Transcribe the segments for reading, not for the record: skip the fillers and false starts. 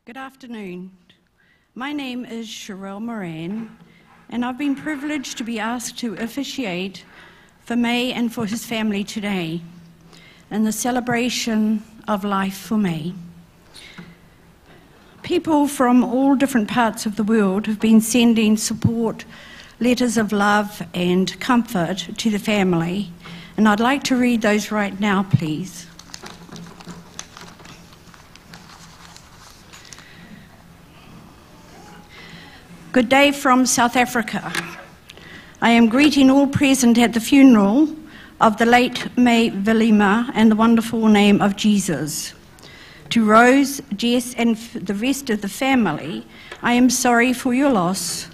Good afternoon. My name is Sherelle Moran, and I've been privileged to be asked to officiate for May and for his family today in the celebration of life for May. People from all different parts of the world have been sending support, letters of love and comfort to the family, and I'd like to read those right now, please. Good day from South Africa. I am greeting all present at the funeral of the late May Vailima and the wonderful name of Jesus. To Rose, Jess and the rest of the family, I am sorry for your loss.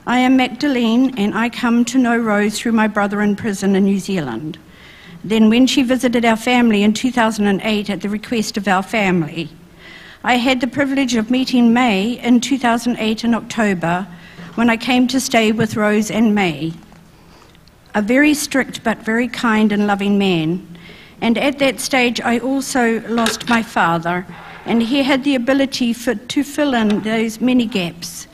I am Magdalene and I come to know Rose through my brother in prison in New Zealand. Then when she visited our family in 2008 at the request of our family, I had the privilege of meeting May in 2008 in October when I came to stay with Rose and May. A very strict but very kind and loving man. And at that stage I also lost my father, and he had the ability to fill in those many gaps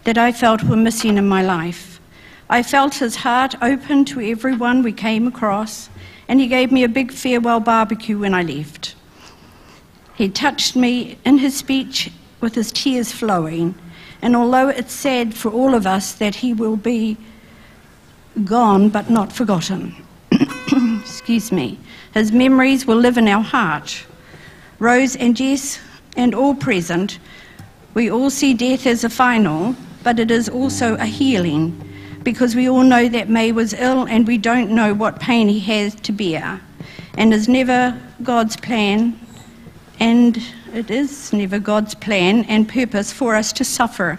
that I felt were missing in my life. I felt his heart open to everyone we came across, and he gave me a big farewell barbecue when I left. He touched me in his speech with his tears flowing, and although it's sad for all of us that he will be gone but not forgotten, excuse me, his memories will live in our heart. Rose and Jess and all present, we all see death as a final, but it is also a healing, because we all know that May was ill and we don't know what pain he has to bear, and is never God's plan. And it is never God's plan and purpose for us to suffer.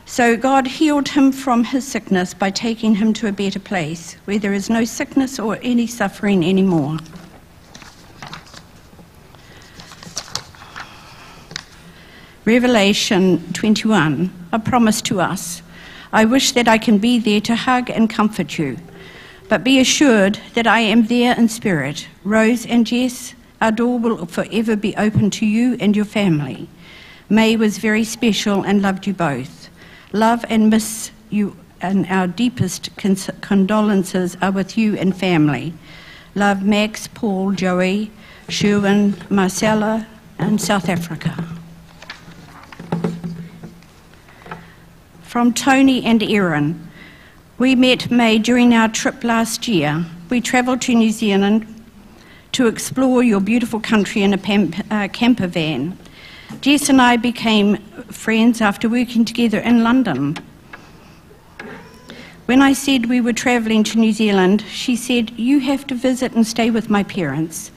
So God healed him from his sickness by taking him to a better place where there is no sickness or any suffering anymore. Revelation 21, a promise to us. I wish that I can be there to hug and comfort you, but be assured that I am there in spirit. Rose and Jess, our door will forever be open to you and your family. May was very special and loved you both. Love and miss you, and our deepest condolences are with you and family. Love, Max, Paul, Joey, Sherwin, Marcella, and South Africa. From Tony and Erin. We met May during our trip last year. We travelled to New Zealand to explore your beautiful country in a camper van. Jess and I became friends after working together in London. When I said we were travelling to New Zealand, she said, "You have to visit and stay with my parents."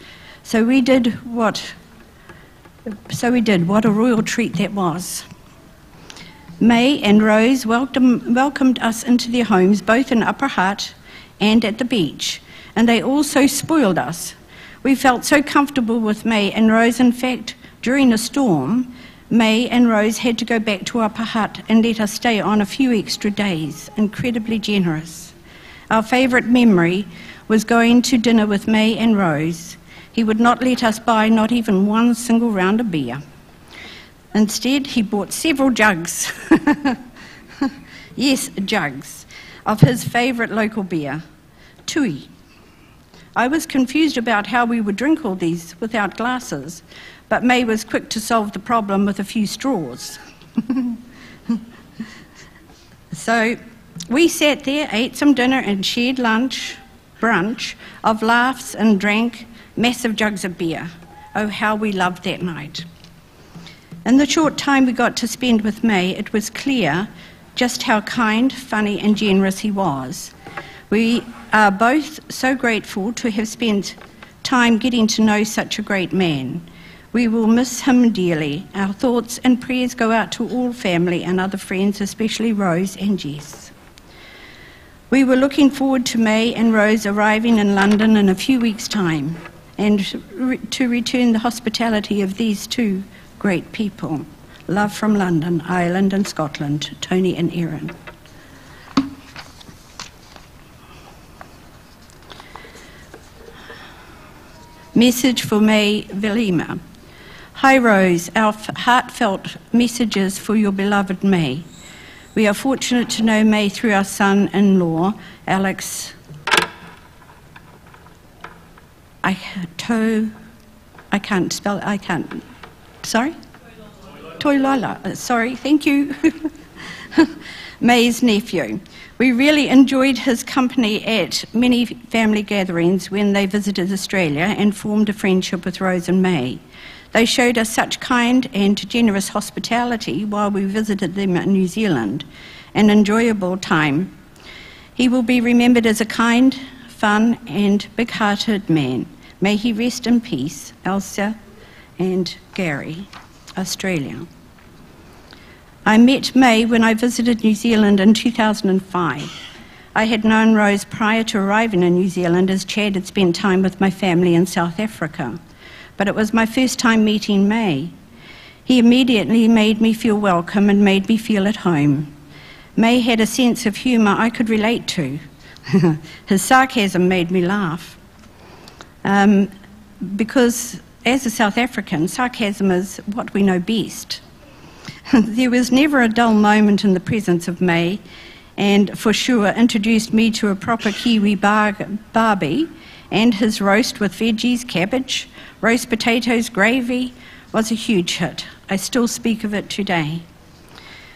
So we did. What a royal treat that was. May and Rose welcomed us into their homes, both in Upper Hutt and at the beach, and they also spoiled us. We felt so comfortable with May and Rose. In fact, during a storm, May and Rose had to go back to Upper Hutt and let us stay on a few extra days. Incredibly generous. Our favourite memory was going to dinner with May and Rose. He would not let us buy not even one single round of beer. Instead, he bought several jugs, yes, jugs, of his favourite local beer, Tui. I was confused about how we would drink all these without glasses, but May was quick to solve the problem with a few straws. So we sat there, ate some dinner and shared brunch of laughs, and drank massive jugs of beer. Oh, how we loved that night. In the short time we got to spend with May, it was clear just how kind, funny and generous he was. We are both so grateful to have spent time getting to know such a great man. We will miss him dearly. Our thoughts and prayers go out to all family and other friends, especially Rose and Jess. We were looking forward to May and Rose arriving in London in a few weeks' time, and to return the hospitality of these two great people. Love from London, Ireland and Scotland, Tony and Erin. Message for May Vailima. Hi Rose, our heartfelt messages for your beloved May. We are fortunate to know May through our son-in-law, Alex. I can't spell it, sorry? Toilola, sorry, thank you. May's nephew. We really enjoyed his company at many family gatherings when they visited Australia and formed a friendship with Rose and May. They showed us such kind and generous hospitality while we visited them in New Zealand, an enjoyable time. He will be remembered as a kind, fun and big-hearted man. May he rest in peace, Elsa and Gary, Australia. I met May when I visited New Zealand in 2005. I had known Rose prior to arriving in New Zealand as Chad had spent time with my family in South Africa. But it was my first time meeting May. He immediately made me feel welcome and made me feel at home. May had a sense of humour I could relate to. His sarcasm made me laugh. Because as a South African, sarcasm is what we know best. There was never a dull moment in the presence of May, and for sure introduced me to a proper Kiwi barbie, and his roast with veggies, cabbage, roast potatoes, gravy was a huge hit. I still speak of it today.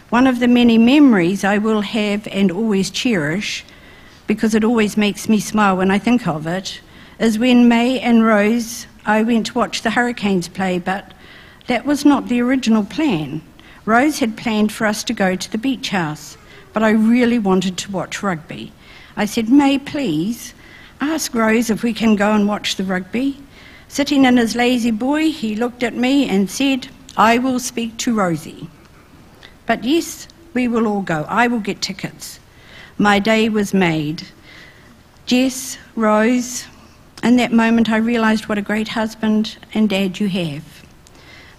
One of the many memories I will have and always cherish, because it always makes me smile when I think of it, is when May and Rose, I went to watch the Hurricanes play, but that was not the original plan. Rose had planned for us to go to the beach house, but I really wanted to watch rugby. I said, May, please, ask Rose if we can go and watch the rugby. Sitting in his lazy boy, he looked at me and said, I will speak to Rosie. But yes, we will all go. I will get tickets. My day was made. Jess, Rose, in that moment I realised what a great husband and dad you have.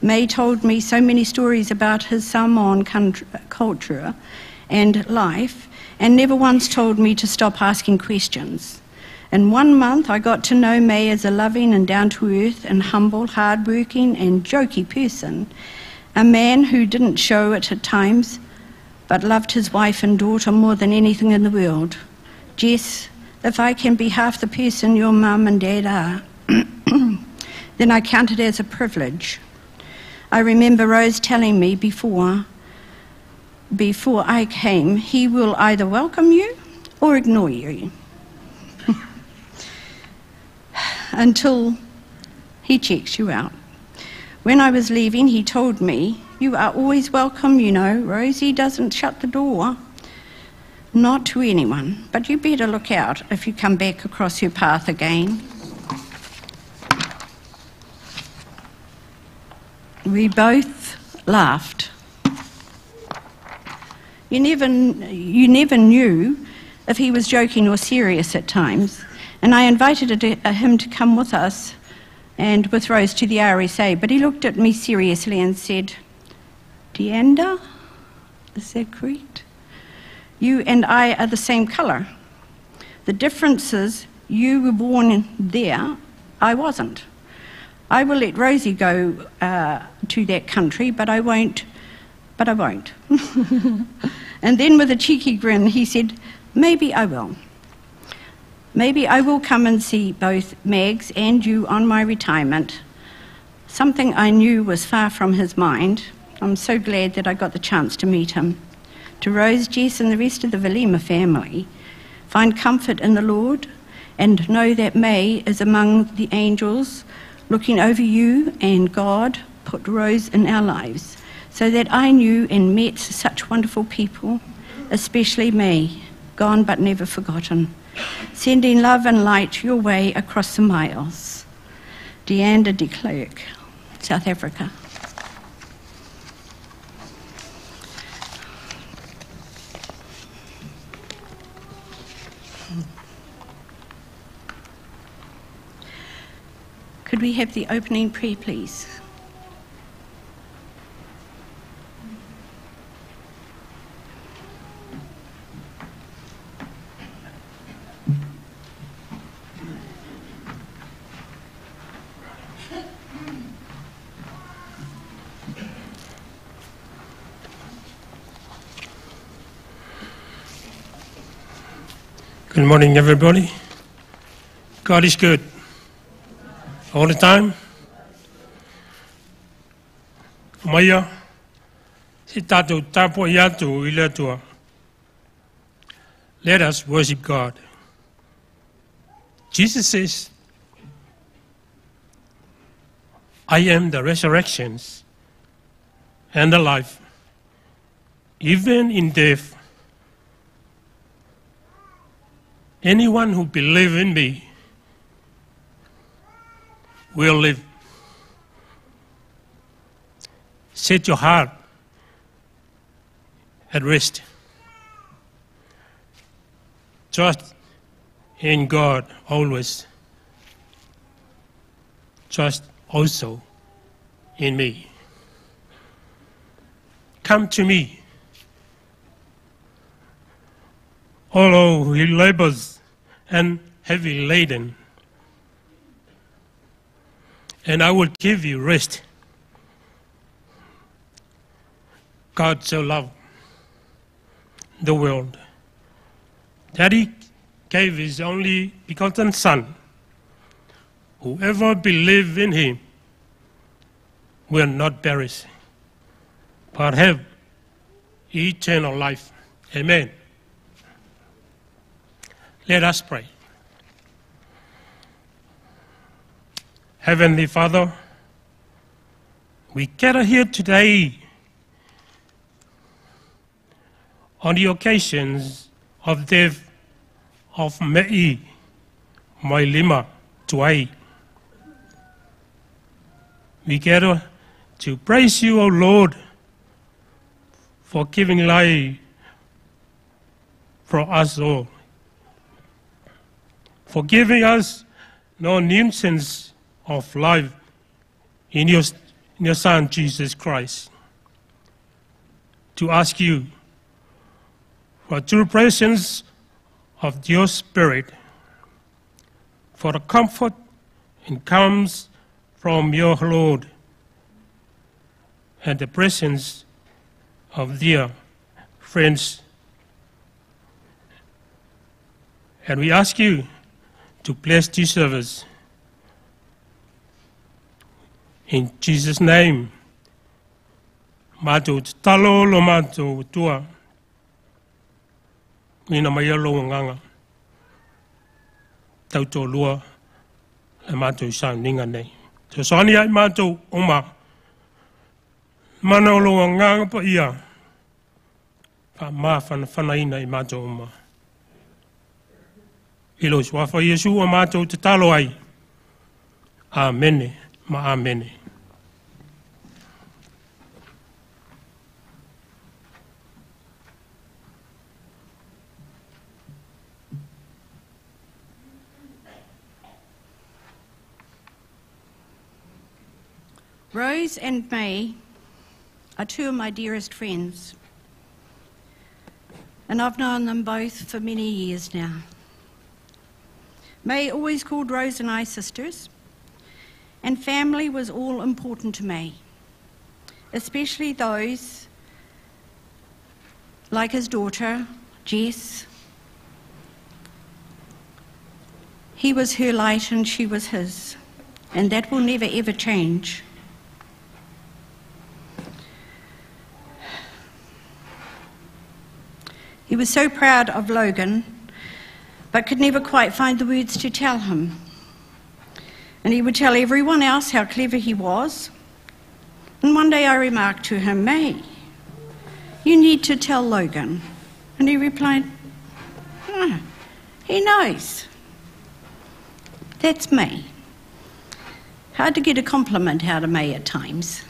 May told me so many stories about his Samoan culture and life, and never once told me to stop asking questions. In 1 month, I got to know May as a loving and down-to-earth and humble, hard-working and jokey person, a man who didn't show it at times, but loved his wife and daughter more than anything in the world. Jess, if I can be half the person your mum and dad are, then I count it as a privilege. I remember Rose telling me before I came, he will either welcome you or ignore you. Until he checks you out. When I was leaving, he told me, you are always welcome, you know. Rosie doesn't shut the door. Not to anyone, but you better look out if you come back across your path again. We both laughed. You never knew if he was joking or serious at times. And I invited him to come with us and with Rose to the RSA, but he looked at me seriously and said, Deanda, is that correct? You and I are the same colour. The difference is you were born there, I wasn't. I will let Rosie go to that country, but I won't. And then with a cheeky grin, he said, maybe I will. Maybe I will come and see both Mags and you on my retirement, something I knew was far from his mind. I'm so glad that I got the chance to meet him. To Rose, Jess and the rest of the Vailima family, find comfort in the Lord and know that May is among the angels looking over you, and God put Rose in our lives so that I knew and met such wonderful people, especially May, gone but never forgotten. Sending love and light your way across the miles. Deanda de Klerk, South Africa. Could we have the opening prayer, please? Good morning, everybody. God is good. All the time. Maya, si tātou tāpo i atu I le atua. Let us worship God. Jesus says, I am the resurrections and the life. Even in death, anyone who believes in me will live. Set your heart at rest. Trust in God always. Trust also in me. Come to me, all who labors and heavy laden, and I will give you rest. God so loved the world that He gave His only begotten Son. Whoever believes in Him will not perish, but have eternal life. Amen. Let us pray. Heavenly Father, we gather here today on the occasions of death of Meimai, Vailima, today. We gather to praise you, O Lord, for giving life for us all, for giving us no nuisance of life in your Son, Jesus Christ. To ask you for true presence of your Spirit, for the comfort that comes from your Lord, and the presence of dear friends. And we ask you to bless this service. In Jesus' name, mātou te talo lo mātou tua, ina mai alo nganga, tau tō lua, le mātou sa ninga nei. Te soani ai mātou oma, mana lo nganga pa ia, pa mā whanaina I mātou oma. Ilo swafa Yesu a mātou te talo ai. Amene, ma amene. Rose and May are two of my dearest friends, and I've known them both for many years now. May always called Rose and I sisters, and family was all important to May, especially those like his daughter, Jess. He was her light and she was his, and that will never ever change. He was so proud of Logan, but could never quite find the words to tell him. And he would tell everyone else how clever he was. And one day I remarked to him, May, you need to tell Logan. And he replied, oh, he knows. That's May. Hard to get a compliment out of May at times.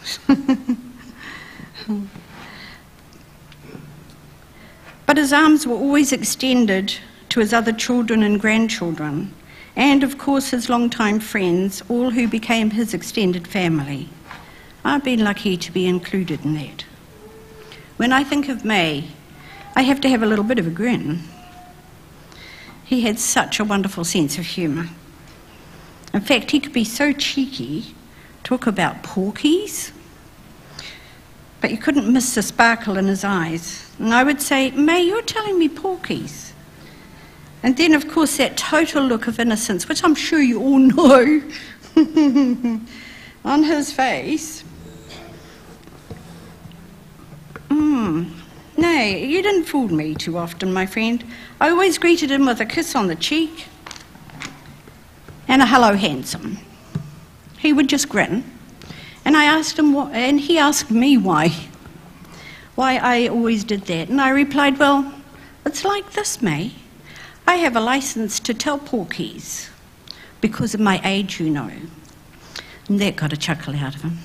But his arms were always extended to his other children and grandchildren, and of course his longtime friends, all who became his extended family. I've been lucky to be included in that. When I think of May, I have to have a little bit of a grin. He had such a wonderful sense of humour. In fact, he could be so cheeky, talk about porkies, but you couldn't miss the sparkle in his eyes. And I would say, May, you're telling me porkies. And then, of course, that total look of innocence, which I'm sure you all know, on his face. No, you didn't fool me too often, my friend. I always greeted him with a kiss on the cheek and a hello, handsome. He would just grin. And I asked him, and he asked me why I always did that. And I replied, well, it's like this, May. I have a license to tell porkies because of my age, you know. And that got a chuckle out of him.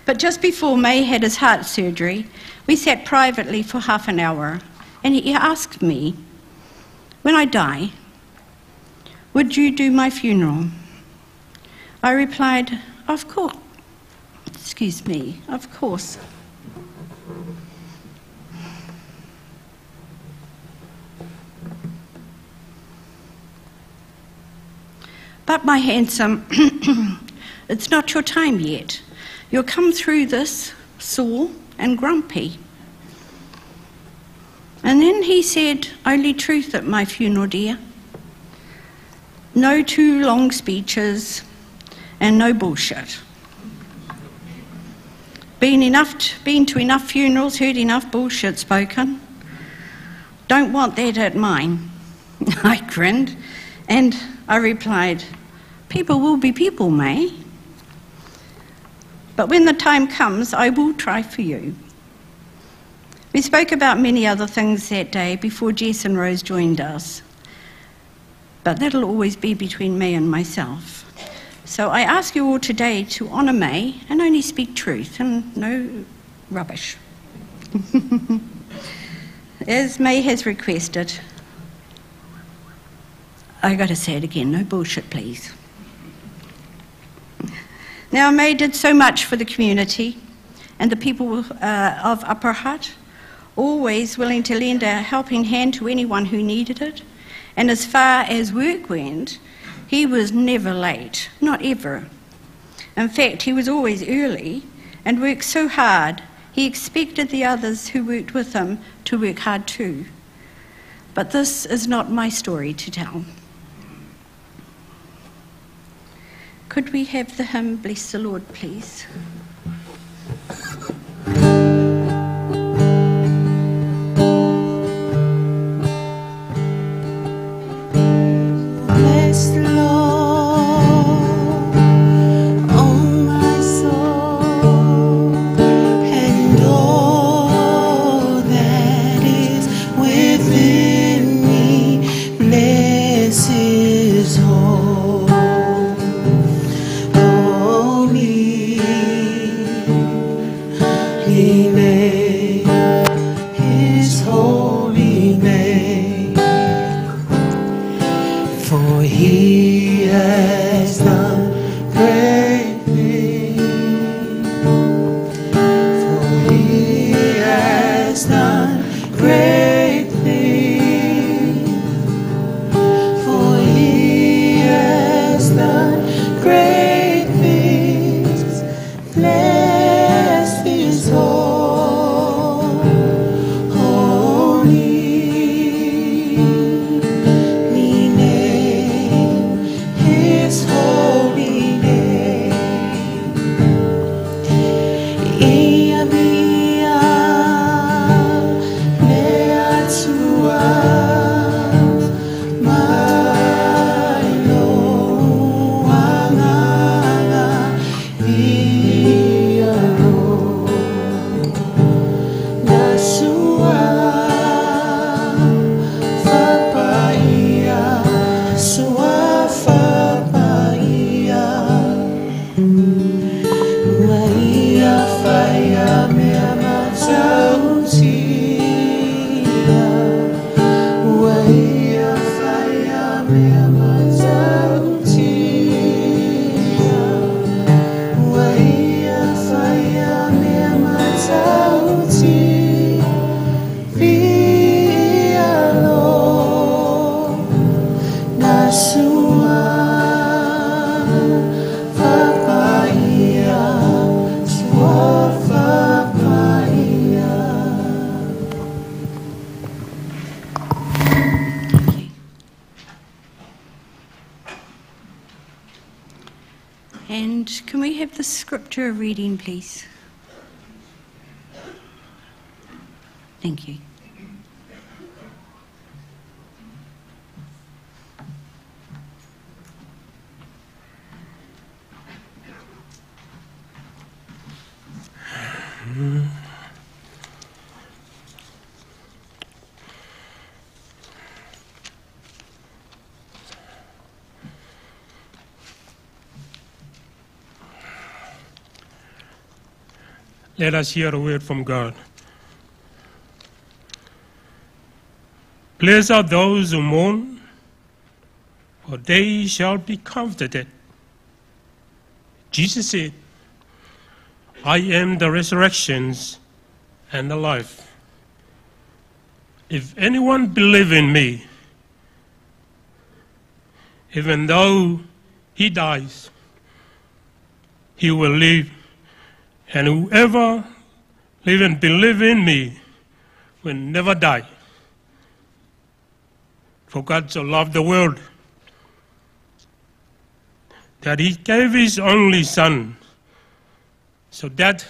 But just before May had his heart surgery, we sat privately for half an hour, and he asked me, when I die, would you do my funeral? I replied, of course. Excuse me, of course. But my handsome, it's not your time yet. You'll come through this sore and grumpy. And then he said, only truth at my funeral, dear. No too long speeches and no bullshit. Been to enough funerals, heard enough bullshit spoken. Don't want that at mine. I grinned and I replied, people will be people, May. But when the time comes, I will try for you. We spoke about many other things that day before Jess and Rose joined us. But that'll always be between May and myself. So I ask you all today to honour May and only speak truth and no rubbish. As May has requested, I got to say it again, no bullshit, please. Now, May did so much for the community and the people of Upper Hutt, always willing to lend a helping hand to anyone who needed it. And as far as work went, he was never late, not ever. In fact, he was always early and worked so hard, he expected the others who worked with him to work hard too. But this is not my story to tell. Could we have the hymn, Bless the Lord, please? Bless the Lord, oh my soul, and all that is within me. Bless His name, His holy name, for He has done great things, for He has done great things, for He has done great things. Bless His holy name. have the scripture reading, please? Thank you. Let us hear a word from God. Blessed are those who mourn, for they shall be comforted. Jesus said, I am the resurrection and the life. If anyone believes in me, even though he dies, he will live. And whoever live and believe in me will never die. For God so loved the world that he gave his only Son, so that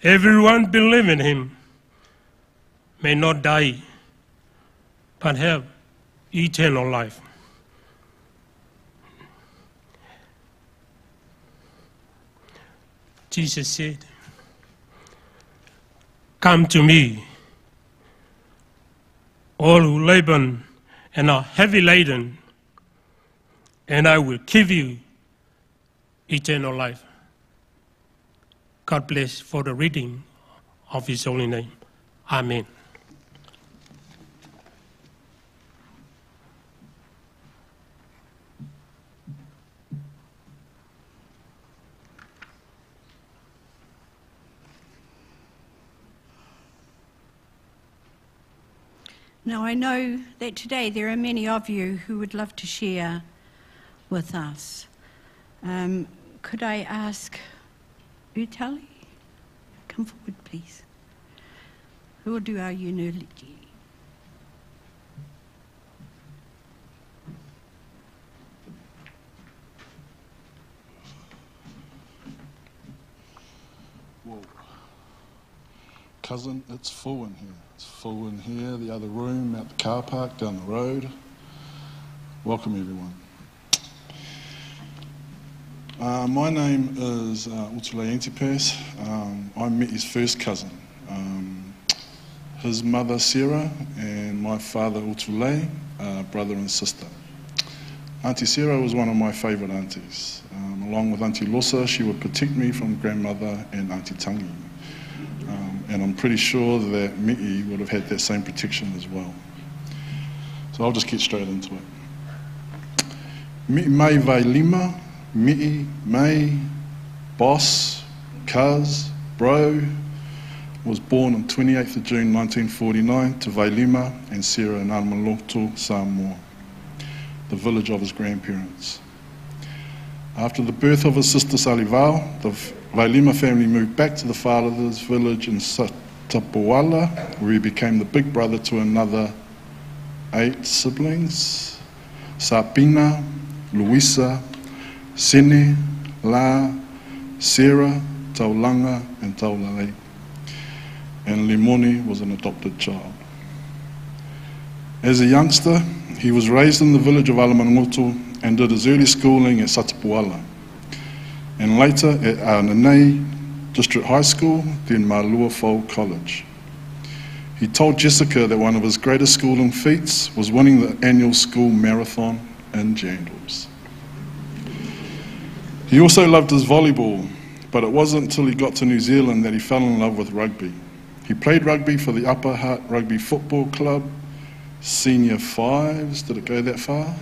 everyone believe in him may not die, but have eternal life. Jesus said, come to me, all who labor and are heavy laden, and I will give you eternal life. God bless for the reading of his holy name. Amen. Now, I know that today there are many of you who would love to share with us. Could I ask Utali? Come forward, please. Who will do our eulogy? Whoa. Cousin, it's full in here. It's full in here, the other room, out the car park, down the road. Welcome, everyone. My name is Utule Antipas. I'm Miti's first cousin. His mother, Sarah, and my father, Utule, brother and sister. Auntie Sarah was one of my favourite aunties. Along with Auntie Losa, she would protect me from grandmother and Auntie Tangi. And I'm pretty sure that Miti would have had that same protection as well. So I'll just get straight into it. Meimai Vailima, Miti, Mai, boss, cuz, bro, was born on 28th of June 1949 to Vailima and Sarah in Aramaloto, Samoa, the village of his grandparents. After the birth of his sister Salivao, the Vailima family moved back to the father's village in Satapuala, where he became the big brother to another 8 siblings: Sapina, Luisa, Sene, La, Sarah, Taulanga, and Taulale. And Limoni was an adopted child. As a youngster, he was raised in the village of Alamangoto and did his early schooling at Satapuala, and later at Nanei District High School, then Malua Fo College. He told Jessica that one of his greatest schooling feats was winning the annual school marathon in Jandals. He also loved his volleyball, but it wasn't until he got to New Zealand that he fell in love with rugby. He played rugby for the Upper Hutt Rugby Football Club, Senior Fives, did it go that far?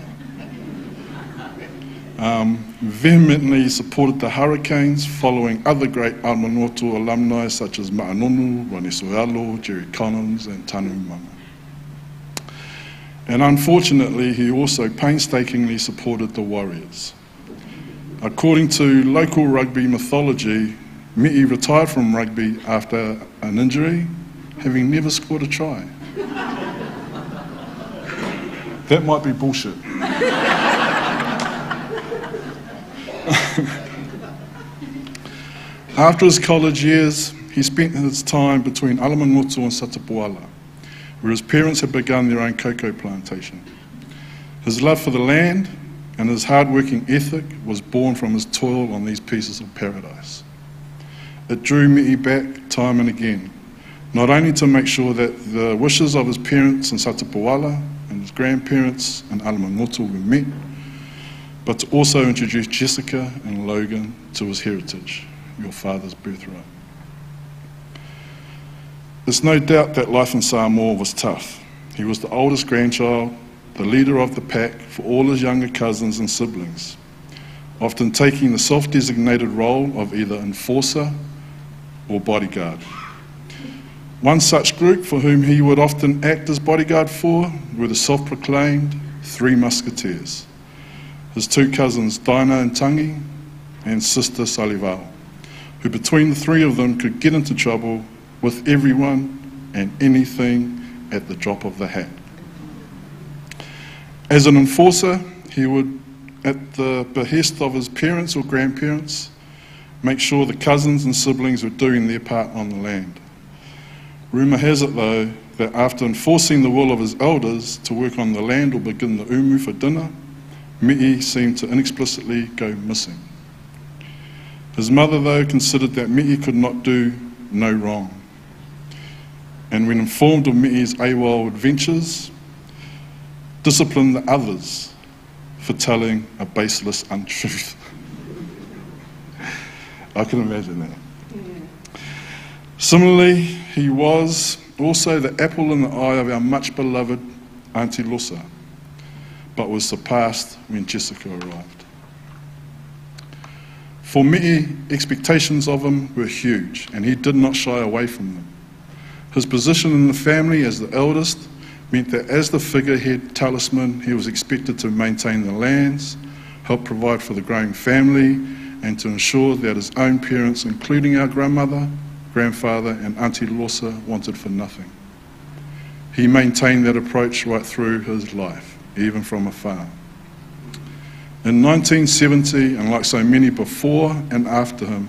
Vehemently supported the Hurricanes, following other great Aramanoto alumni such as Ma'anonu, Ronnie Soealo, Jerry Collins, and Tanu Mama. And unfortunately, he also painstakingly supported the Warriors. According to local rugby mythology, Miti retired from rugby after an injury, having never scored a try. That might be bullshit. After his college years, he spent his time between Alamangoto and Satapuala, where his parents had begun their own cocoa plantation. His love for the land and his hard-working ethic was born from his toil on these pieces of paradise. It drew Mi'i back time and again, not only to make sure that the wishes of his parents in Satapuala and his grandparents in Alamangoto were met, but to also introduce Jessica and Logan to his heritage, your father's birthright. There's no doubt that life in Samoa was tough. He was the oldest grandchild, the leader of the pack for all his younger cousins and siblings, often taking the self-designated role of either enforcer or bodyguard. One such group for whom he would often act as bodyguard for were the self-proclaimed Three Musketeers, his two cousins Dinah and Tangi and sister Salivao, who between the three of them could get into trouble with everyone and anything at the drop of the hat. As an enforcer, he would, at the behest of his parents or grandparents, make sure the cousins and siblings were doing their part on the land. Rumour has it, though, that after enforcing the will of his elders to work on the land or begin the umu for dinner, Mi'i seemed to inexplicably go missing. His mother, though, considered that Mi'i could not do no wrong, and when informed of Mi'i's AWOL adventures, disciplined the others for telling a baseless untruth. I can imagine that. Yeah. Similarly, he was also the apple in the eye of our much beloved Auntie Losa, but was surpassed when Jessica arrived. For Mi'i, expectations of him were huge, and he did not shy away from them. His position in the family as the eldest meant that as the figurehead talisman, he was expected to maintain the lands, help provide for the growing family, and to ensure that his own parents, including our grandmother, grandfather, and Auntie Losa, wanted for nothing. He maintained that approach right through his life, even from afar. In 1970, and like so many before and after him,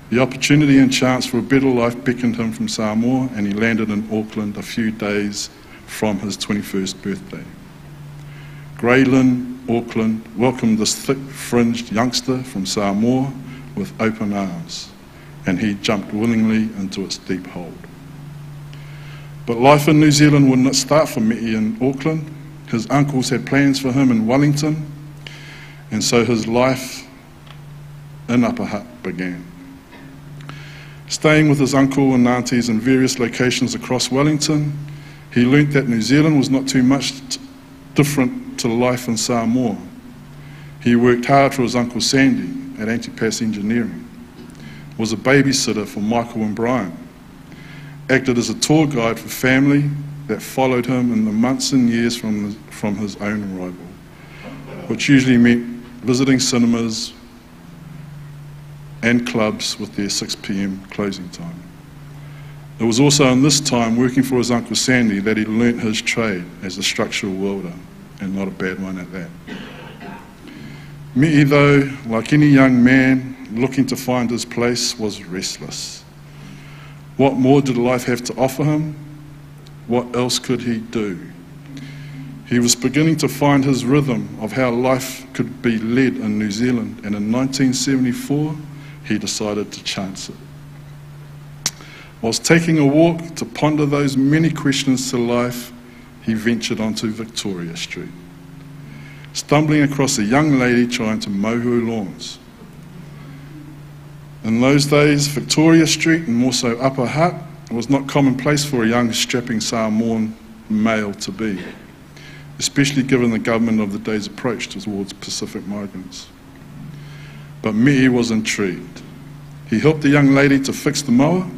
the opportunity and chance for a better life beckoned him from Samoa, and he landed in Auckland a few days from his 21st birthday. Grey Lynn, Auckland, welcomed this thick-fringed youngster from Samoa with open arms, and he jumped willingly into its deep hold. But life in New Zealand would not start for Mi'i in Auckland. His uncles had plans for him in Wellington, and so his life in Upper Hutt began. Staying with his uncle and aunties in various locations across Wellington, he learnt that New Zealand was not too much different to life in Samoa. He worked hard for his Uncle Sandy at Antipass Engineering, was a babysitter for Michael and Brian, acted as a tour guide for family that followed him in the months and years from his own arrival, which usually meant visiting cinemas and clubs with their 6 p.m. closing time. It was also in this time, working for his Uncle Sandy, that he learnt his trade as a structural welder, and not a bad one at that. Mi'i, though, like any young man looking to find his place, was restless. What more did life have to offer him? What else could he do? He was beginning to find his rhythm of how life could be led in New Zealand, and in 1974, he decided to chance it. Whilst taking a walk to ponder those many questions to life, he ventured onto Victoria Street, stumbling across a young lady trying to mow her lawns. In those days, Victoria Street, and more so Upper Hutt, was not commonplace for a young strapping Samoan male to be, especially given the government of the day's approach towards Pacific migrants. But Mi'i was intrigued. He helped the young lady to fix the mower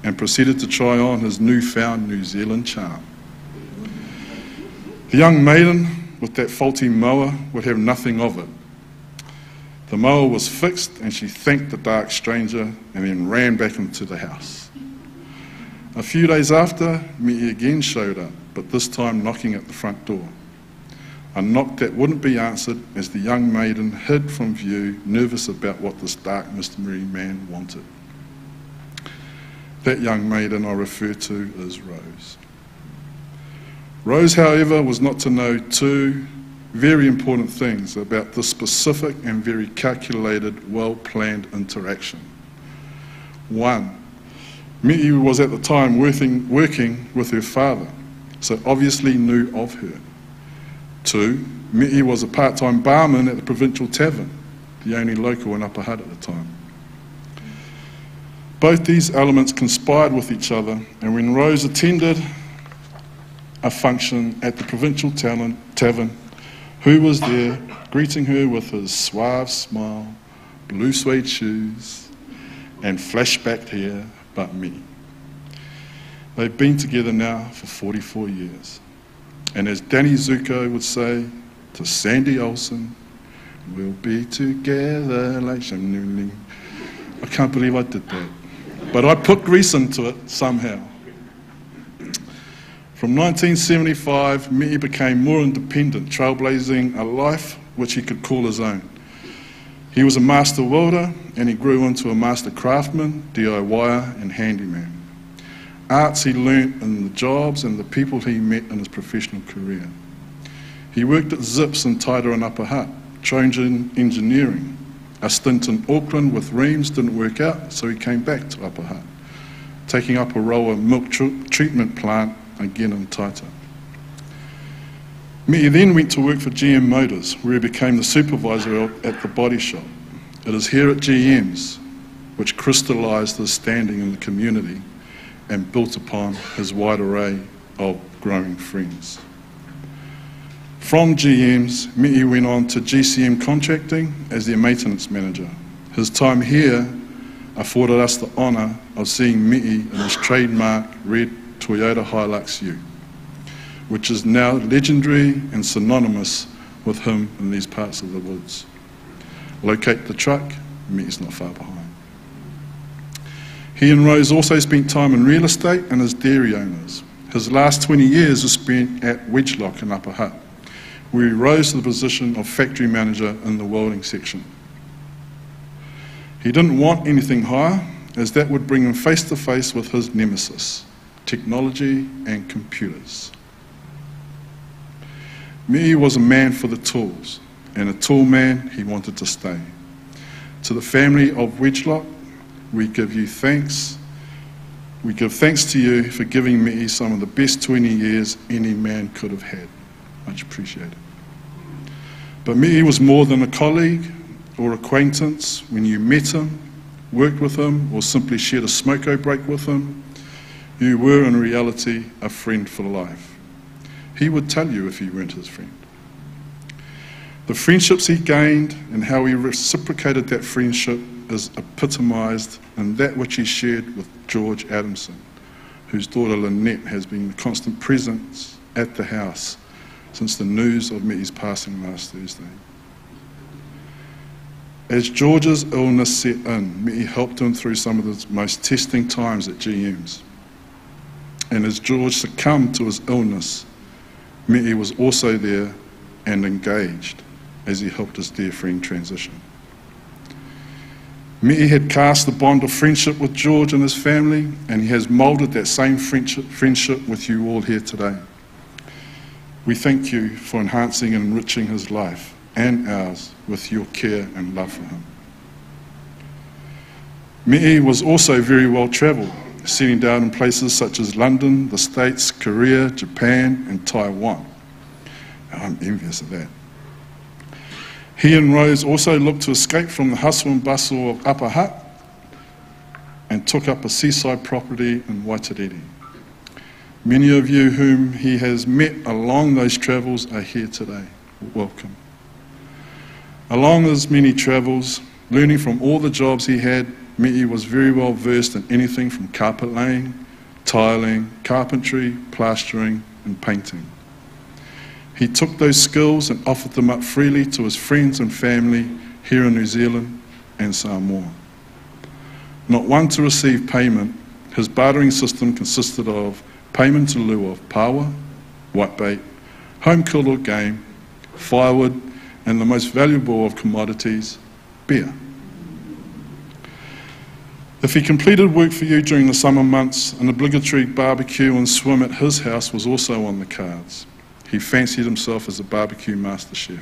and proceeded to try on his newfound New Zealand charm. The young maiden with that faulty mower would have nothing of it. The mower was fixed, and she thanked the dark stranger and then ran back into the house. A few days after, Mi'i again showed up, but this time knocking at the front door. A knock that wouldn't be answered as the young maiden hid from view, nervous about what this dark mystery man wanted. That young maiden I refer to is Rose. Rose, however, was not to know two very important things about this specific and very calculated, well-planned interaction. One, Mi'i was at the time working with her father, so obviously knew of her. Two, Mi'i was a part-time barman at the Provincial Tavern, the only local in Upper Hutt at the time. Both these elements conspired with each other, and when Rose attended a function at the Provincial Tavern, who was there greeting her with his suave smile, blue suede shoes, and flashbacked hair but me? They've been together now for 44 years. And as Danny Zuko would say to Sandy Olsen, we'll be together like Shamnuling. I can't believe I did that. But I put grease into it somehow. From 1975, Mi'i became more independent, trailblazing a life which he could call his own. He was a master welder, and he grew into a master craftsman, DIYer, and handyman. Arts he learnt in the jobs and the people he met in his professional career. He worked at Zips in Taira and Upper Hutt, trained in engineering. A stint in Auckland with Reams didn't work out, so he came back to Upper Hutt, taking up a role at milk treatment plant, again in Taita. Mi'i then went to work for GM Motors, where he became the supervisor at the body shop. It is here at GM's which crystallised his standing in the community and built upon his wide array of growing friends. From GM's, Mi'i went on to GCM Contracting as their maintenance manager. His time here afforded us the honour of seeing Mi'i in his trademark red Toyota Hilux U, which is now legendary and synonymous with him in these parts of the woods. Locate the truck, Mi'i's not far behind. He and Rose also spent time in real estate and as dairy owners. His last 20 years was spent at Wedgelock in Upper Hutt, where he rose to the position of factory manager in the welding section. He didn't want anything higher, as that would bring him face to face with his nemesis, technology and computers. Mi'i was a man for the tools, and a tool man he wanted to stay. To the family of Wedgelock, we give you thanks. We give thanks to you for giving Mi'i some of the best 20 years any man could have had. Much appreciated. But Mi'i was more than a colleague or acquaintance. When you met him, worked with him, or simply shared a smoko break with him, you were in reality a friend for life. He would tell you if you weren't his friend. The friendships he gained and how he reciprocated that friendship is epitomised in that which he shared with George Adamson, whose daughter Lynette has been a constant presence at the house since the news of Mi'i's passing last Thursday. As George's illness set in, Mi'i helped him through some of the most testing times at GM's. And as George succumbed to his illness, Mi'i was also there and engaged as he helped his dear friend transition. Mi'i had cast the bond of friendship with George and his family, and he has moulded that same friendship with you all here today. We thank you for enhancing and enriching his life and ours with your care and love for him. Mi'i was also very well travelled, sitting down in places such as London, the States, Korea, Japan, and Taiwan. I'm envious of that. He and Rose also looked to escape from the hustle and bustle of Upper Hutt and took up a seaside property in Waitarere. Many of you whom he has met along those travels are here today. Welcome. Along his many travels, learning from all the jobs he had, Mi'i was very well versed in anything from carpet laying, tiling, carpentry, plastering, and painting. He took those skills and offered them up freely to his friends and family here in New Zealand and Samoa. Not one to receive payment, his bartering system consisted of payment in lieu of paua, whitebait, home killed or game, firewood, and the most valuable of commodities, beer. If he completed work for you during the summer months, an obligatory barbecue and swim at his house was also on the cards. He fancied himself as a barbecue master chef.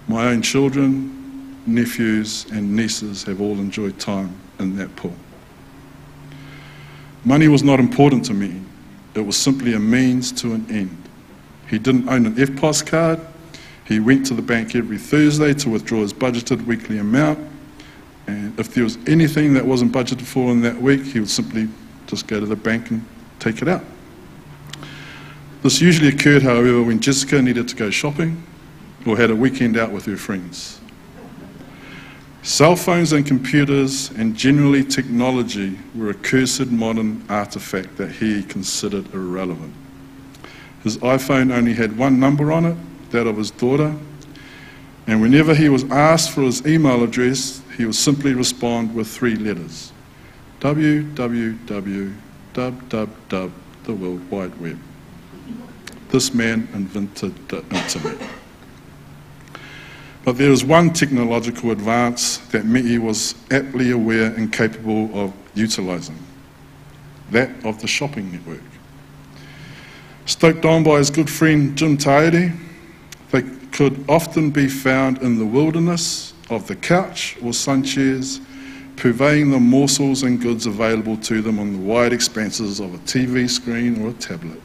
My own children, nephews and nieces have all enjoyed time in that pool. Money was not important to me. It was simply a means to an end. He didn't own an FPOS card. He went to the bank every Thursday to withdraw his budgeted weekly amount. And if there was anything that wasn't budgeted for in that week, he would simply just go to the bank and take it out. This usually occurred, however, when Jessica needed to go shopping or had a weekend out with her friends. Cell phones and computers and generally technology were a cursed modern artifact that he considered irrelevant. His iPhone only had one number on it, that of his daughter, and whenever he was asked for his email address, he would simply respond with 3 letters: www, the World Wide Web. This man invented the internet. But there was one technological advance that Meimai was aptly aware and capable of utilising, that of the shopping network. Stoked on by his good friend Jim Tairi, they could often be found in the wilderness of the couch or sun chairs, purveying the morsels and goods available to them on the wide expanses of a TV screen or a tablet.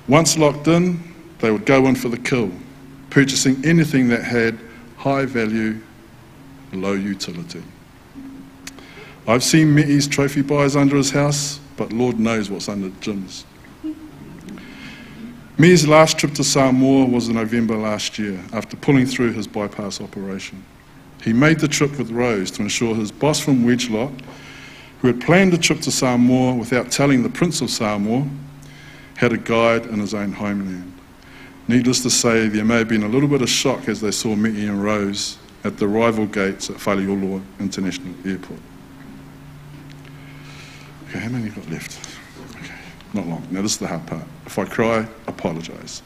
Once locked in, they would go in for the kill, purchasing anything that had high value, low utility. I've seen Meimai's trophy buys under his house, but Lord knows what's under Jim's. Meimai's last trip to Samoa was in November last year, after pulling through his bypass operation. He made the trip with Rose to ensure his boss from Wedgelot, who had planned the trip to Samoa without telling the Prince of Samoa, had a guide in his own homeland. Needless to say, there may have been a little bit of shock as they saw Meimai and Rose at the arrival gates at Whaliolo International Airport. Okay, how many have got left? Okay, not long. Now this is the hard part. If I cry, apologise.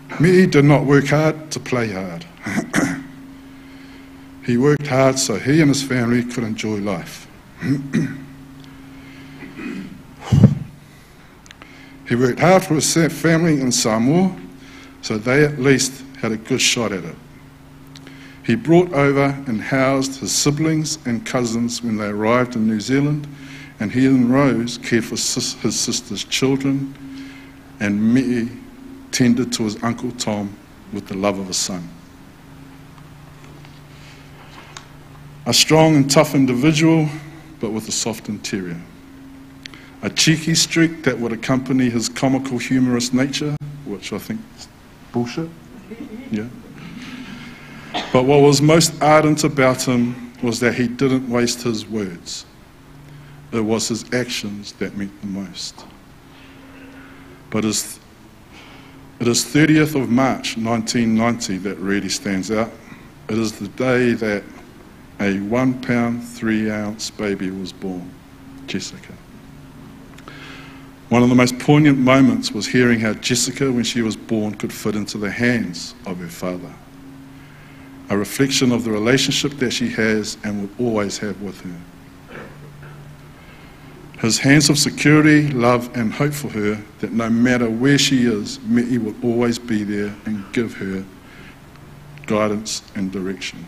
Meimai did not work hard to play hard. He worked hard so he and his family could enjoy life. He worked hard for his family in Samoa, so they at least had a good shot at it. He brought over and housed his siblings and cousins when they arrived in New Zealand, and he and Rose cared for his sister's children, and Meimai tended to his Uncle Tom with the love of a son. A strong and tough individual, but with a soft interior. A cheeky streak that would accompany his comical, humorous nature, which I think is bullshit. Yeah. But what was most ardent about him was that he didn't waste his words. It was his actions that meant the most. But it is 30th of March 1990 that really stands out. It is the day that a 1 pound 3 ounce baby was born, Jessica. One of the most poignant moments was hearing how Jessica, when she was born, could fit into the hands of her father. A reflection of the relationship that she has and will always have with her. His hands of security, love and hope for her, that no matter where she is, Meimai will always be there and give her guidance and direction.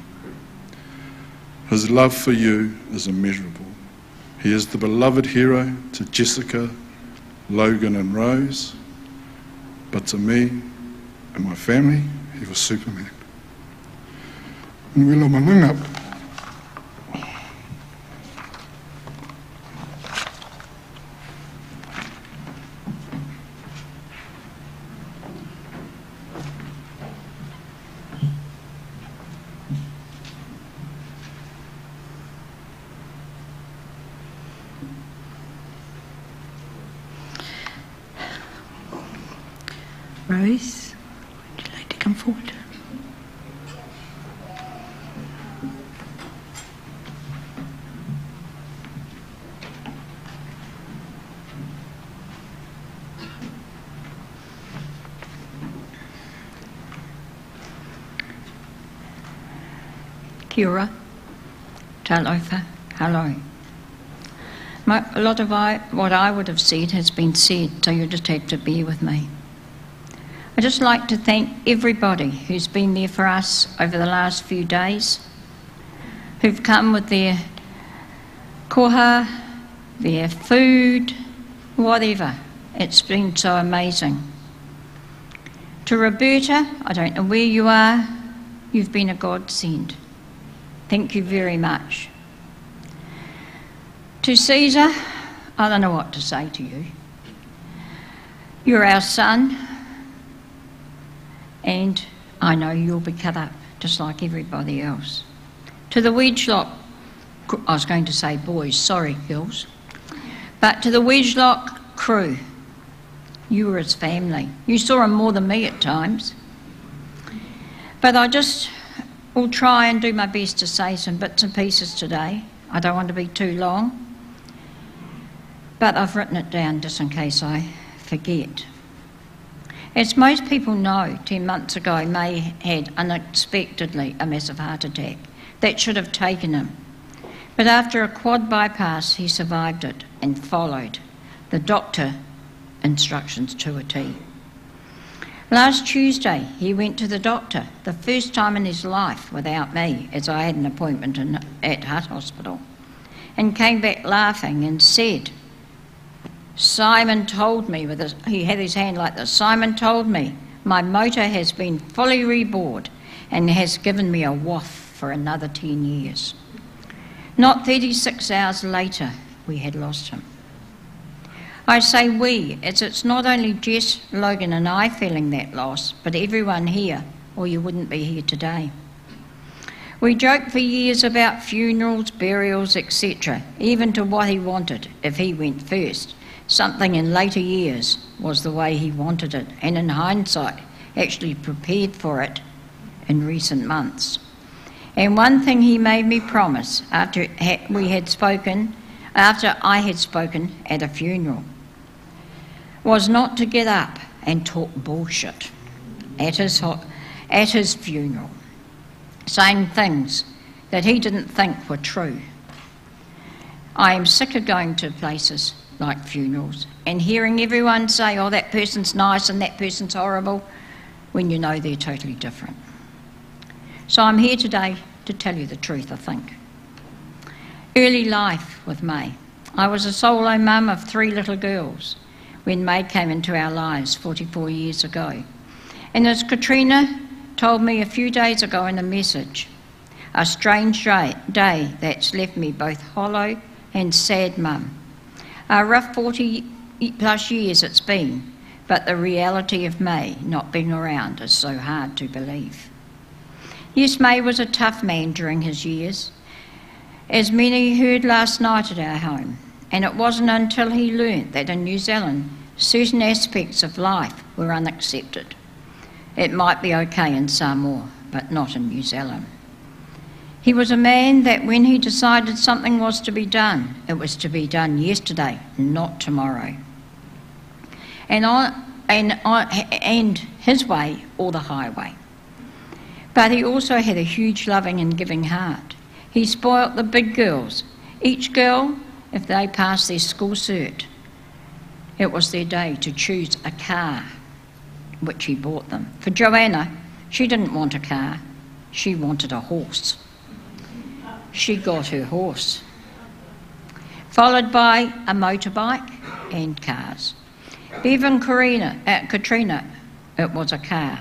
His love for you is immeasurable. He is the beloved hero to Jessica, Logan and Rose, but to me and my family, he was Superman. Nwela manangap. Rose, would you like to come forward? Kia ora, talofa, hello. A lot of what I would have said has been said, so you'll just have to bear with me. I'd just like to thank everybody who's been there for us over the last few days, who've come with their koha, their food, whatever. It's been so amazing. To Roberta, I don't know where you are, you've been a godsend. Thank you very much. To Caesar, I don't know what to say to you. You're our son, and I know you'll be cut up just like everybody else. To the Wedgelock, I was going to say boys, sorry girls, but to the Wedgelock crew, you were his family. You saw him more than me at times. But I just will try and do my best to say some bits and pieces today. I don't want to be too long, but I've written it down just in case I forget. As most people know, 10 months ago, May had unexpectedly a massive heart attack that should have taken him. But after a quad bypass, he survived it and followed the doctor instructions to a T. Last Tuesday, he went to the doctor, the first time in his life without me, as I had an appointment at Hutt Hospital, and came back laughing and said, Simon told me, he had his hand like this, Simon told me my motor has been fully rebored and has given me a waff for another 10 years. Not 36 hours later, we had lost him. I say we, as it's not only Jess, Logan and I feeling that loss, but everyone here, or you wouldn't be here today. We joked for years about funerals, burials, etc., even to what he wanted if he went first. Something in later years was the way he wanted it, and in hindsight, actually prepared for it in recent months. And one thing he made me promise after I had spoken at a funeral was not to get up and talk bullshit at his funeral, saying things that he didn't think were true. I am sick of going to places like funerals and hearing everyone say, oh, that person's nice and that person's horrible, when you know they're totally different. So I'm here today to tell you the truth, I think. Early life with May. I was a solo mum of 3 little girls when May came into our lives 44 years ago. And as Katrina told me a few days ago in a message, a strange day that's left me both hollow and sad mum. A rough 40 plus years it's been, but the reality of May not being around is so hard to believe. Yes, May was a tough man during his years, as many heard last night at our home, and it wasn't until he learnt that in New Zealand certain aspects of life were unaccepted. It might be okay in Samoa, but not in New Zealand. He was a man that when he decided something was to be done, it was to be done yesterday, not tomorrow. And his way or the highway. But he also had a huge loving and giving heart. He spoilt the big girls. Each girl, if they passed their school cert, it was their day to choose a car, which he bought them. For Joanna, she didn't want a car, she wanted a horse. She got her horse, followed by a motorbike and cars. Bev and Katrina, it was a car.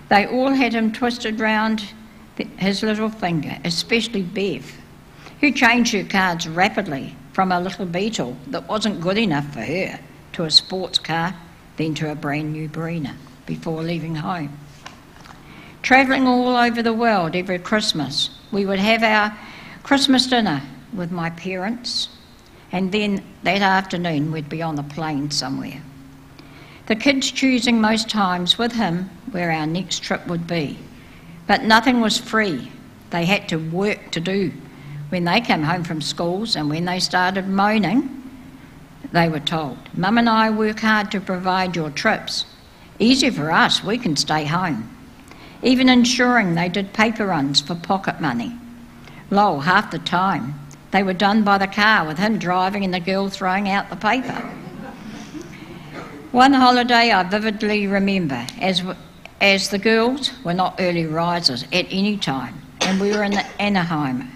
They all had him twisted round his little finger, especially Bev, who changed her cards rapidly from a little Beetle that wasn't good enough for her to a sports car, then to a brand new Barina before leaving home. Travelling all over the world every Christmas, we would have our Christmas dinner with my parents, and then that afternoon we'd be on the plane somewhere. The kids choosing most times with him where our next trip would be. But nothing was free. They had to work to do. When they came home from schools and when they started moaning, they were told, Mum and I work hard to provide your trips. Easy for us, we can stay home. even ensuring they did paper runs for pocket money. Lol, half the time they were done by the car with him driving and the girl throwing out the paper. One holiday I vividly remember, as the girls were not early risers at any time, and we were in Anaheim,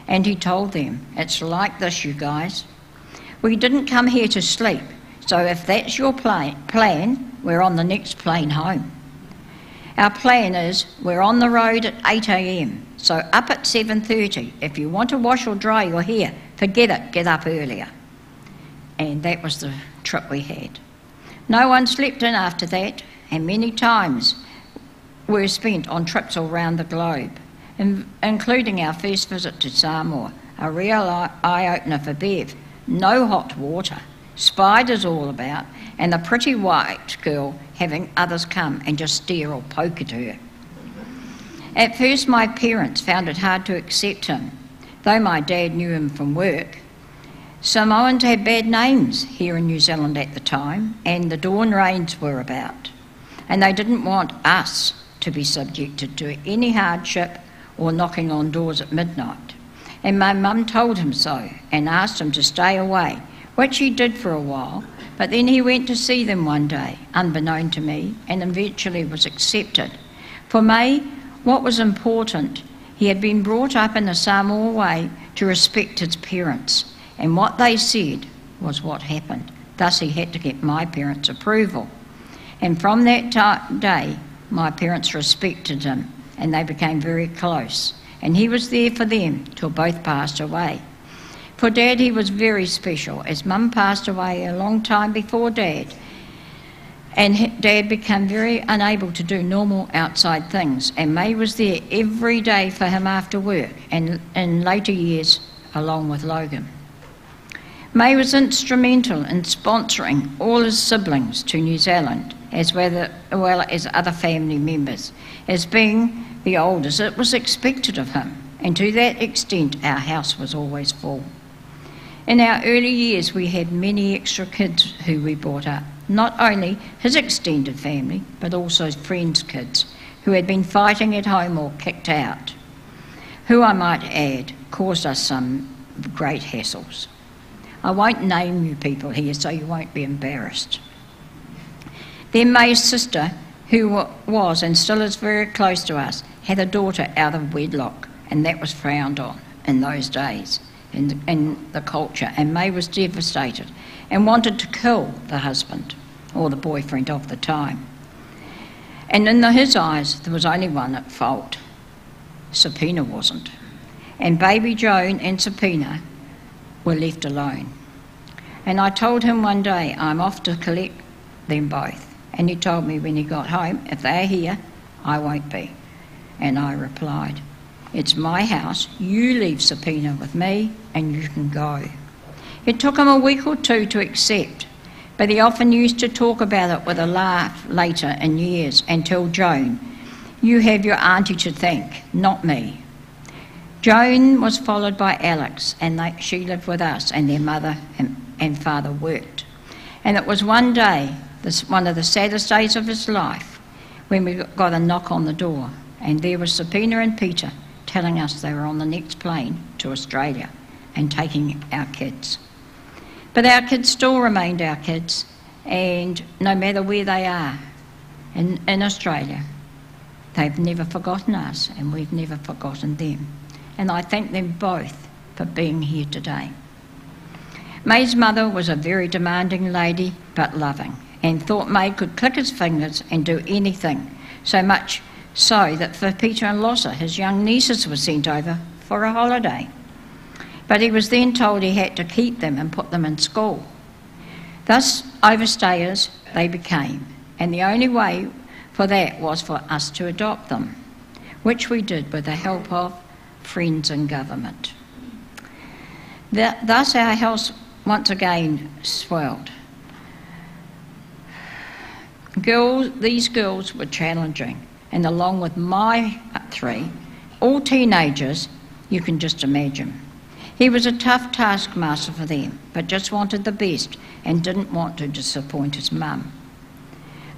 and he told them, "It's like this, you guys. We didn't come here to sleep, so if that's your plan, we're on the next plane home. Our plan is we're on the road at 8 a.m, so up at 7:30. If you want to wash or dry your hair, forget it, get up earlier." And that was the trip we had. No one slept in after that, and many times were spent on trips all around the globe, including our first visit to Samoa, a real eye-opener for Bev. No hot water, spiders all about, and the pretty white girl having others come and just stare or poke at her. At first my parents found it hard to accept him, though my dad knew him from work. Samoans had bad names here in New Zealand at the time, and the dawn rains were about, and they didn't want us to be subjected to any hardship or knocking on doors at midnight. And my mum told him so and asked him to stay away, which he did for a while, but then he went to see them one day, unbeknown to me, and eventually was accepted. For me, what was important, he had been brought up in the Samoa way to respect his parents, and what they said was what happened. Thus he had to get my parents' approval. And from that day, my parents respected him, and they became very close. And he was there for them till both passed away. For Dad, he was very special, as Mum passed away a long time before Dad, and Dad became very unable to do normal outside things, and May was there every day for him after work, and in later years, along with Logan. May was instrumental in sponsoring all his siblings to New Zealand, as well as other family members. As being the oldest, it was expected of him, and to that extent our house was always full. In our early years we had many extra kids who we brought up, not only his extended family, but also friends' kids who had been fighting at home or kicked out, who I might add caused us some great hassles. I won't name you people here so you won't be embarrassed. Then May's sister, who was and still is very close to us, had a daughter out of wedlock, and that was frowned on in those days in the culture, and May was devastated and wanted to kill the husband or the boyfriend of the time. And in his eyes there was only one at fault. Sapina wasn't. And baby Joan and Sapina were left alone. And I told him one day I'm off to collect them both. And he told me when he got home, if they're here, I won't be. And I replied, "It's my house, you leave Sapina with me and you can go." It took him a week or two to accept, but he often used to talk about it with a laugh later in years and tell Joan, "You have your auntie to thank, not me." Joan was followed by Alex, and she lived with us, and their mother and father worked. And it was one day, one of the saddest days of his life, when we got a knock on the door, and there was Sapina and Peter telling us they were on the next plane to Australia and taking our kids. But our kids still remained our kids, and no matter where they are in Australia, they've never forgotten us and we've never forgotten them. And I thank them both for being here today. May's mother was a very demanding lady, but loving, and thought May could click his fingers and do anything, so much so that for Peter and Lossa, his young nieces were sent over for a holiday. But he was then told he had to keep them and put them in school. Thus, overstayers they became, and the only way for that was for us to adopt them, which we did with the help of friends and government. Thus our house once again swelled. These girls were challenging, and along with my three, all teenagers, you can just imagine. He was a tough taskmaster for them, but just wanted the best and didn't want to disappoint his mum.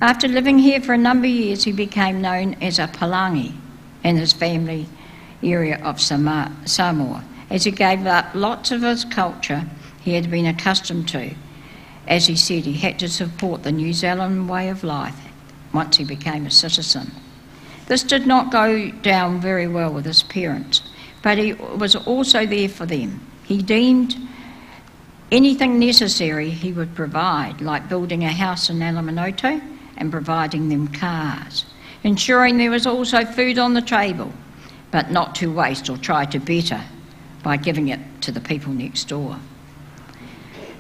After living here for a number of years, he became known as a Palangi in his family area of Samoa, as he gave up lots of his culture he had been accustomed to. As he said, he had to support the New Zealand way of life once he became a citizen. This did not go down very well with his parents, but he was also there for them. He deemed anything necessary he would provide, like building a house in Alamanoto and providing them cars, ensuring there was also food on the table, but not to waste or try to better by giving it to the people next door.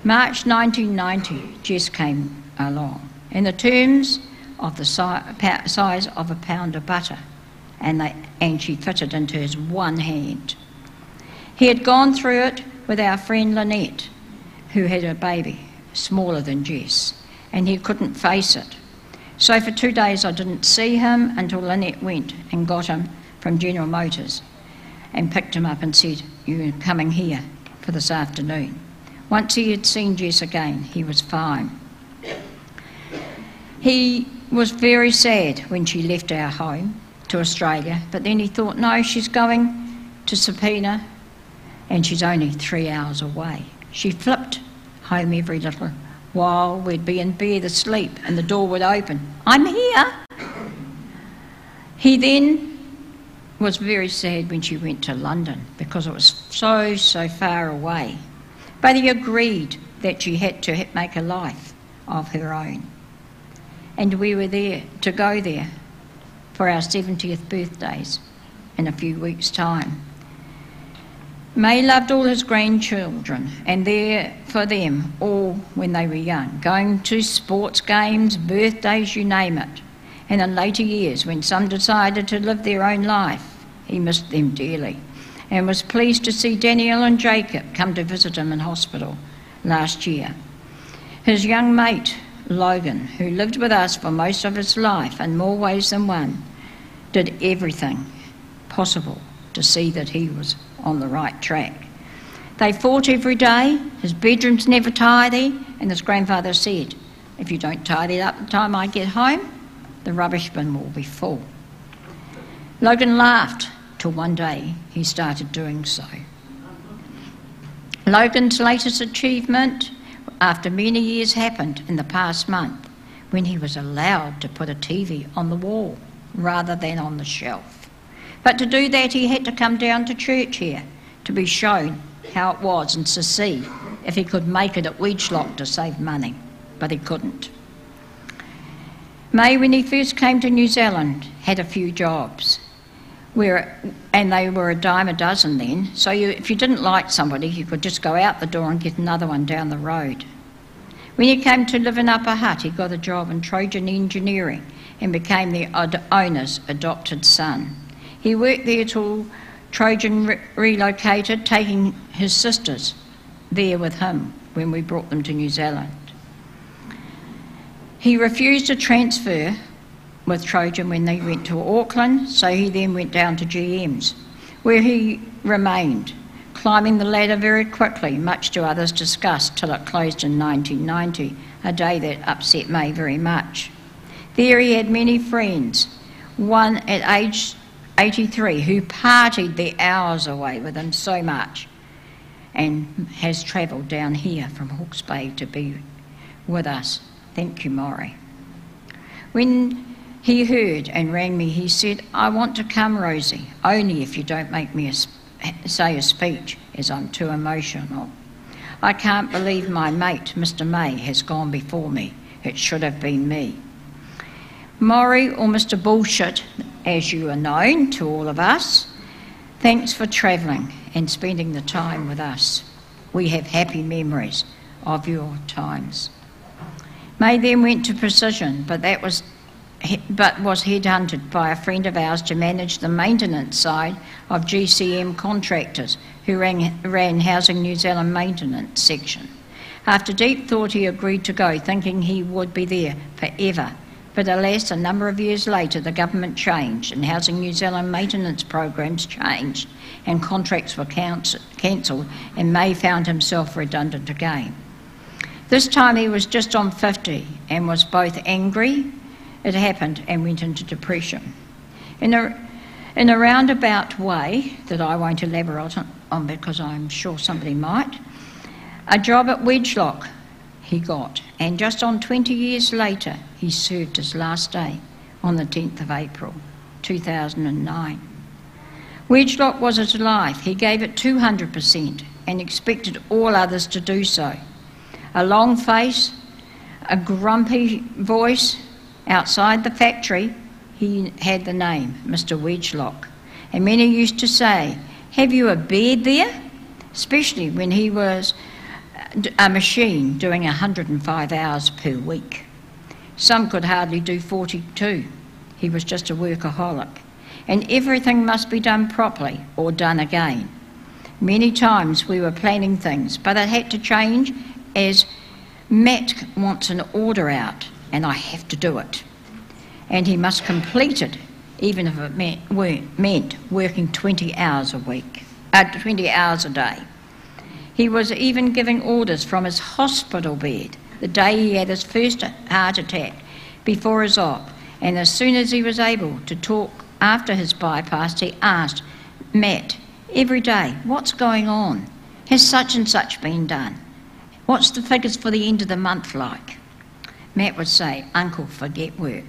March 1990, Jess came along in the terms of the size of a pound of butter, and she fitted into his one hand. He had gone through it with our friend Lynette, who had a baby smaller than Jess, and he couldn't face it. So for 2 days I didn't see him until Lynette went and got him from General Motors and picked him up and said, "You're coming here for this afternoon." Once he had seen Jess again, he was fine. He was very sad when she left our home to Australia, but then he thought, no, she's going to Sapina and she's only 3 hours away. She flipped home every little while. We'd be in bed asleep and the door would open. "I'm here." He then was very sad when she went to London because it was so far away. But he agreed that she had to make a life of her own. And we were there to go there for our 70th birthdays in a few weeks' time. May loved all his grandchildren and there for them all when they were young, going to sports games, birthdays, you name it. And in later years, when some decided to live their own life, he missed them dearly and was pleased to see Danielle and Jacob come to visit him in hospital last year. His young mate, Logan, who lived with us for most of his life in more ways than one, did everything possible to see that he was on the right track. They fought every day, his bedroom's never tidy, and his grandfather said, "If you don't tidy it up the time I get home, the rubbish bin will be full." Logan laughed till one day he started doing so. Logan's latest achievement after many years happened in the past month when he was allowed to put a TV on the wall rather than on the shelf. But to do that he had to come down to church here to be shown how it was and to see if he could make it at Weedlock to save money, but he couldn't. May, when he first came to New Zealand, had a few jobs, and they were a dime a dozen then, so if you didn't like somebody, you could just go out the door and get another one down the road. When he came to live in Upper Hutt, he got a job in Trojan Engineering and became the owner's adopted son. He worked there till Trojan relocated, taking his sisters there with him when we brought them to New Zealand. He refused to transfer with Trojan when they went to Auckland, so he then went down to GM's, where he remained, climbing the ladder very quickly, much to others' disgust, till it closed in 1990, a day that upset May very much. There he had many friends, one at age 83 who partied their hours away with him so much and has travelled down here from Hawke's Bay to be with us. Thank you, Maury. When he heard and rang me, he said, "I want to come, Rosie, only if you don't make me say a speech, as I'm too emotional. I can't believe my mate, Mr. May, has gone before me. It should have been me." Maury, or Mr. Bullshit, as you are known to all of us, thanks for travelling and spending the time with us. We have happy memories of your times. May then went to Precision, but was headhunted by a friend of ours to manage the maintenance side of GCM contractors who ran Housing New Zealand maintenance section. After deep thought he agreed to go, thinking he would be there forever. But alas, a number of years later the government changed and Housing New Zealand maintenance programs changed and contracts were cancelled, and May found himself redundant again. This time he was just on 50 and was both angry it happened and went into depression. In a roundabout way that I won't elaborate on because I'm sure somebody might, a job at Wedgelock he got, and just on 20 years later he served his last day on the 10th of April 2009. Wedgelock was his life. He gave it 200% and expected all others to do so. A long face, a grumpy voice. Outside the factory he had the name Mr. Wedgelock, and many used to say, "Have you a bed there?" especially when he was a machine doing 105 hours per week. Some could hardly do 42. He was just a workaholic, and everything must be done properly or done again. Many times we were planning things, but it had to change as Matt wants an order out and I have to do it. And he must complete it, even if it meant working 20 hours a week, 20 hours a day. He was even giving orders from his hospital bed the day he had his first heart attack before his op, and as soon as he was able to talk after his bypass, he asked Matt every day, "What's going on? Has such and such been done? What's the figures for the end of the month like?" Matt would say, "Uncle, forget work."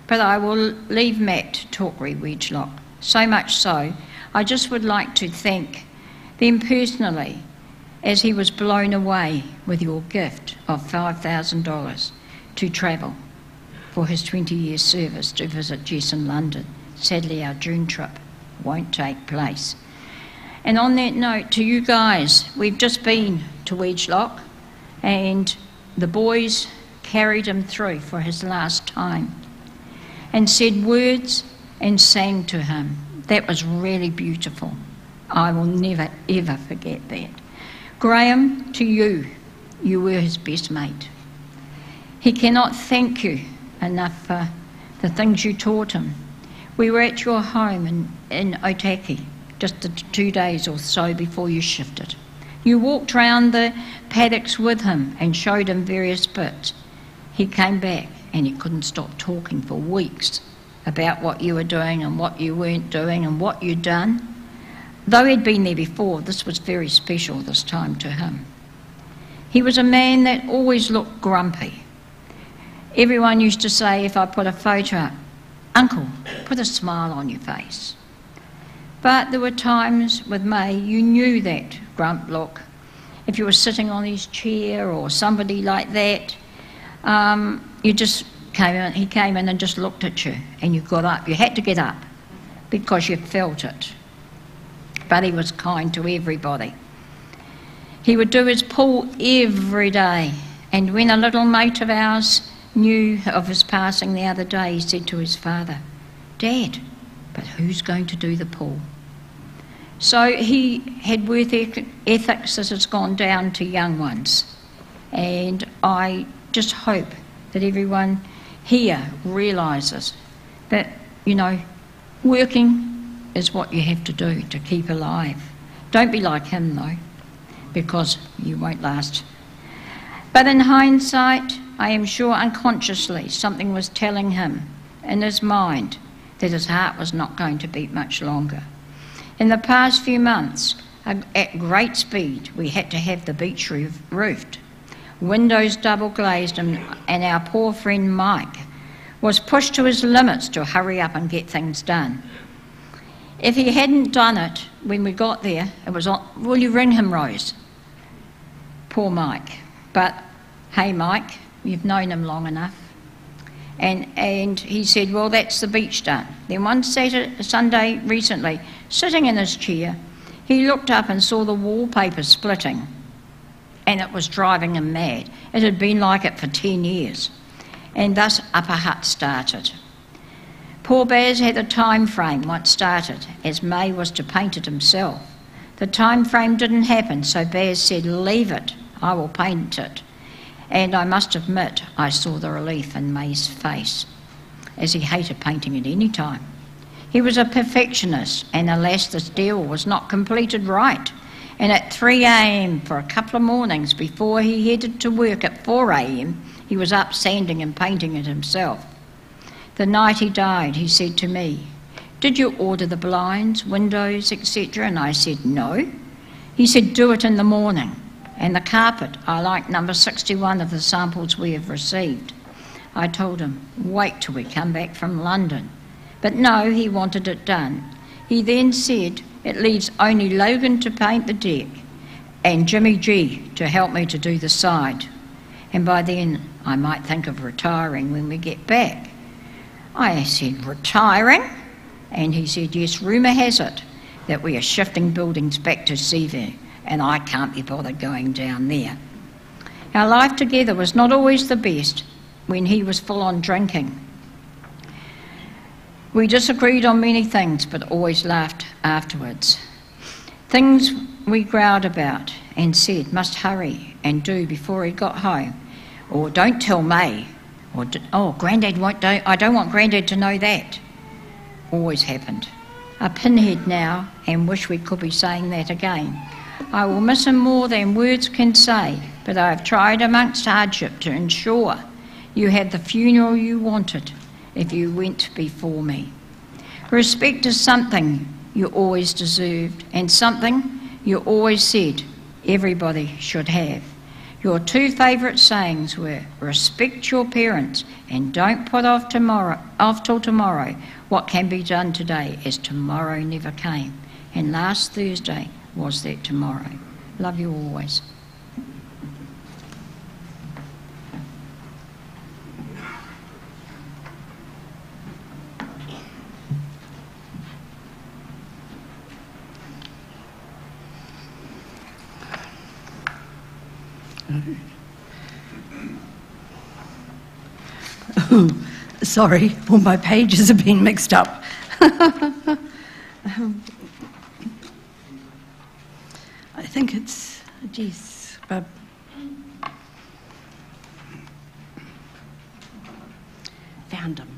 But I will leave Matt to talk re Wedgelock. So much so, I just would like to thank them personally, as he was blown away with your gift of $5,000 to travel for his 20-year service to visit Jess in London. Sadly, our June trip won't take place. And on that note, to you guys, we've just been to Wedgelock, and the boys carried him through for his last time and said words and sang to him. That was really beautiful. I will never, ever forget that. Graham, to you, you were his best mate. He cannot thank you enough for the things you taught him. We were at your home in Otaki just the 2 days or so before you shifted. You walked round the paddocks with him and showed him various bits. He came back and he couldn't stop talking for weeks about what you were doing and what you weren't doing and what you'd done. Though he'd been there before, this was very special this time to him. He was a man that always looked grumpy. Everyone used to say, if I put a photo up, "Uncle, put a smile on your face." But there were times with May you knew that grump look. If you were sitting on his chair or somebody like that, you just he came in and just looked at you and you got up. You had to get up because you felt it. But he was kind to everybody. He would do his pool every day, and when a little mate of ours knew of his passing the other day, he said to his father, "Dad, but who's going to do the pool?" So he had work ethics that has gone down to young ones, and I just hope that everyone here realises that, you know, working is what you have to do to keep alive. Don't be like him though, because you won't last. But in hindsight, I am sure unconsciously something was telling him in his mind that his heart was not going to beat much longer. In the past few months, at great speed, we had to have the beach roofed. Windows double glazed, and our poor friend Mike was pushed to his limits to hurry up and get things done. If he hadn't done it when we got there, it was on, "Will you ring him, Rose?" Poor Mike. But hey, Mike, you've known him long enough. And he said, "Well, that's the beach done." Then one Sunday recently, sitting in his chair, he looked up and saw the wallpaper splitting, and it was driving him mad. It had been like it for 10 years. And thus Upper Hutt started. Poor Baz had a time frame once started, as May was to paint it himself. The time frame didn't happen, so Baz said, "Leave it, I will paint it." And I must admit, I saw the relief in May's face, as he hated painting at any time. He was a perfectionist, and alas, this deal was not completed right. And at 3 a.m. for a couple of mornings before he headed to work at 4 a.m, he was up sanding and painting it himself. The night he died, he said to me, "Did you order the blinds, windows, etc.?" And I said, "No." He said, "Do it in the morning. And the carpet, I like number 61 of the samples we have received." I told him, "Wait till we come back from London." But no, he wanted it done. He then said, "It leaves only Logan to paint the deck and Jimmy G to help me to do the side. And by then I might think of retiring when we get back." I said, "Retiring?" And he said, "Yes, rumour has it that we are shifting buildings back to Seaview, and I can't be bothered going down there." Our life together was not always the best when he was full on drinking. We disagreed on many things, but always laughed afterwards. Things we growled about and said must hurry and do before he got home, or "Don't tell May," or "Oh, Grandad won't. I don't want Grandad to know that." Always happened. A pinhead now, and wish we could be saying that again. I will miss him more than words can say, but I have tried amongst hardship to ensure you had the funeral you wanted if you went before me. Respect is something you always deserved, and something you always said everybody should have. Your two favourite sayings were, "Respect your parents and don't put off till tomorrow what can be done today, as tomorrow never came." And last Thursday was that tomorrow. Love you always. Sorry, all my pages have been mixed up. I think it's, geez, found them.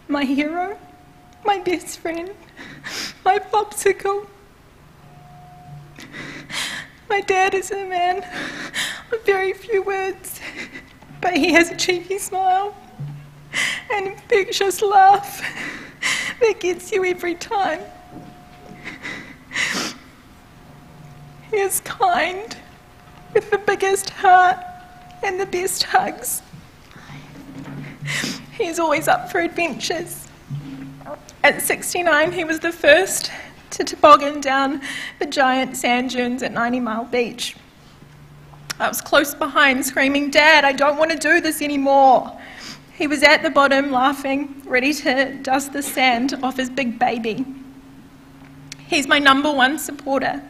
My hero, my best friend, my popsicle. My dad is a man of very few words, but he has a cheeky smile, an infectious laugh that gets you every time. He is kind, with the biggest heart and the best hugs. He's always up for adventures. At 69, he was the first to toboggan down the giant sand dunes at 90 Mile Beach. I was close behind, screaming, "Dad, I don't want to do this anymore." He was at the bottom, laughing, ready to dust the sand off his big baby. He's my number one supporter,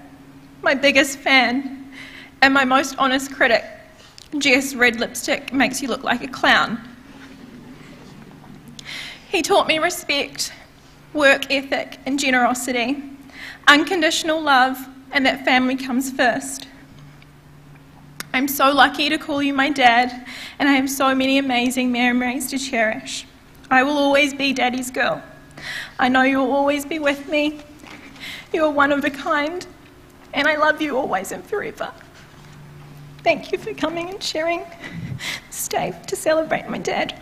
my biggest fan, and my most honest critic. "Jess, red lipstick makes you look like a clown." He taught me respect, work ethic and generosity, unconditional love, and that family comes first. I'm so lucky to call you my dad, and I have so many amazing memories to cherish. I will always be Daddy's girl. I know you'll always be with me. You're one of a kind, and I love you always and forever. Thank you for coming and sharing this day to celebrate my dad.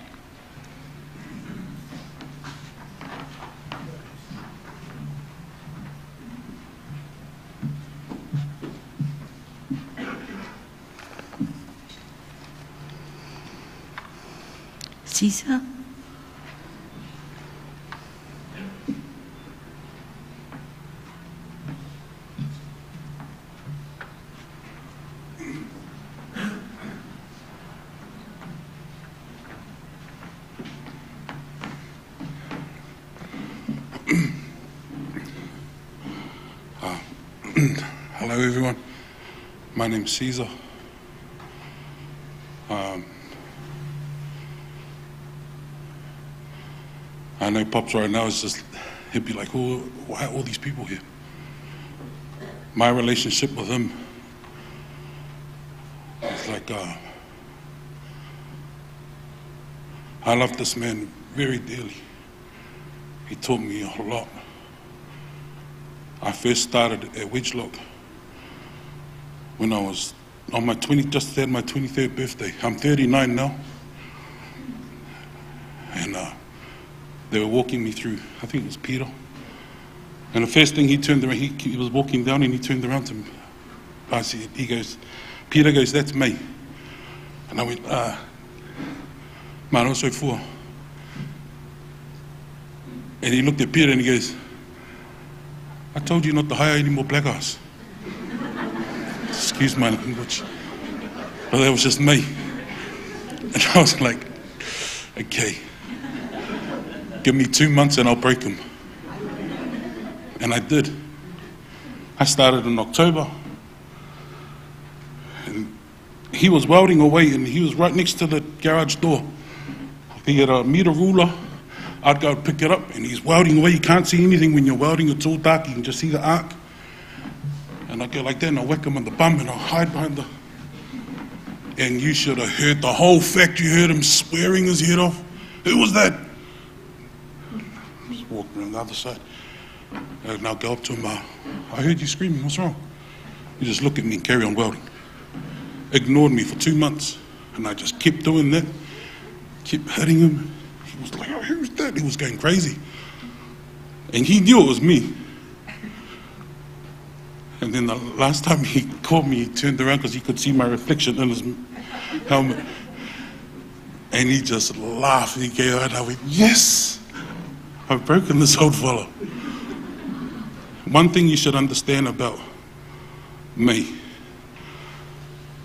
Caesar? Hello everyone, my name's Caesar. I know Pops right now is just, he'd be like, "Oh, why are all these people here?" My relationship with him is like, I love this man very dearly. He taught me a lot. I first started at Wedgelock when I was on my just had my 23rd birthday. I'm 39 now. And they were walking me through, I think it was Peter. And the first thing he turned around, he was walking down and he turned around to me. He goes, Peter goes, that's me. And I went, man, also for. And he looked at Peter and he goes, I told you not to hire any more black guys. Excuse my language. But that was just me. And I was like, okay, give me 2 months and I'll break him. And I did. I started in October. And he was welding away and he was right next to the garage door. He had a meter ruler. I'd go pick it up and he's welding away. You can't see anything when you're welding. It's all dark. You can just see the arc. And I go like that and I whack him on the bum and I hide behind the... And you should have heard the whole factory, heard him swearing his head off. Who was that? Just walking around the other side. And I'll go up to him, I heard you screaming, what's wrong? He just looked at me and carry on welding. Ignored me for 2 months. And I just kept doing that. Kept hitting him. He was like, oh, who's that? He was going crazy. And he knew it was me. And then the last time he caught me, he turned around because he could see my reflection in his helmet. And he just laughed. He gave out and I went, yes, I've broken this old fella. One thing you should understand about me,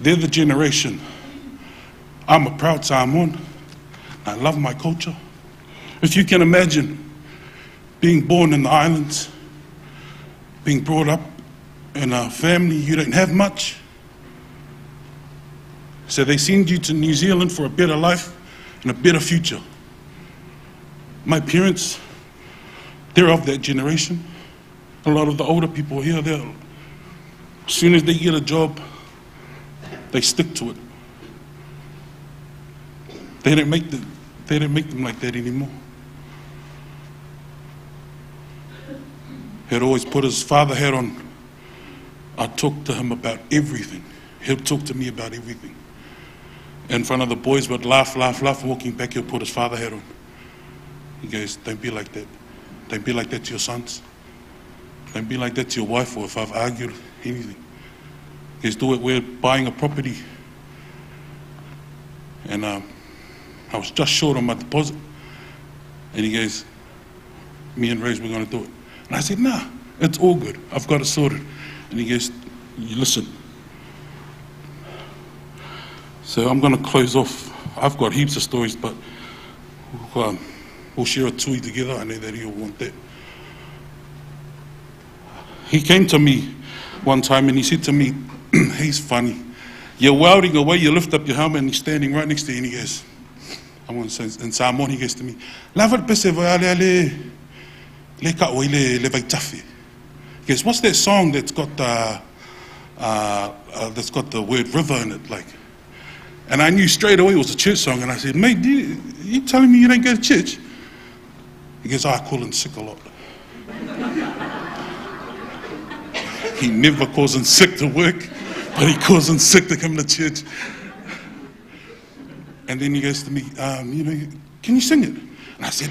they're the generation. I'm a proud Samoan. I love my culture. If you can imagine being born in the islands, being brought up in a family you don't have much, so they send you to New Zealand for a better life and a better future. My parents, they're of that generation. A lot of the older people here, as soon as they get a job, they stick to it. They don't make them like that anymore. He'd always put his father hat on. I'd talk to him about everything. He'd talk to me about everything. In front of the boys, would laugh. Walking back, he'll put his father hat on. He goes, don't be like that. Don't be like that to your sons. Don't be like that to your wife, or if I've argued anything. He goes, do it, we're buying a property. And I was just short on my deposit. And he goes, me and Rose, we're going to do it. And I said, nah, it's all good. I've got it sorted. And he goes, you listen. So I'm going to close off. I've got heaps of stories, but we'll share a tui together. I know that he'll want that. He came to me one time and he said to me, he's funny. You're welding away, you lift up your helmet and he's standing right next to you and he goes, I want to say in Samoan, he goes to me, Lavat pese le ka oi le vai tafi. He goes, what's that song that's got the word river in it, like? And I knew straight away it was a church song, and I said, mate, you telling me you don't go to church? He goes, I call him sick a lot. He never calls him sick to work, but he calls him sick to come to church. And then he goes to me, can you sing it? And I said,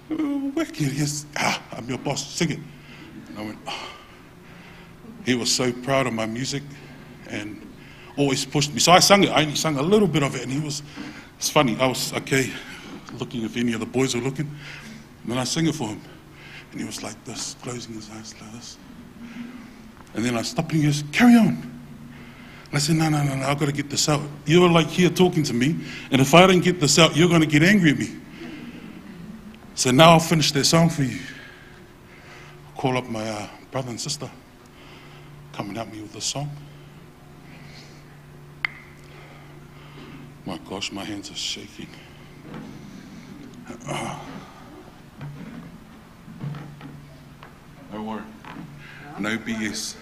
where can you? He goes, I'm your boss, sing it. And I went, He was so proud of my music and always pushed me. So I sung it. I only sung a little bit of it, and it's funny. I was, looking if any of the boys were looking. And then I sang it for him. And he was like this, closing his eyes like this. And then I stopped and he goes, carry on. And I said, no, I've got to get this out. You're like here talking to me, and if I don't get this out, you're going to get angry at me. So now I'll finish that song for you. I'll call up my brother and sister, come and help me with this song. My gosh, my hands are shaking. Don't worry. No BS.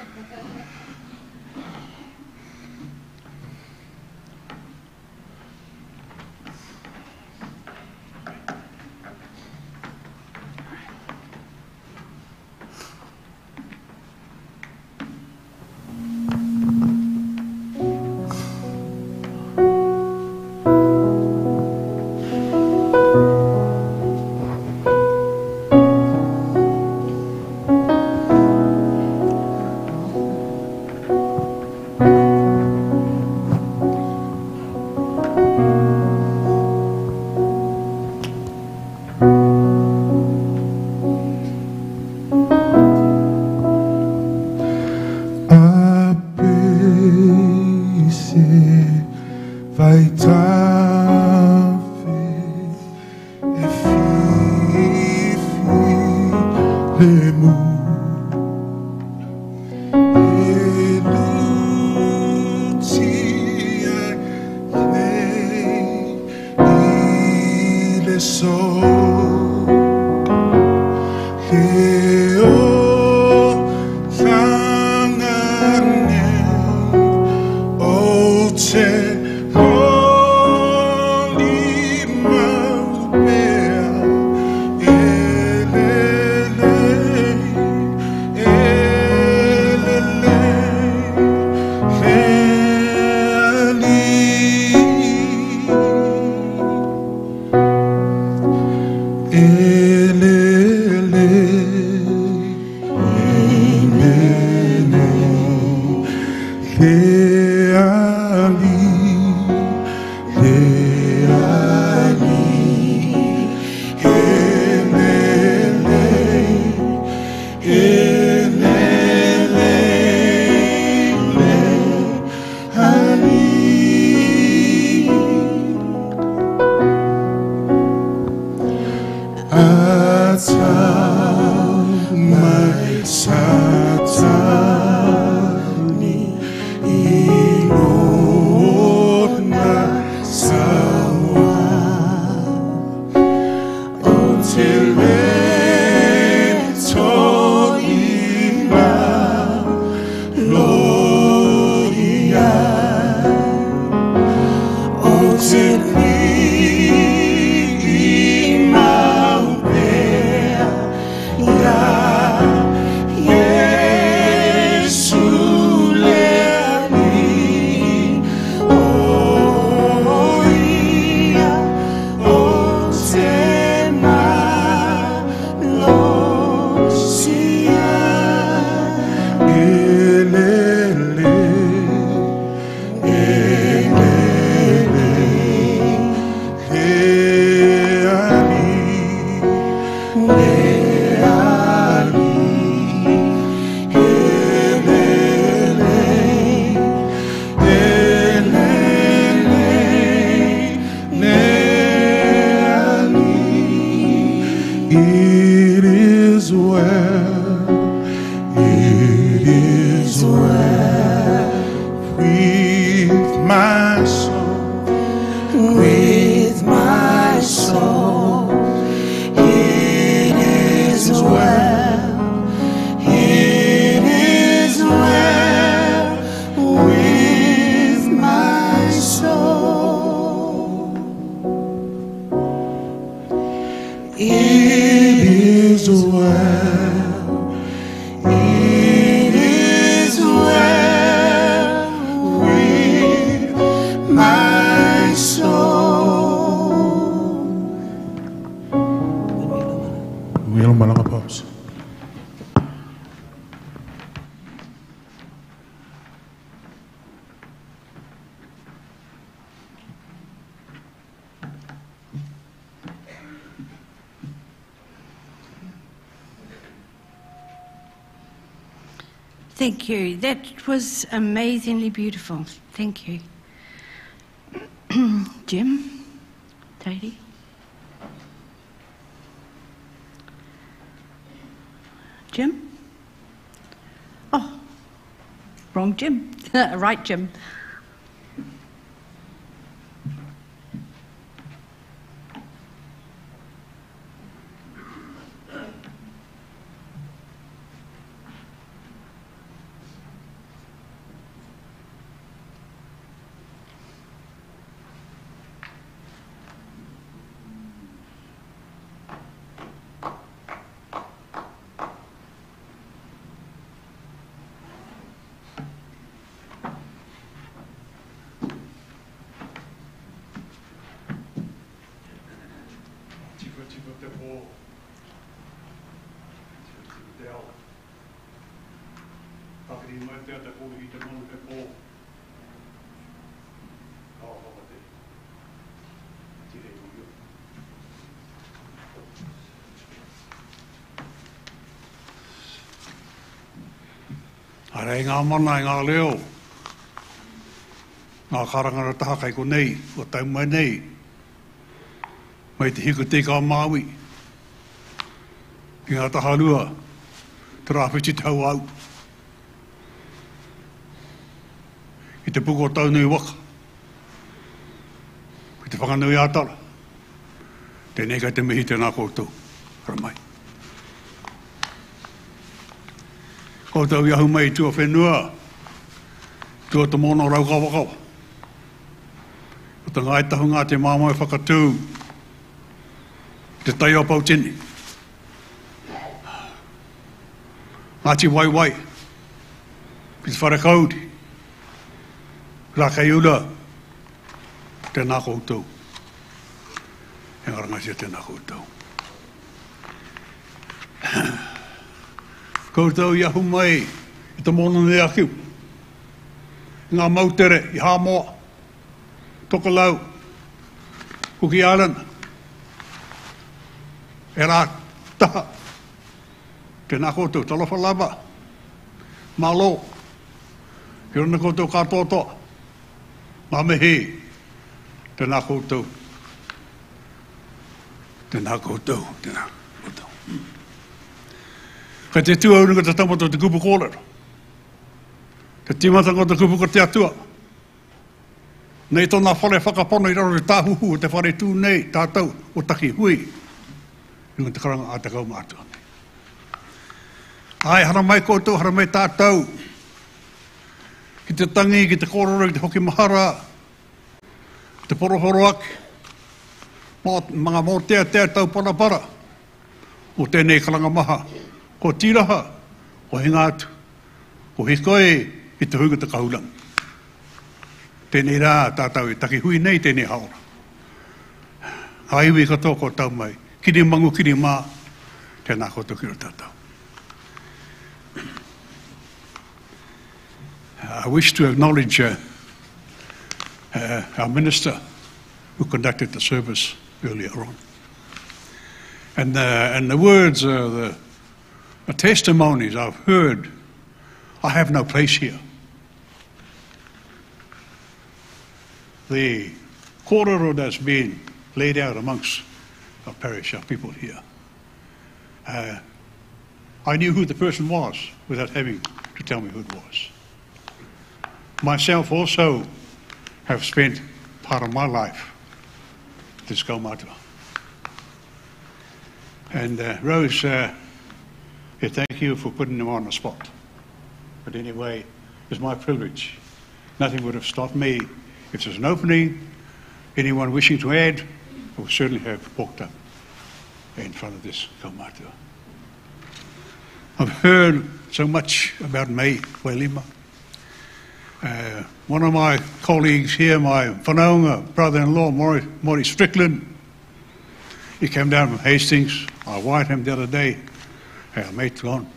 ai tawe e fifi le mu e luti ai nei i le so e o sangane o te Vailima mea Thank you. That was amazingly beautiful. Thank you. Jim? Tidy? Jim? Oh, wrong Jim. Right Jim. Are ngā mana i ngā leo. ngā karangara taha kai ko nei, o tau mai nei, mai te hiku te kā Māui, ki ngā taha lua, te rāwhiti tau au, ki te puko tau nui waka, ki te whakanui ātara, tēnei kai te mihi tēnā koutou, ramai. Koutou iahu mai tua whenua, tua te mono rau kawakawa. O te ngai tahu ngā te māmoe whakatū, te tai o pautini. Ngāti waiwai, ki te whare kauri, rā kei ula, tēnā koutou. E ngarangatia tēnā koutou. Koutou iahu mai, i te mono ne akiu. Ngā mautere, i Hāmoa, Tokelau, Kuki Island, e rā taha, tēnā koutou, talofa lava, Mālo, i rana koutou kātotoa, ngā mehi, tēnā koutou, tēnā koutou, tēnā koutou. Kei te tuaurunga te tamato te kupu kōrero. Te timatanga te kupu ko te atua. Nei tōna whare whakapono i raro te tāhuhu o te whare tū nei tātou o taki hui. Runga te karanga a te kau mātua. Ai, hara mai koutou, hara mai tātou. Ki te tangi, ki te kōrero, ki te hoki mahara, ki te porohoro aki. Mga mō tea tau parapara. O tēnei karanga maha. Ko tiraha, ko hingātu, ko hikoe i te hunga te kahulang. Tēnei rā tātou i taki hui nei tēnei haora. Haiwi katoa ko tau mai, kiri mangu kiri mā, tēnā koutou kiro tātou. I wish to acknowledge our minister who conducted the service earlier on. And the words, the testimonies I've heard, I have no place here. The kōrero that's been laid out amongst our parish, our people here. I knew who the person was without having to tell me who it was. Myself also have spent part of my life with this kaumātua. And Rose, thank you for putting them on the spot. But anyway, it's my privilege. Nothing would have stopped me. If there's an opening, anyone wishing to add, I would certainly have walked up in front of this kaumātua. I've heard so much about Vailima. One of my colleagues here, my whanaunga brother-in-law, Maury Strickland, he came down from Hastings. I wired him the other day. Our mate's gone.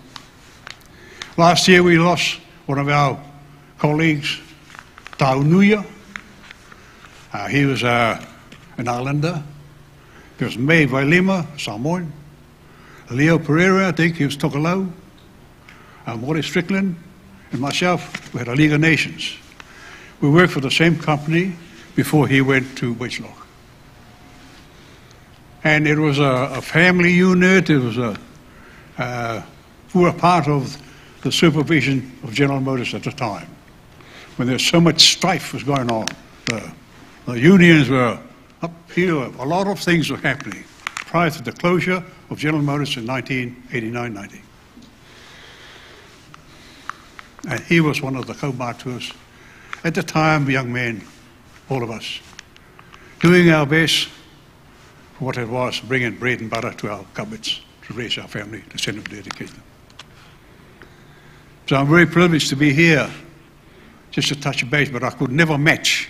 Last year we lost one of our colleagues, Taunuia. He was an islander. There was May Vailima, Samoan. Leo Pereira, I think he was Tokelau. Maury Strickland and myself, we had a League of Nations. We worked for the same company before he went to Wichloch. And it was a family unit. It was we were part of the supervision of General Motors at the time, when there was so much strife was going on. The unions were up here. A lot of things were happening prior to the closure of General Motors in 1989-90. And he was one of the kaumātuas. At the time, young men, all of us, doing our best for what it was, bringing bread and butter to our cupboards, to raise our family, to send them to education. So I'm very privileged to be here, just to touch a base, but I could never match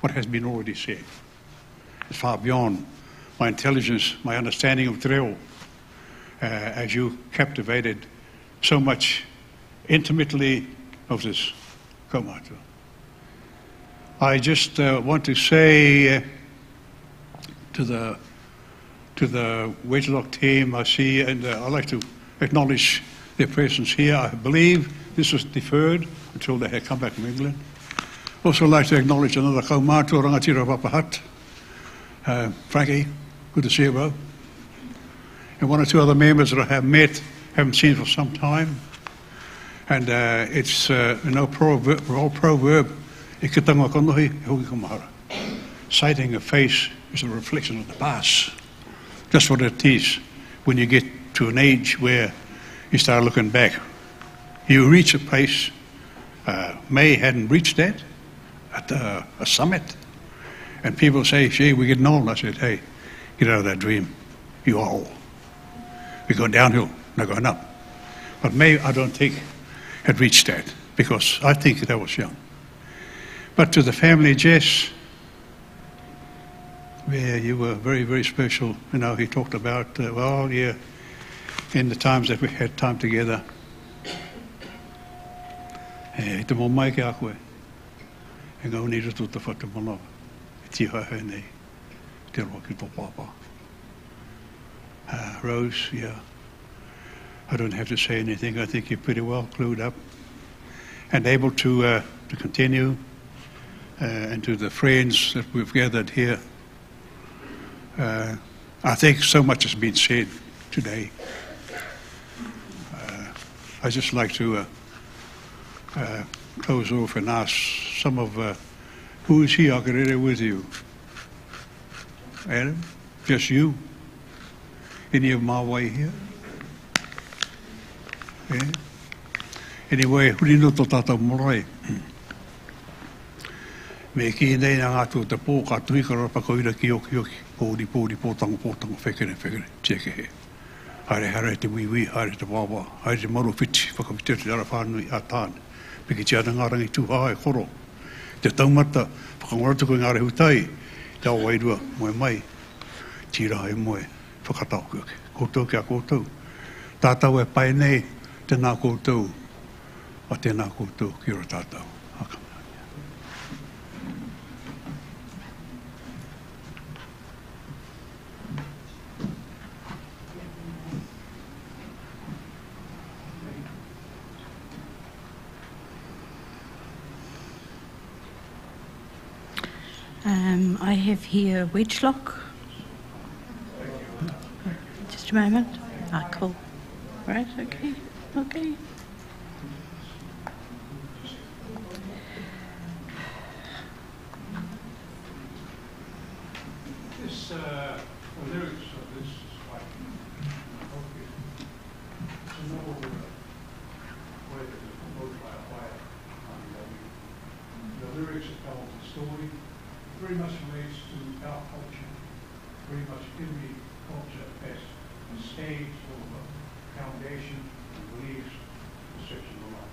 what has been already said. It's far beyond my intelligence, my understanding of te reo, as you captivated so much intimately of this kaumātua. I just want to say to the Wichloch team, I see, and I'd like to acknowledge their presence here. I believe this was deferred until they had come back from England. Also like to acknowledge another kaumātua rangatira Papahat. Frankie, good to see you, bro. And one or two other members that I have met, haven't seen for some time. And it's an old proverb, citing a face is a reflection of the past. That's what it is when you get to an age where you start looking back. You reach a place, May hadn't reached that, at a summit. And people say, gee, we're getting old. I said, hey, get out of that dream. You are old. We're going downhill, not going up. But May, I don't think, had reached that, because I think that was young. But to the family, Jess, where you were very, very special. You know, he talked about, well, yeah, in the times that we had time together. Te mo mai ke a koe. E ngau ni rutu te whatamono. Ti hae nei. Te roa ki tō pāpā. Rose, yeah. I don't have to say anything. I think you're pretty well clued up and able to continue. And to the friends that we've gathered here, I think so much has been said today. I just like to close off and ask some of who is here with you? Adam? Just you? Any of my way here? Yeah. Anyway, hurino to tata morai. Me ki nei na ngātu te pō ka tui ka rapa koira ki oki oki. Pōri, pōtango, whekere, teke he. Hare te wiwi, hare te wawa, hare te maru whiti, whakawhiti te ara whānui a tāne. Piki te ana ngārangi tūhā e koro. Te taumata, whakangaratu koe ngāre hutai, te au wairua, moe mai, tira e moe, whakatau koe. Koutou kia koutou. Tātau e pai nei, tēnā koutou, a tēnā koutou, ki ora tātau. I have here wedge lock. Just a moment. Ah, cool. Right, okay. This, the lyrics of this is quite okay. It's an old way that was composed by a choir. The lyrics are telling the story. Very much relates to our culture. Very much every culture has a stage or a foundation and beliefs and such and the like.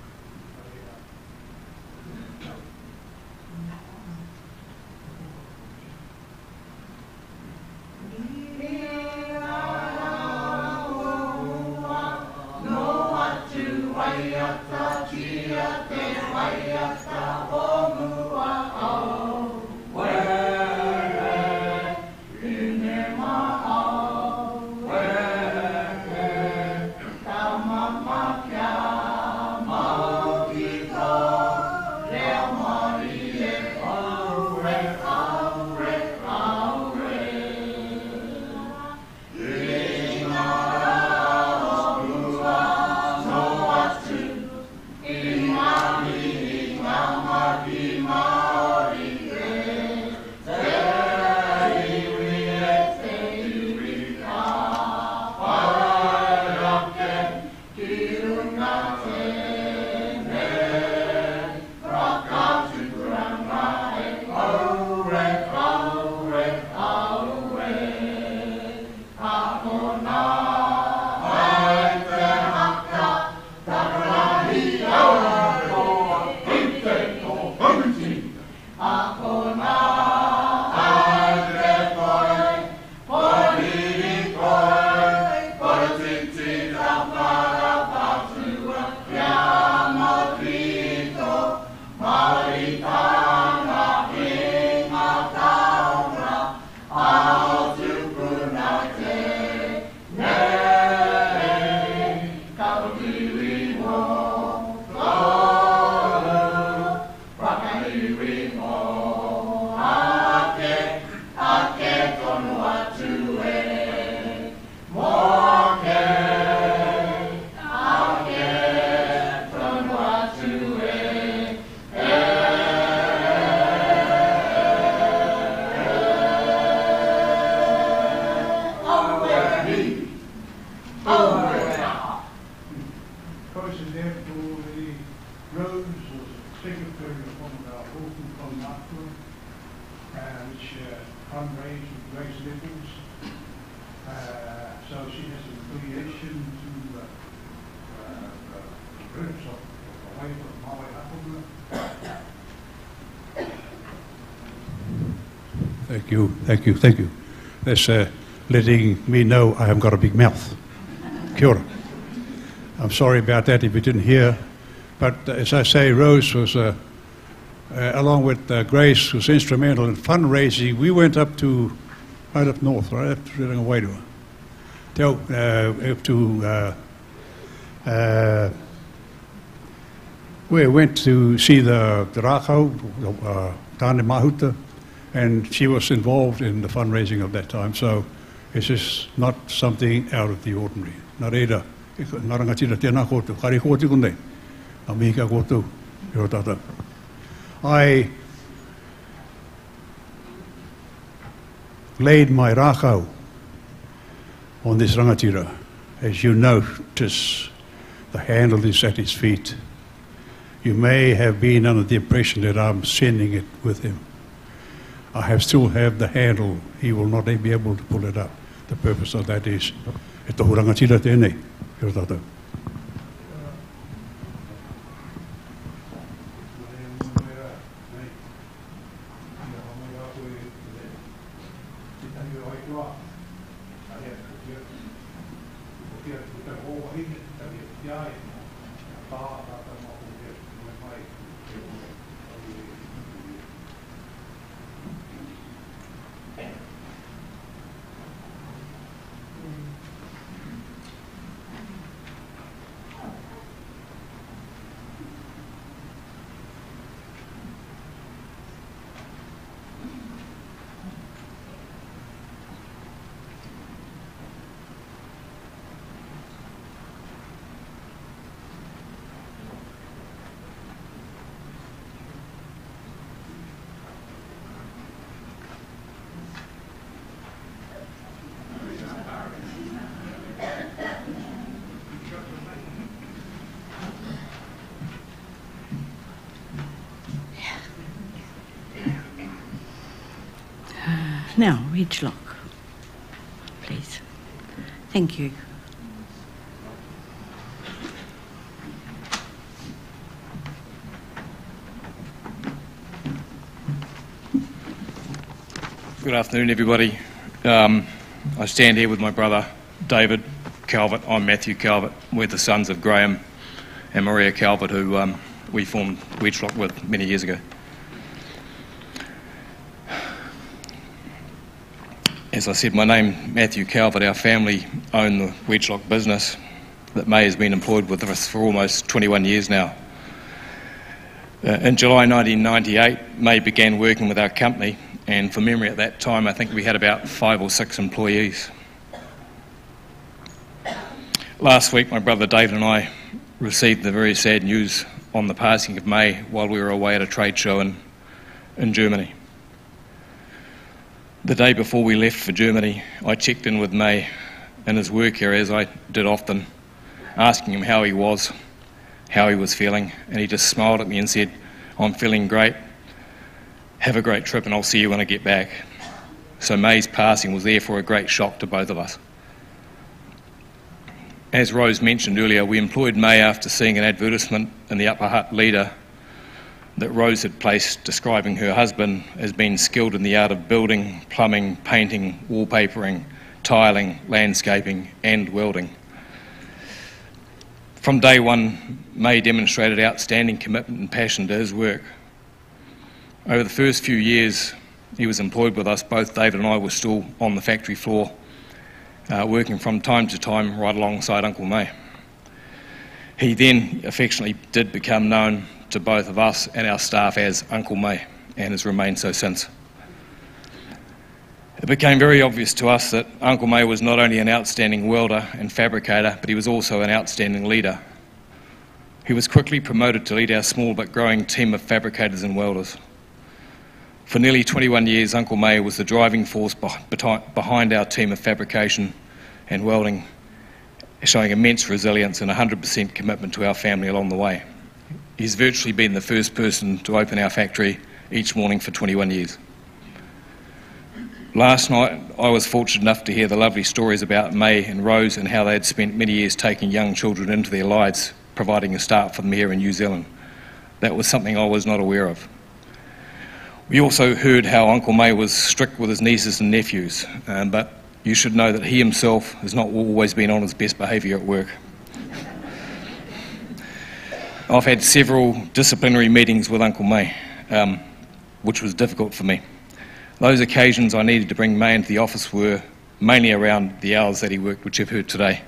which fundraise with Grace Nichols. So she has an affiliation to groups of away from Maui. Thank you. That's letting me know I haven't got a big mouth. Kia ora. I'm sorry about that if you didn't hear. But as I say, Rose was, along with Grace, was instrumental in fundraising. We went up to, right up north, right up to Wairua. We went to see the Rākau, Tāne Mahuta, and she was involved in the fundraising of that time. So it's just not something out of the ordinary. Nā reira, nā rangatira tēnā kōtou, kare kōti kundei, a mihika kōtou, e o tātou. I laid my rākau on this rangatira. As you notice, the handle is at his feet. You may have been under the impression that I'm sending it with him. I still have the handle. He will not be able to pull it up. The purpose of that is, e tohu rangatira tēnei, e o tātou. Now, Ridgelock, please. Thank you. Good afternoon, everybody. I stand here with my brother, David Calvert. I'm Matthew Calvert. We're the sons of Graham and Maria Calvert, who we formed Ridgelock with many years ago. As I said, my name Matthew Calvert. Our family own the Ridgelock business that May has been employed with us for almost 21 years now. In July 1998, May began working with our company, and from memory at that time, I think we had about 5 or 6 employees. Last week, my brother David and I received the very sad news on the passing of May while we were away at a trade show in Germany. The day before we left for Germany, I checked in with May in his work area, as I did often, asking him how he was feeling, and he just smiled at me and said, "I'm feeling great. Have a great trip and I'll see you when I get back." So May's passing was therefore a great shock to both of us. As Rose mentioned earlier, we employed May after seeing an advertisement in the Upper Hutt Leader that Rose had placed describing her husband as being skilled in the art of building, plumbing, painting, wallpapering, tiling, landscaping and welding. From day one, May demonstrated outstanding commitment and passion to his work. Over the first few years he was employed with us, both David and I were still on the factory floor, working from time to time right alongside Uncle May. He then affectionately did become known to both of us and our staff as Uncle May, and has remained so since. It became very obvious to us that Uncle May was not only an outstanding welder and fabricator, but he was also an outstanding leader. He was quickly promoted to lead our small but growing team of fabricators and welders. For nearly 21 years, Uncle May was the driving force behind our team of fabrication and welding, showing immense resilience and 100% commitment to our family along the way. He's virtually been the first person to open our factory each morning for 21 years. Last night I was fortunate enough to hear the lovely stories about May and Rose and how they had spent many years taking young children into their lives, providing a start for them here in New Zealand. That was something I was not aware of. We also heard how Uncle May was strict with his nieces and nephews, but you should know that he himself has not always been on his best behaviour at work. I've had several disciplinary meetings with Uncle May, which was difficult for me. Those occasions I needed to bring May into the office were mainly around the hours that he worked, which you've heard today.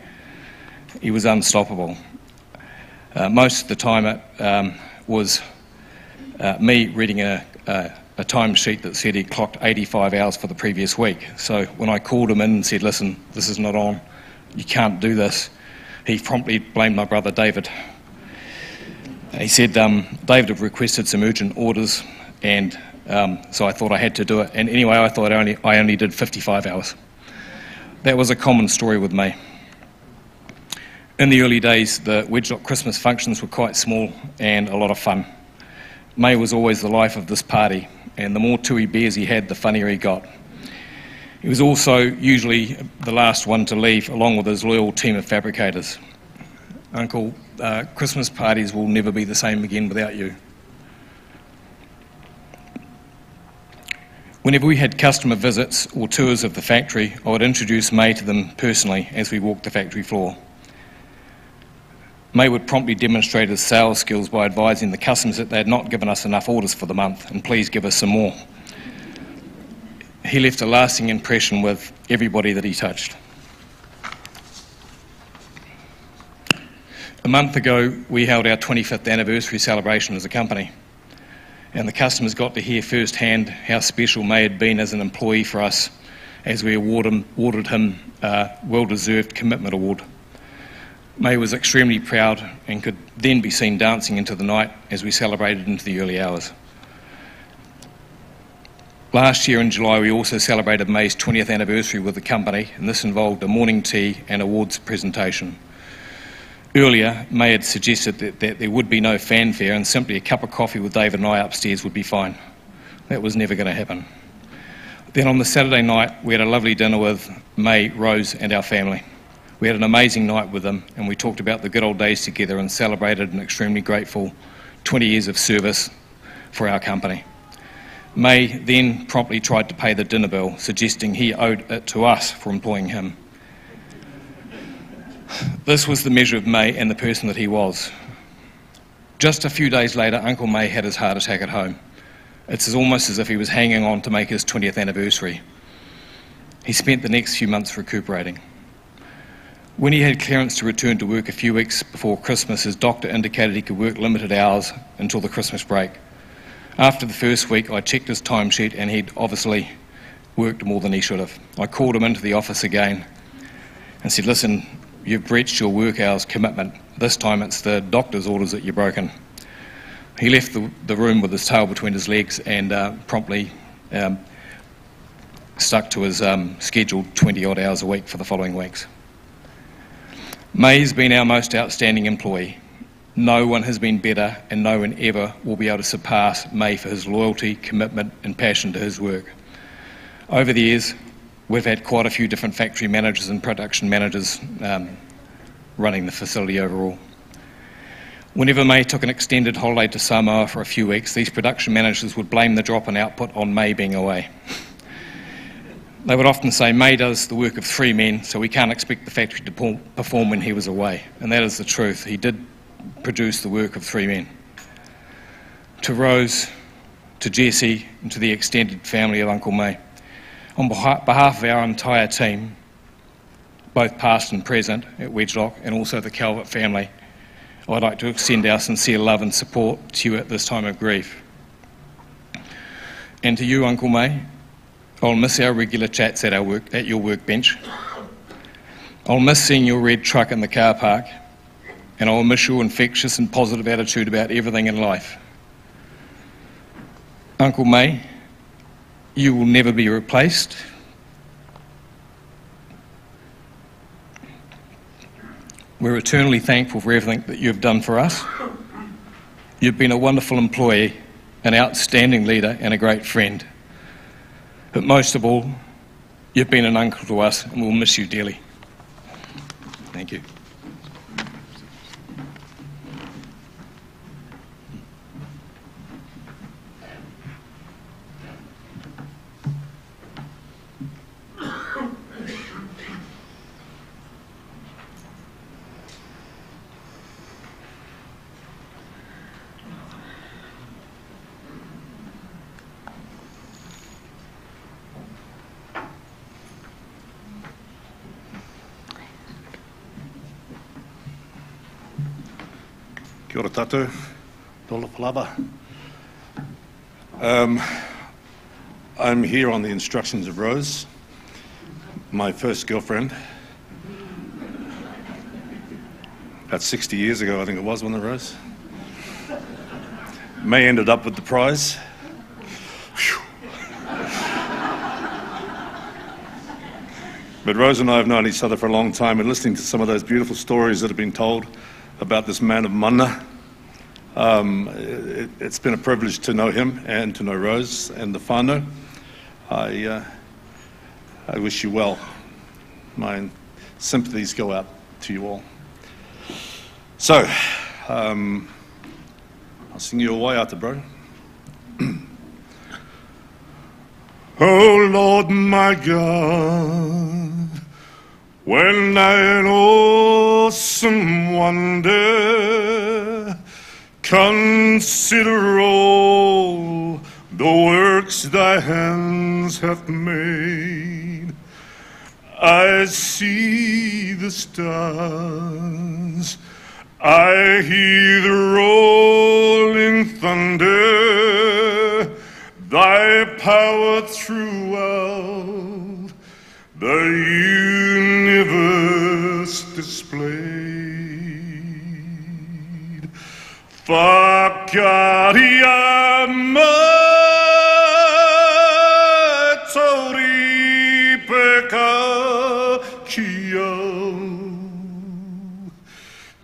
He was unstoppable. Most of the time it was me reading a timesheet that said he clocked 85 hours for the previous week. So when I called him in and said, listen, this is not on, you can't do this, he promptly blamed my brother David. He said David had requested some urgent orders, and so I thought I had to do it. And anyway, I thought I only did 55 hours. That was a common story with me. In the early days, the Wedgelock Christmas functions were quite small and a lot of fun. May was always the life of this party, and the more tui beers he had, the funnier he got. He was also usually the last one to leave, along with his loyal team of fabricators. Uncle, Christmas parties will never be the same again without you. Whenever we had customer visits or tours of the factory, I would introduce May to them personally as we walked the factory floor. May would promptly demonstrate his sales skills by advising the customers that they had not given us enough orders for the month and please give us some more. He left a lasting impression with everybody that he touched. A month ago, we held our 25th anniversary celebration as a company, and the customers got to hear firsthand how special May had been as an employee for us as we awarded him a well-deserved commitment award. May was extremely proud and could then be seen dancing into the night as we celebrated into the early hours. Last year in July, we also celebrated May's 20th anniversary with the company, and this involved a morning tea and awards presentation. Earlier, May had suggested that there would be no fanfare and simply a cup of coffee with David and I upstairs would be fine. That was never going to happen. Then on the Saturday night, we had a lovely dinner with May, Rose and our family. We had an amazing night with them, and we talked about the good old days together and celebrated an extremely grateful 20 years of service for our company. May then promptly tried to pay the dinner bill, suggesting he owed it to us for employing him. This was the measure of May and the person that he was. Just a few days later, Uncle May had his heart attack at home. It's almost as if he was hanging on to make his 20th anniversary. He spent the next few months recuperating. When he had clearance to return to work a few weeks before Christmas, his doctor indicated he could work limited hours until the Christmas break. After the first week, I checked his timesheet and he'd obviously worked more than he should have. I called him into the office again and said, listen, you've breached your work hours commitment. This time it's the doctor's orders that you've broken. He left the room with his tail between his legs and promptly stuck to his scheduled 20-odd hours a week for the following weeks. May's been our most outstanding employee. No one has been better and no one ever will be able to surpass May for his loyalty, commitment and passion to his work. Over the years, we've had quite a few different factory managers and production managers running the facility overall. Whenever May took an extended holiday to Samoa for a few weeks, these production managers would blame the drop in output on May being away. They would often say, May does the work of 3 men, so we can't expect the factory to perform when he was away. And that is the truth. He did produce the work of 3 men. To Rose, to Jessie, and to the extended family of Uncle May, on behalf of our entire team, both past and present at Wedgelock, and also the Calvert family, I'd like to extend our sincere love and support to you at this time of grief. And to you, Uncle May, I'll miss our regular chats at your workbench. I'll miss seeing your red truck in the car park, and I'll miss your infectious and positive attitude about everything in life. Uncle May, you will never be replaced. We're eternally thankful for everything that you've done for us. You've been a wonderful employee, an outstanding leader, and a great friend. But most of all, you've been an uncle to us and we'll miss you dearly. Thank you. Kia ora tātou, Dola Palava. I'm here on the instructions of Rose, my first girlfriend. About 60 years ago, I think it was, wasn't it, Rose? May ended up with the prize. Whew. But Rose and I have known each other for a long time, and listening to some of those beautiful stories that have been told about this man of mana. It's been a privilege to know him and to know Rose and the whānau. I wish you well. My sympathies go out to you all. So, I'll sing you a waiata, bro. Oh Lord my God, when an awesome wonder, consider all the works thy hands have made. I see the stars, I hear the rolling thunder, thy power throughout the universe displayed. Whakariama tori peka kia,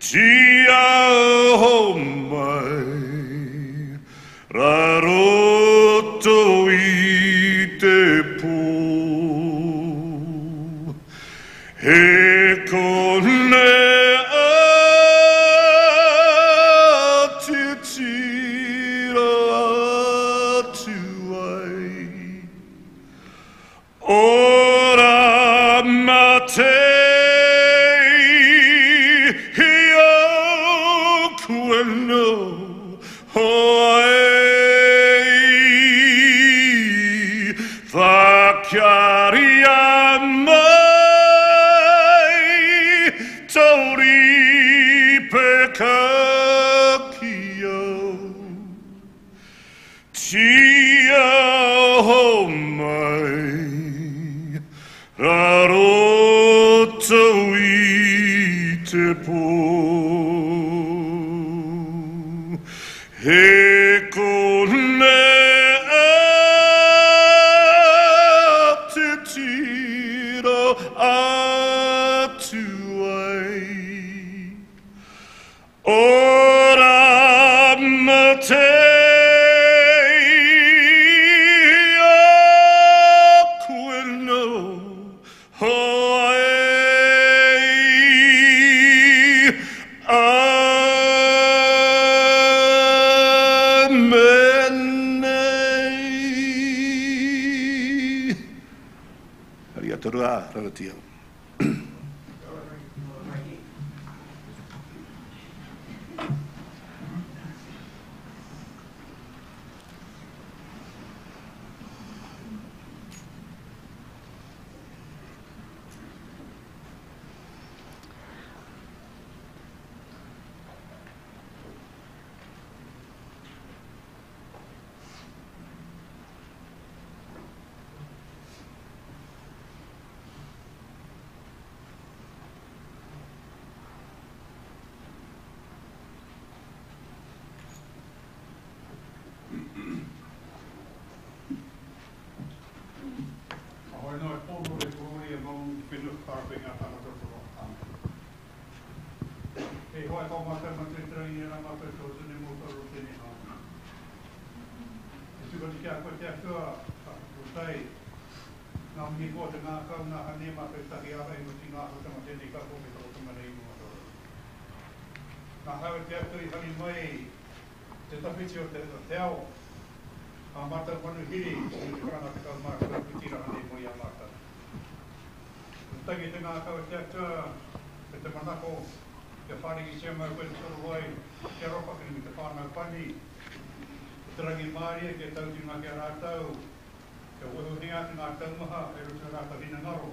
tia ho mai, raroto I te pō. He kone atu tira atu ai. Ora matei hi o kueno hoai. Whakariama tori peka kia, tia ho mai, raroto I te pō. He kone atu tira atu ai. Ora matei o kueno hoai. Amen. Ariatorua, raratia. Mamni ko te ngā kau ngā hane mā te tahi ara i muti ngā hota ma tēnei ka koke tō tuma nei mua tō. Ngā hawe te atu i hani mai te tawhiti o te ao. A mata manu hiri i te karanga te kau mā kau putira hane mo i a mata. Tangi te ngā kau te atua me te manako te whaniki sia mai koe te soro wai te ropaki me te whanau pani. Te rangi māria ke tauti ngā kia rātau. Te uhuhinga te ngā taumaha e ruta rātau hina ngaro.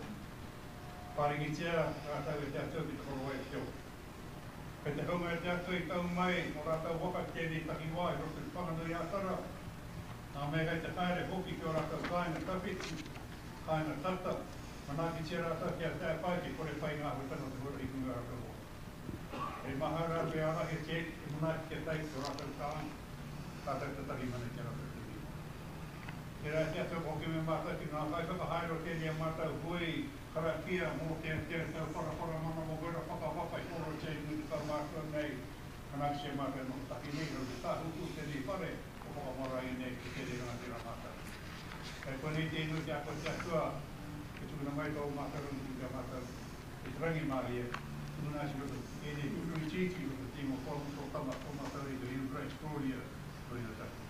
Pāringi tia rātau e te atua ki te korowai teo. Kei te haunga e te atua i tau mai o rātau waka tēnei taki wā e ruta whanganui ātara. Nā mea kei te haere hoki ki o rātau kāina tawhiti, kāina tata. Manaki tia rātau ki a te pai ki kore pai ngā hutano te hura i kunga rātau wā. E mahara pe ara he te manaki ke tai ki o rātau kāna. Tātau te tahi mana ki a rātau. E rā te atua hoki me mātau ki ngā whai whakahaero tēnei a mātau hui karakia mō te tau whara mana mō wera whakawhaka i oro te nui te tau mātua nei kanaki se mātou mō taki nei rau te tāhuku tēnei whare o whakamara i nei ki tēnei rā tērā mātou. Kei koe nei te nui te ako te atua ke tukuna mai tau mātou rungu te mātou e te rangi māri e tunu nāsi roto tēnei uru i titi roto tēmo whamu tō tama tō mātou i te Hill Grace Gloria roi na tātou.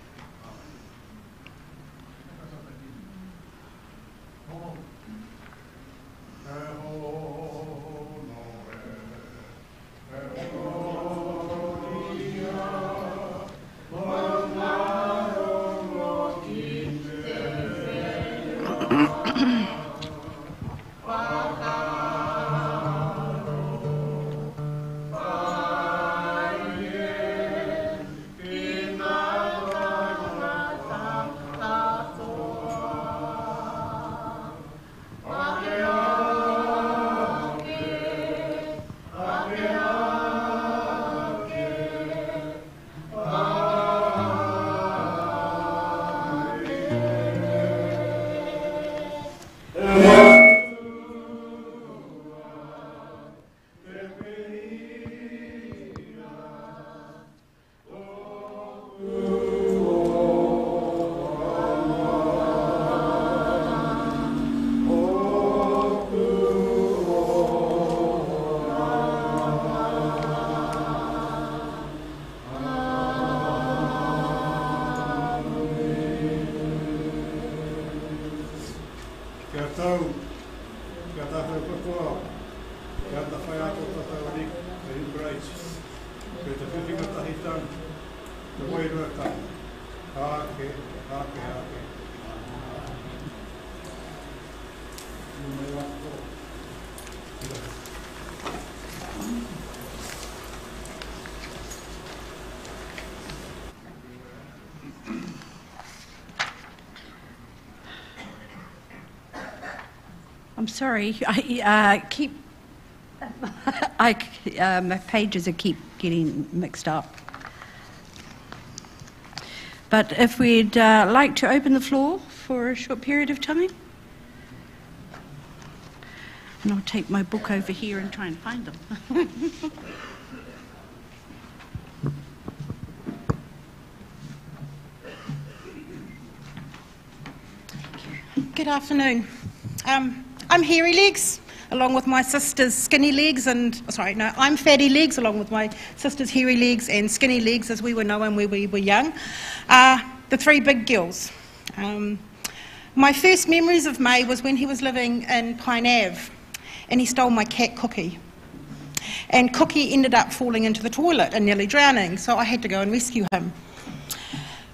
I'm sorry, my pages keep getting mixed up. But if we'd like to open the floor for a short period of time. And I'll take my book over here and try and find them. Good afternoon. I'm Hairy Legs, along with my sister's Skinny Legs, I'm Fatty Legs, along with my sister's Hairy Legs and Skinny Legs, as we were known when we were young. The three big girls. My first memories of May was when he was living in Pine Ave, and he stole my cat Cookie. And Cookie ended up falling into the toilet and nearly drowning, so I had to go and rescue him.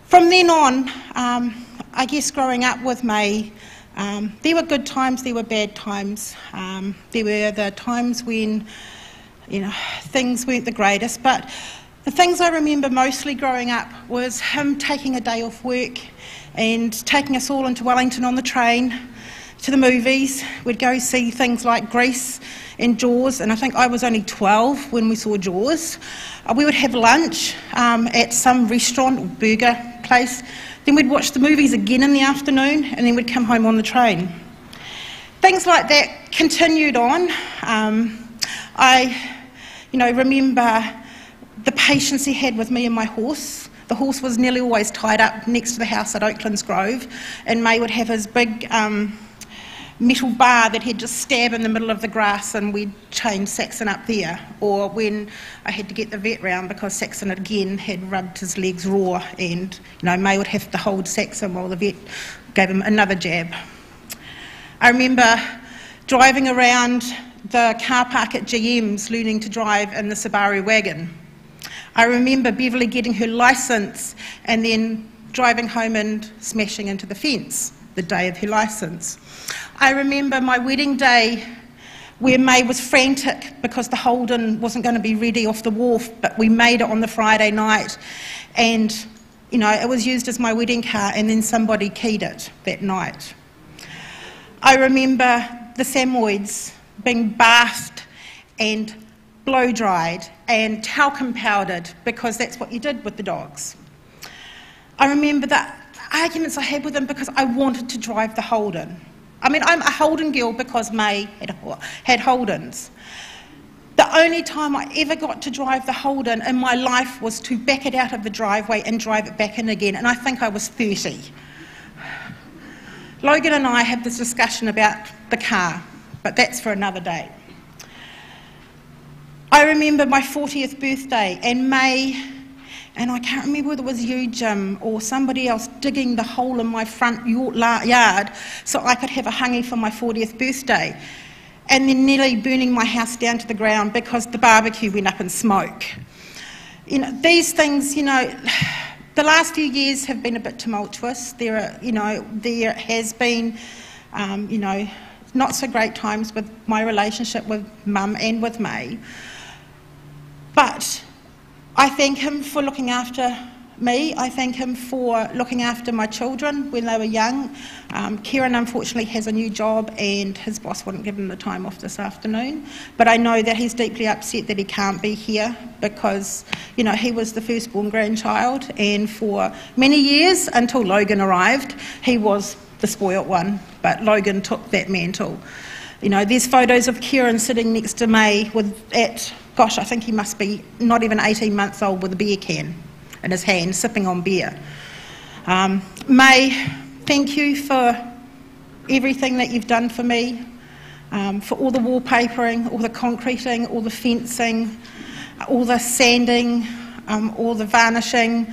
From then on, I guess growing up with May, there were good times, there were bad times. There were the times when, things weren't the greatest, but the things I remember mostly growing up was him taking a day off work and taking us all into Wellington on the train to the movies. We'd go see things like Grease and Jaws, and I think I was only 12 when we saw Jaws. We would have lunch at some restaurant or burger place. Then we'd watch the movies again in the afternoon, and then we'd come home on the train. Things like that continued on. I remember the patience he had with me and my horse. The horse was nearly always tied up next to the house at Oaklands Grove, and May would have his big metal bar that he'd just stab in the middle of the grass and we'd chain Saxon up there. Or when I had to get the vet round because Saxon again had rubbed his legs raw, and May would have to hold Saxon while the vet gave him another jab. I remember driving around the car park at GM's learning to drive in the Subaru wagon. I remember Beverly getting her licence and then driving home and smashing into the fence the day of her licence. I remember my wedding day where May was frantic because the Holden wasn't going to be ready off the wharf, but we made it on the Friday night, and it was used as my wedding car, and then somebody keyed it that night. I remember the Samoyeds being bathed and blow-dried and talcum powdered because that's what you did with the dogs. I remember the arguments I had with them because I wanted to drive the Holden. I mean, I'm a Holden girl because May had Holdens. The only time I ever got to drive the Holden in my life was to back it out of the driveway and drive it back in again, and I think I was 30. Logan and I had this discussion about the car, but that's for another day. I remember my 40th birthday and May, and I can't remember whether it was you, Jim, or somebody else digging the hole in my front yard so I could have a hangi for my 40th birthday, and then nearly burning my house down to the ground because the barbecue went up in smoke. These things, the last few years have been a bit tumultuous. There has been, not so great times with my relationship with Mum and with May. But I thank him for looking after me. I thank him for looking after my children when they were young. Kieran unfortunately has a new job and his boss wouldn't give him the time off this afternoon. But I know that he's deeply upset that he can't be here because, he was the firstborn grandchild, and for many years until Logan arrived, he was the spoilt one. But Logan took that mantle. There's photos of Kieran sitting next to May I think he must be not even 18 months old with a beer can in his hand, sipping on beer. May, thank you for everything that you've done for me, for all the wallpapering, all the concreting, all the fencing, all the sanding, all the varnishing,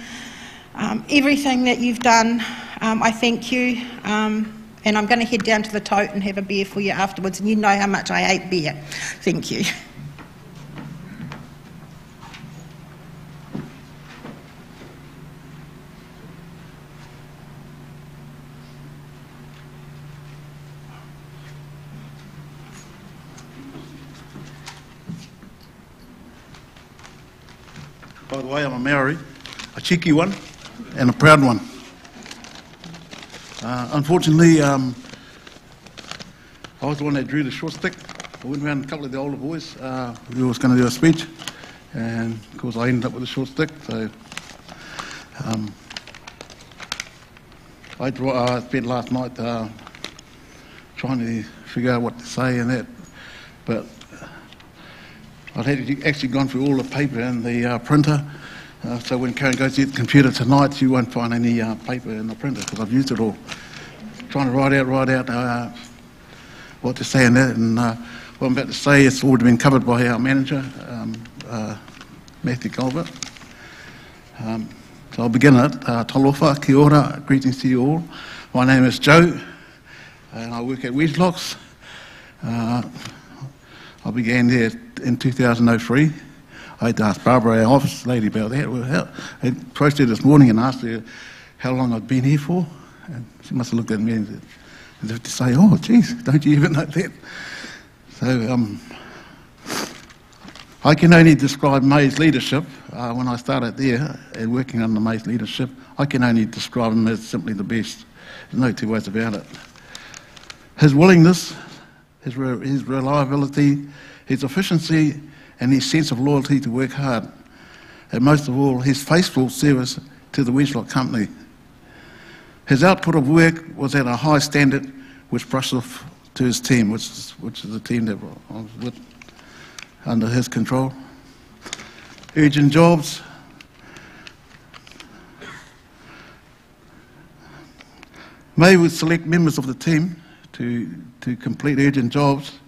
everything that you've done. I thank you, and I'm going to head down to the tote and have a beer for you afterwards, and you know how much I hate beer. Thank you. By the way, I'm a Maori, a cheeky one and a proud one. Unfortunately, I was the one that drew the short stick. I went around a couple of the older boys who was going to do a speech, and of course I ended up with a short stick. So I spent last night trying to figure out what to say and that, but I'd had actually gone through all the paper and the printer, so when Karen goes to the computer tonight, she won't find any paper in the printer because I've used it all. Trying to write out what to say and that, and what I'm about to say has already been covered by our manager, Matthew Culver. So I'll begin it. Talofa, kia ora, greetings to you all. My name is Joe, and I work at Wedgelocks. I began there in 2003. I had to ask Barbara, our office lady, about that. I approached her this morning and asked her how long I'd been here for. And she must have looked at me and as if to say, oh, geez, don't you even know that? So I can only describe May's leadership. When I started there and working under May's leadership, I can only describe him as simply the best. There's no two ways about it. His willingness, his reliability, his efficiency, and his sense of loyalty to work hard. And most of all, his faithful service to the Wedgelock Company. His output of work was at a high standard, which brushed off to his team, which is the team that I was with under his control. Urgent jobs. May would select members of the team to complete urgent jobs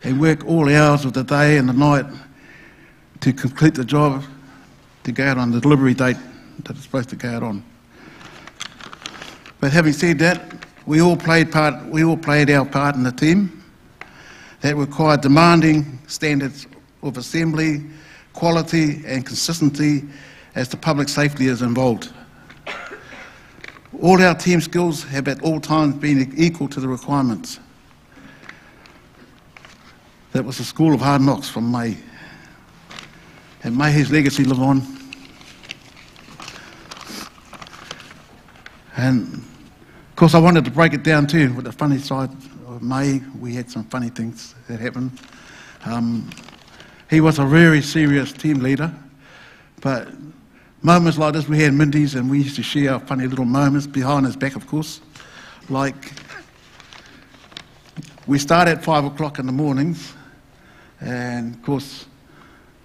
and work all hours of the day and the night to complete the job, to go out on the delivery date that it's supposed to go out on. But having said that, we all played our part in the team. That required demanding standards of assembly, quality and consistency as the public safety is involved. All our team skills have at all times been equal to the requirements. That was the school of hard knocks from May. And may his legacy live on. And of course I wanted to break it down too with the funny side of May. We had some funny things that happened. He was a very serious team leader, but moments like this, we had Mindy's and we used to share our funny little moments behind his back, of course. Like, we start at 5 o'clock in the mornings, and of course,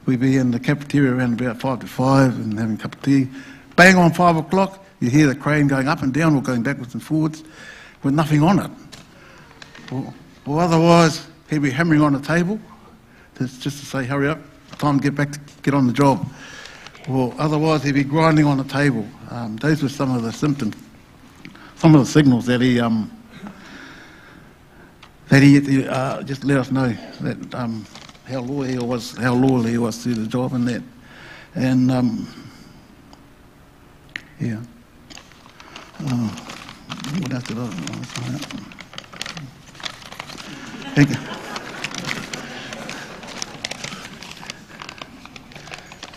we'd be in the cafeteria around about 5 to 5 and having a cup of tea. Bang on 5 o'clock, you hear the crane going up and down or going backwards and forwards with nothing on it. Or otherwise, he'd be hammering on the table just to say, hurry up, time to get on the job. Or otherwise, he'd be grinding on the table. Those were some of the symptoms, some of the signals that he just let us know that how loyal he was to the job and that. And yeah. What else did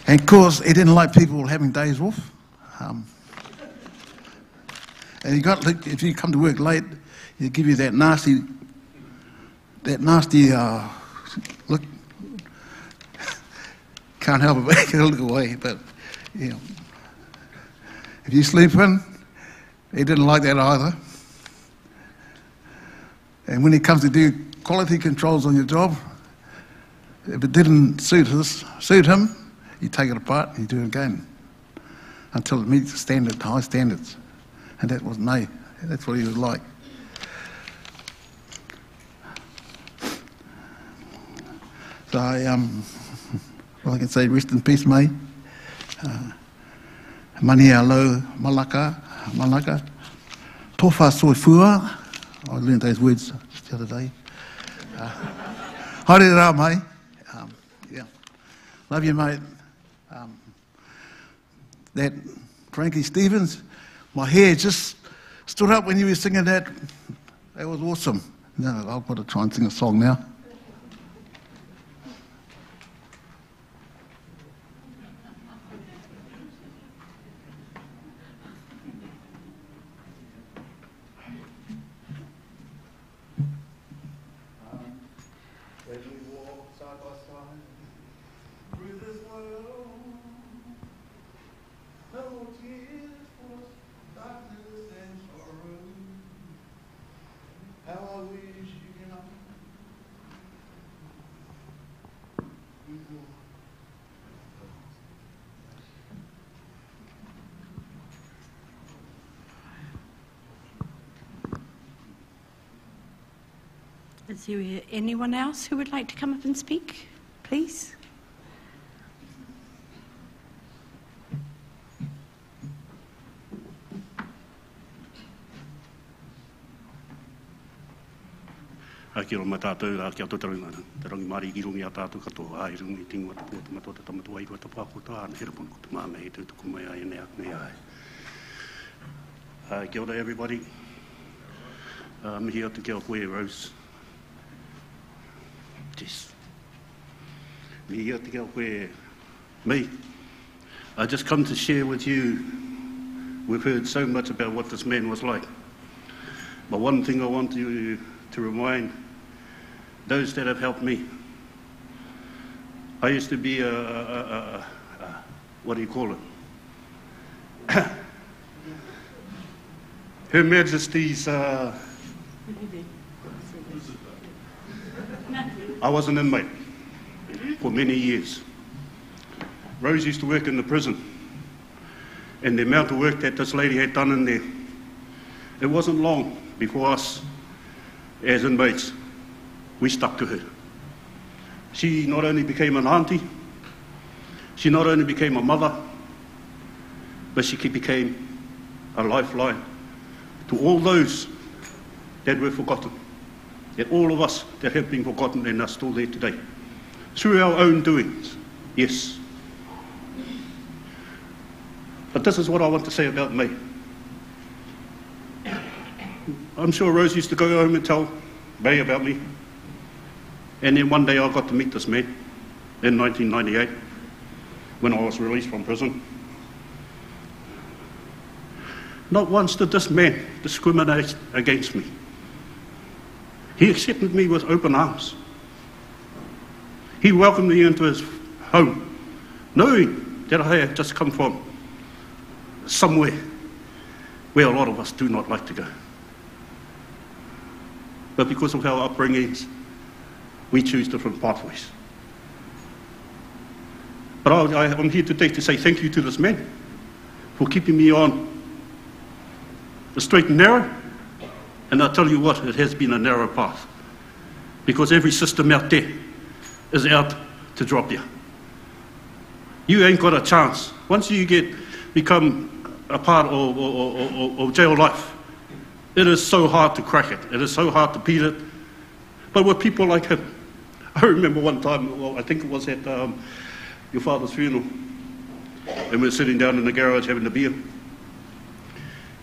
And of course, he didn't like people having days off. And if you come to work late, he'll give you that nasty look. Can't help it, but he'll look away. But you know, if you sleep in, he didn't like that either. And when he comes to do quality controls on your job, if it didn't suit him, you take it apart and you do it again until it meets the high standards. And that was May. That's what he was like. So well, I can say rest in peace, May. Mani alo malaka. Tofa soifua. I learned those words just the other day. Haere rā, May. Yeah. Love you, mate. That Frankie Stevens, my hair just stood up when you were singing that. That was awesome. No, I've got to try and sing a song now. Is there anyone else who would like to come up and speak, please? Kia ora mai tātou, kia tōtarunga, te rangi mari ki rungi a tātou katoa, ai rungi tingu ata pua tamato te tamatua iwa te pāko tā, ana herapon ko te māme i tūtuku mai ai nei ak nei ai. Kia ora everybody. Mihi atu kia o koe, Rose. Yes. Mihi atu kia o koe, me. I just come to share with you, we've heard so much about what this man was like. But one thing I want you to remind those that have helped me. I used to be what do you call it? Her Majesty's, I was an inmate for many years. Rose used to work in the prison, and the amount of work that this lady had done in there, it wasn't long before us as inmates, we stuck to her. She not only became an auntie, she not only became a mother, but she became a lifeline to all those that were forgotten, that all of us that have been forgotten and are still there today, through our own doings, yes. But this is what I want to say about me. I'm sure Rose used to go home and tell May about me. And then one day I got to meet this man in 1998 when I was released from prison. Not once did this man discriminate against me. He accepted me with open arms. He welcomed me into his home, knowing that I had just come from somewhere where a lot of us do not like to go. But because of our upbringings, we choose different pathways. But I'm here today to say thank you to this man for keeping me on the straight and narrow. And I'll tell you what, it has been a narrow path. Because every system out there is out to drop you. You ain't got a chance. Once you become a part of jail life, it is so hard to crack it. It is so hard to beat it. But with people like him, I remember one time, well, I think it was at your father's funeral, and we were sitting down in the garage having a beer.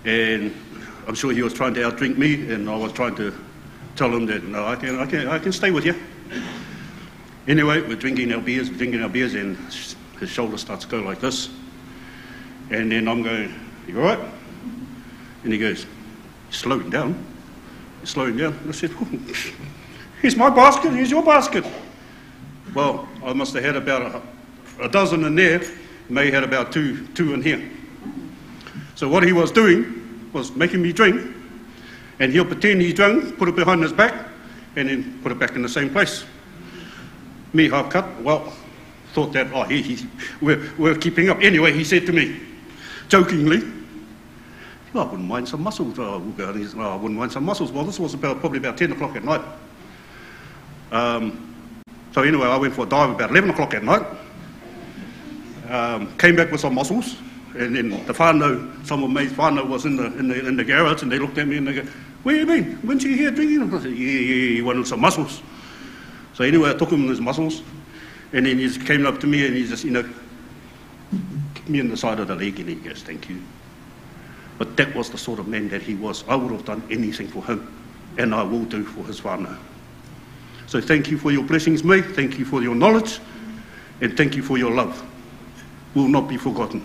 And I'm sure he was trying to outdrink me, and I was trying to tell him that, no, I can stay with you. Anyway, we're drinking our beers, and his shoulder starts to go like this. And then I'm going, you all right? And he goes, slowing down. You're slowing down. And I said, here's my basket, here's your basket. Well, I must have had about a dozen in there. May had about two in here. So what he was doing was making me drink, and he'll pretend he's drunk, put it behind his back, and then put it back in the same place. Me, half cut, well, thought that, we're keeping up. Anyway, he said to me, jokingly, I wouldn't mind some mussels. I wouldn't mind some mussels. Well, this was probably about 10 o'clock at night. So anyway, I went for a dive about 11 o'clock at night. Came back with some mussels, and then the whānau, some of May's whānau was in the garage, and they looked at me and they go, where you been? Weren't you here drinking? I said, yeah, he wanted some mussels. So anyway, I took him his mussels, and then he just came up to me and he just, kicked me in the side of the leg, and he goes, thank you. But that was the sort of man that he was. I would have done anything for him, and I will do for his whānau. So thank you for your blessings, May. Thank you for your knowledge, and thank you for your love. Will not be forgotten.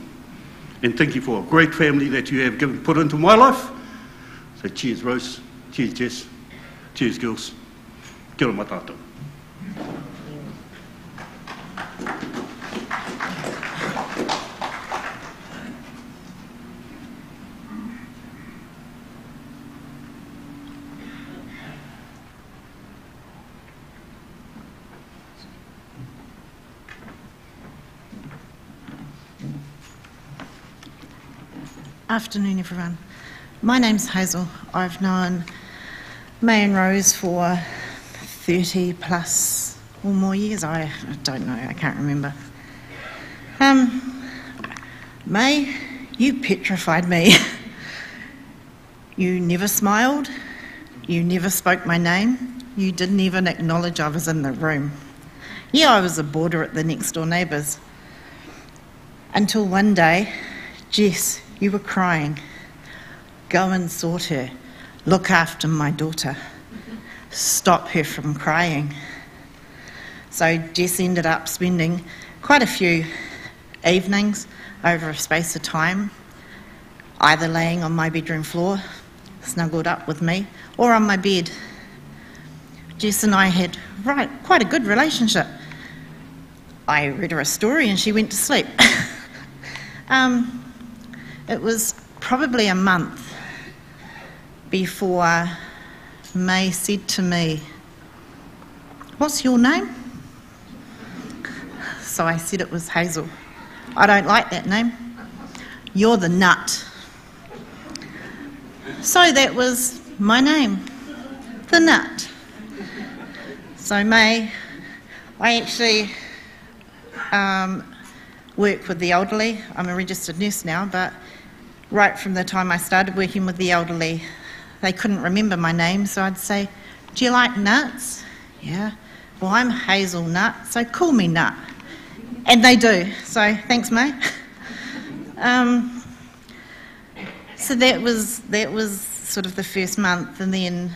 And thank you for a great family that you have put into my life. So cheers, Rose. Cheers, Jess. Cheers, girls. Kia ora tātou. Afternoon, everyone. My name's Hazel. I've known May and Rose for 30 plus or more years. I don't know, I can't remember. May, you petrified me. You never smiled. You never spoke my name. You didn't even acknowledge I was in the room. Yeah, I was a boarder at the next door neighbours. Until one day, Jess, you were crying. Go and sort her. Look after my daughter. Stop her from crying. So Jess ended up spending quite a few evenings over a space of time, either laying on my bedroom floor, snuggled up with me, or on my bed. Jess and I had quite a good relationship. I read her a story and she went to sleep. It was probably a month before May said to me, "What's your name?" So I said it was Hazel. "I don't like that name. You're the nut." So that was my name. the nut. So May, I actually work with the elderly. I'm a registered nurse now, but right from the time I started working with the elderly, they couldn't remember my name, so I'd say, "Do you like nuts?" "Yeah." "Well, I'm Hazelnut, so call me Nut." And they do, so thanks, May. So that was sort of the first month, and then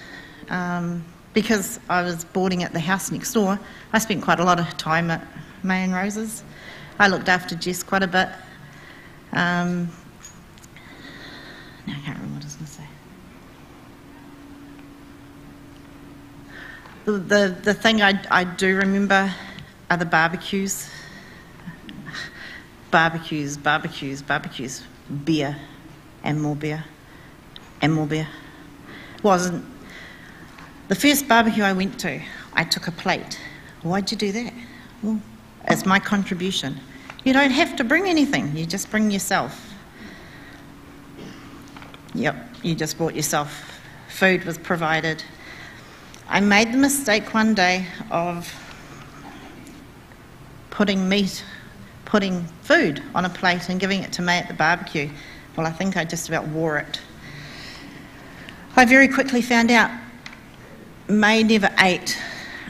because I was boarding at the house next door, I spent quite a lot of time at May and Rose's. I looked after Jess quite a bit. Now I can't remember what I was going to say. The thing I do remember are the barbecues. Barbecues. Beer and more beer and more beer. Wasn't the first barbecue I went to, I took a plate. Why'd you do that? Well, it's my contribution. You don't have to bring anything, you just bring yourself. Yep, you just brought yourself. Food was provided. I made the mistake one day of putting food on a plate and giving it to May at the barbecue. Well, I think I just about wore it. I very quickly found out May never ate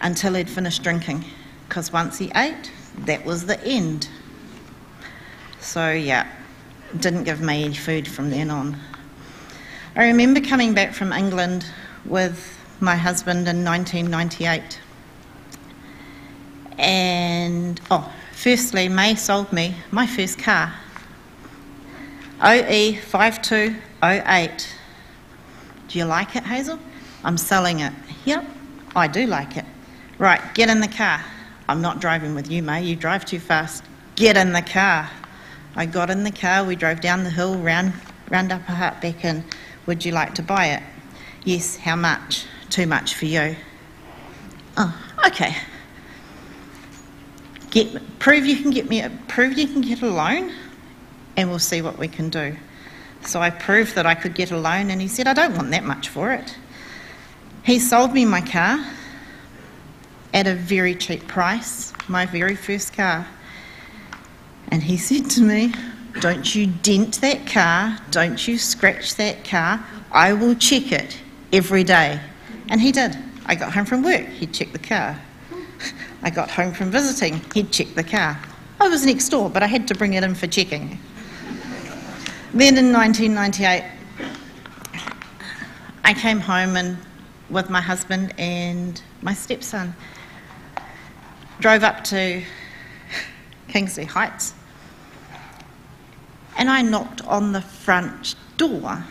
until he'd finished drinking, because once he ate, that was the end. So yeah, didn't give May any food from then on. I remember coming back from England with my husband in 1998. And, firstly, May sold me my first car, OE 5208. Do you like it, Hazel? I'm selling it. Yep, I do like it. Right, get in the car. I'm not driving with you, May. You drive too fast. Get in the car. I got in the car. We drove down the hill, round Upper Hartbeck, and would you like to buy it? Yes, how much? Too much for you. Oh, okay. Prove you can get a loan, and we'll see what we can do. So I proved that I could get a loan, and he said, I don't want that much for it. He sold me my car at a very cheap price, my very first car. And he said to me, don't you dent that car, don't you scratch that car, I will check it every day. And he did. I got home from work, he'd check the car. I got home from visiting, he'd check the car. I was next door, but I had to bring it in for checking. Then in 1998, I came home with my husband and my stepson. Drove up to Kingsley Heights, and I knocked on the front door.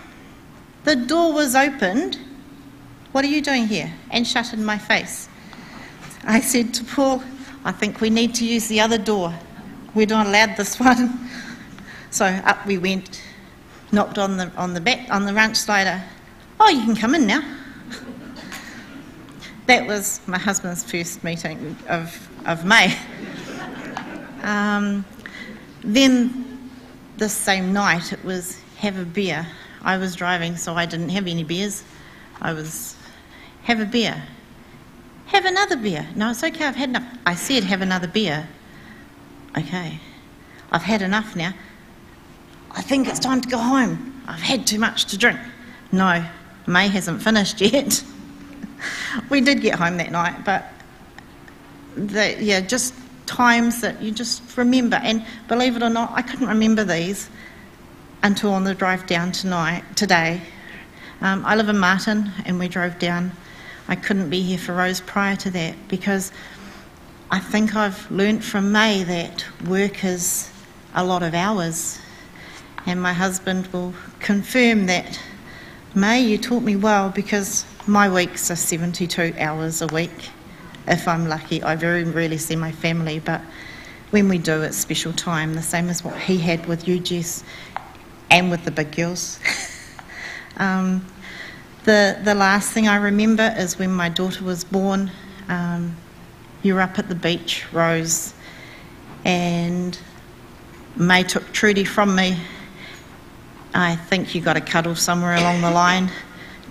The door was opened. What are you doing here? And shut in my face. I said to Paul, I think we need to use the other door. We're not allowed this one. So up we went, knocked on the ranch slider. Oh, you can come in now. That was my husband's first meeting of May. Then this same night it was have a beer. I was driving, so I didn't have any beers. Have a beer. Have another beer. No, it's okay, I've had enough. I said have another beer. Okay, I've had enough now. I think it's time to go home. I've had too much to drink. No, May hasn't finished yet. We did get home that night, but just times that you just remember. And believe it or not, I couldn't remember these until on the drive down today. I live in Martin, and we drove down. I couldn't be here for Rose prior to that, because I think I've learnt from May that work is a lot of hours. And my husband will confirm that, May, you taught me well, because my weeks are 72 hours a week. If I'm lucky, I very rarely see my family, but when we do, it's special time, the same as what he had with you, Jess, and with the big girls. The last thing I remember is when my daughter was born. You were up at the beach, Rose, and May took Trudy from me. I think you got a cuddle somewhere along the line.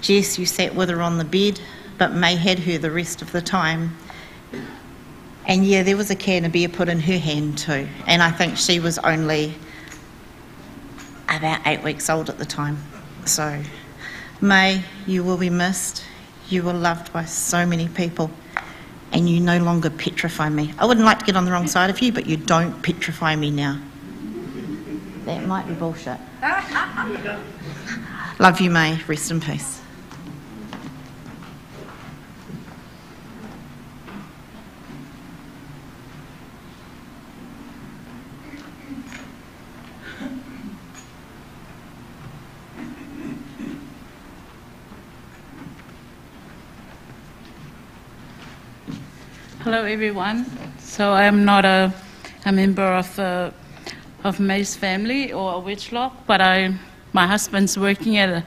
Jess, you sat with her on the bed but May had her the rest of the time. And yeah, there was a can of beer put in her hand too. And I think she was only about 8 weeks old at the time. So, May, you will be missed. You were loved by so many people. And you no longer petrify me. I wouldn't like to get on the wrong side of you, but you don't petrify me now. That might be bullshit. Love you, May. Rest in peace. Hello, everyone. So I'm not a member of May's family or a witchlock, but my husband's working at a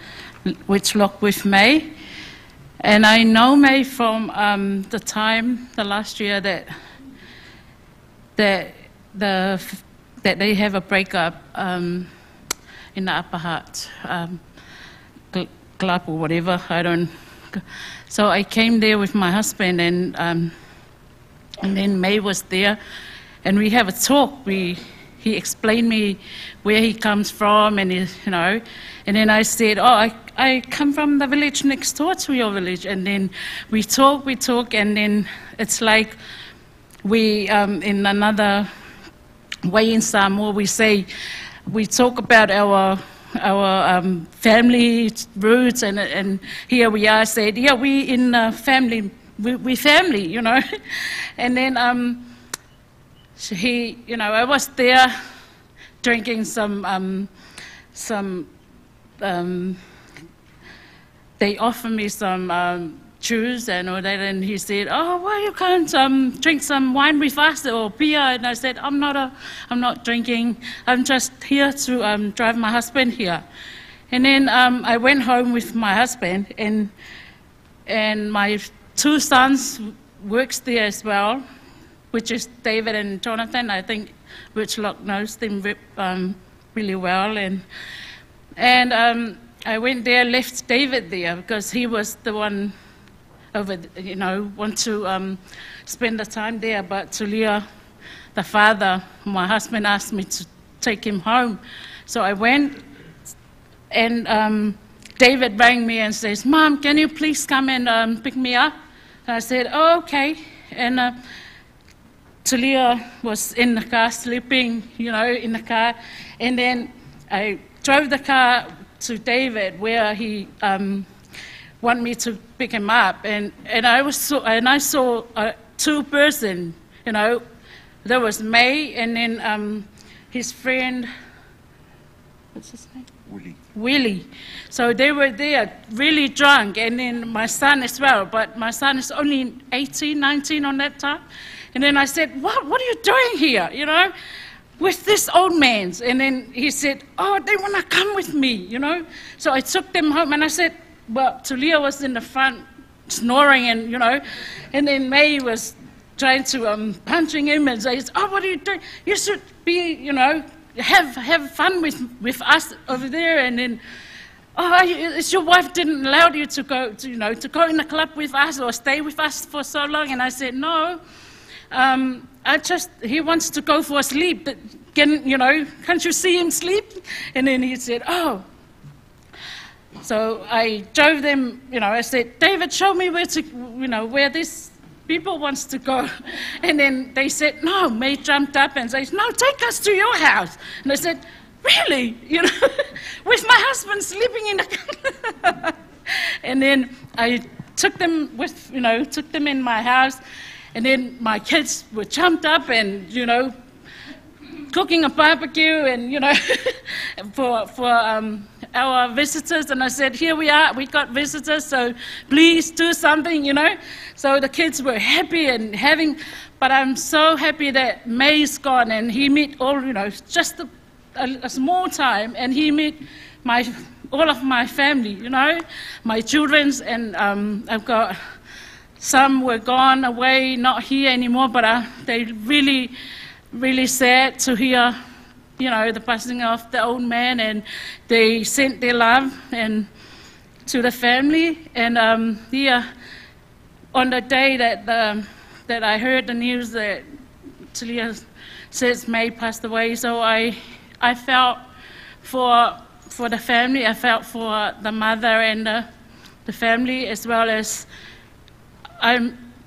witchlock with May, and I know May from the last year that they have a breakup in the upper heart club or whatever. I don't. So I came there with my husband, and then May was there, and we have a talk. He explained me where he comes from, and and then I said, oh, I come from the village next door to your village, and then we talk, and then it's like we, in another way in Samoa, we talk about our family roots, and here we are, said, yeah, we in family, we family, and then I was there drinking some they offered me some juice and all that, and he said, oh, why you can't drink some wine with us or beer? And I said, I'm not drinking, I'm just here to drive my husband here. And then I went home with my husband, and my 2 sons works there as well, which is David and Jonathan. I think Richlock knows them really well. And I went there, left David there, because he was the one over, want to spend the time there. But Tulia, the father, my husband asked me to take him home. So I went, and David rang me and says, Mom, can you please come and pick me up? And I said, oh, okay. And Tulia was in the car, sleeping, in the car. And then I drove the car to David, where he wanted me to pick him up. And I saw 2 persons, There was May, and then his friend, what's his name? Willie. So they were there, really drunk, and then my son as well. But my son is only 18, 19 on that time. And then I said, what are you doing here, with this old man? And then he said, oh, they want to come with me, So I took them home, and I said, well, Tulia was in the front snoring, and, and then May was trying to punching him and says, oh, what are you doing? You should be, have fun with us over there. And then, oh, your wife didn't allow you to go, to go in the club with us or stay with us for so long. And I said, no, he wants to go for a sleep. But can't you see him sleep? And then he said, oh. So I drove them, I said, David, show me where to, where this people wants to go. And then they said, no. May jumped up and said, no, take us to your house. And I said, really? With my husband sleeping in the And then I took them took them in my house. And then my kids were jumped up and, cooking a barbecue and, for our visitors. And I said, here we are, we got visitors, so please do something, So the kids were happy and but I'm so happy that May's gone, and he met all, just a small time, and he met all of my family, my children's, and I've got some were gone away, not here anymore, but they really, really sad to hear, the passing of the old man, and they sent their love and to the family, and on the day that I heard the news that Talia says May passed away, so I felt for the family, I felt for the mother and the family, as well as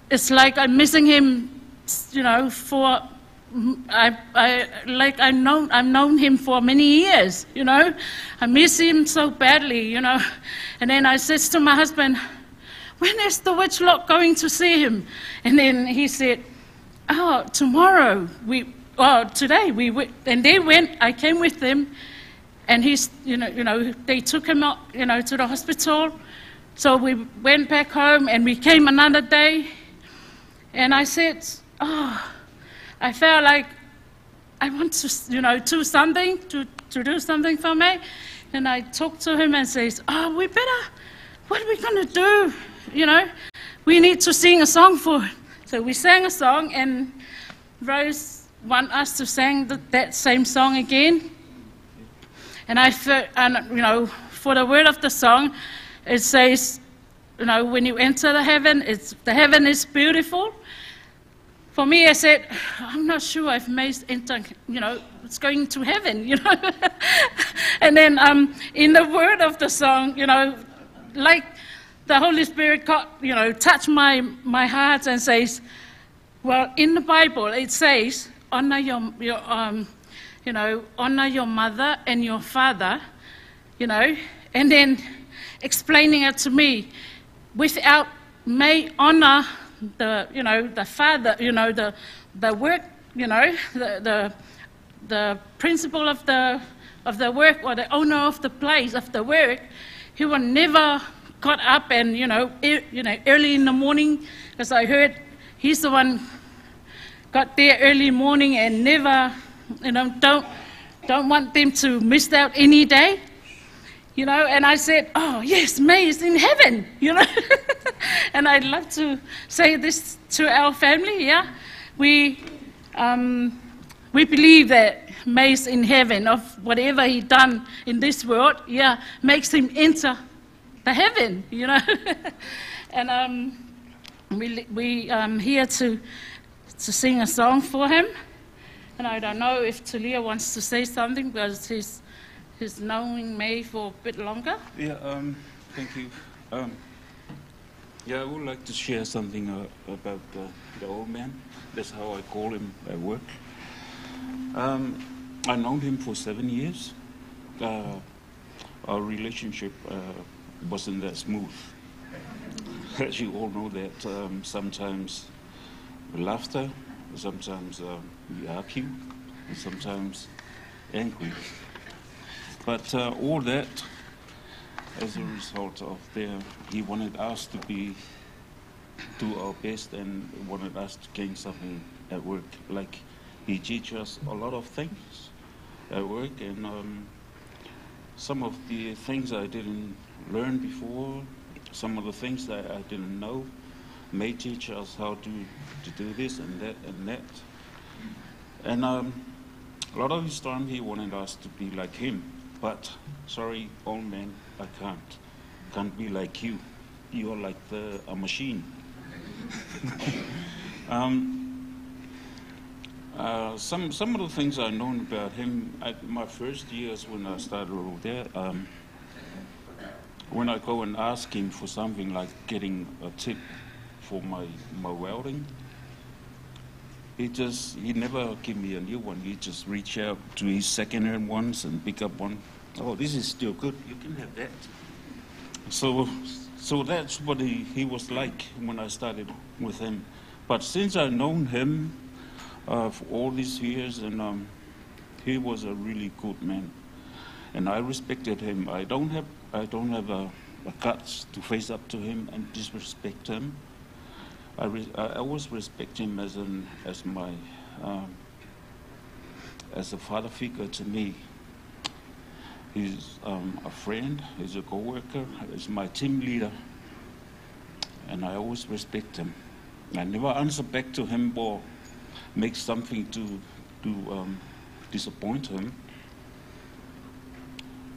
it's like I'm missing him, you know, I've known him for many years, you know. I miss him so badly, you know. And then I said to my husband, when is the witch lot going to see him? And then he said, oh, tomorrow. Today we went, and they went. I came with them, and he's, you know, they took him out, you know, to the hospital. So we went back home, and we came another day. And I said, oh, I felt like I want to, you know, do something to do something for me. And I talked to him and says, oh, we better. What are we going to do? You know, we need to sing a song for it. So we sang a song, and Rose wanted us to sing that same song again. And I felt, you know, for the word of the song, it says, you know, when you enter the heaven is beautiful. For me, I said, I'm not sure if May's enter, you know, it's going to heaven, you know. And then in the word of the song, you know, like the Holy Spirit touched my heart and says, well, in the Bible it says, honor honor your mother and your father, you know, and then explaining it to me, without May honor the father, you know, the work, you know, the principle of the work, or the owner of the place of the work, he will never got up and early in the morning, because I heard he's the one got there early morning and never, you know, don't want them to miss out any day, you know. And I said, oh yes, May is in heaven, you know. And I'd love to say this to our family. Yeah, we believe that May's in heaven, of whatever he done in this world, yeah, makes him enter the heaven, you know. And we here to sing a song for him. And I don't know if Talia wants to say something, because he's knowing May for a bit longer. Yeah, thank you. Yeah, I would like to share something about the old man. That's how I call him at work. I've known him for 7 years. Our relationship wasn't that smooth. As you all know that sometimes laughter, sometimes we argue, and sometimes angry. But all that, as a result of he wanted us to do our best and wanted us to gain something at work. Like, he teaches us a lot of things at work, and some of the things I didn't learn before, some of the things that I didn't know, may teach us how to do this and that and that. And a lot of his time he wanted us to be like him. But, sorry, old man, I can't be like you. You're like a machine. Some of the things I've known about him, my first years when I started over there, when I go and ask him for something like getting a tip for my welding, he never give me a new one. He just reach out to his second-hand ones and pick up one. Oh, this is still good. You can have that. So that's what he was like when I started with him. But since I've known him for all these years, and he was a really good man, and I respected him. I don't have a guts to face up to him and disrespect him. I always respect him as a father figure to me. He's a friend, he's a co-worker, he's my team leader, and I always respect him. I never answer back to him or make something to disappoint him.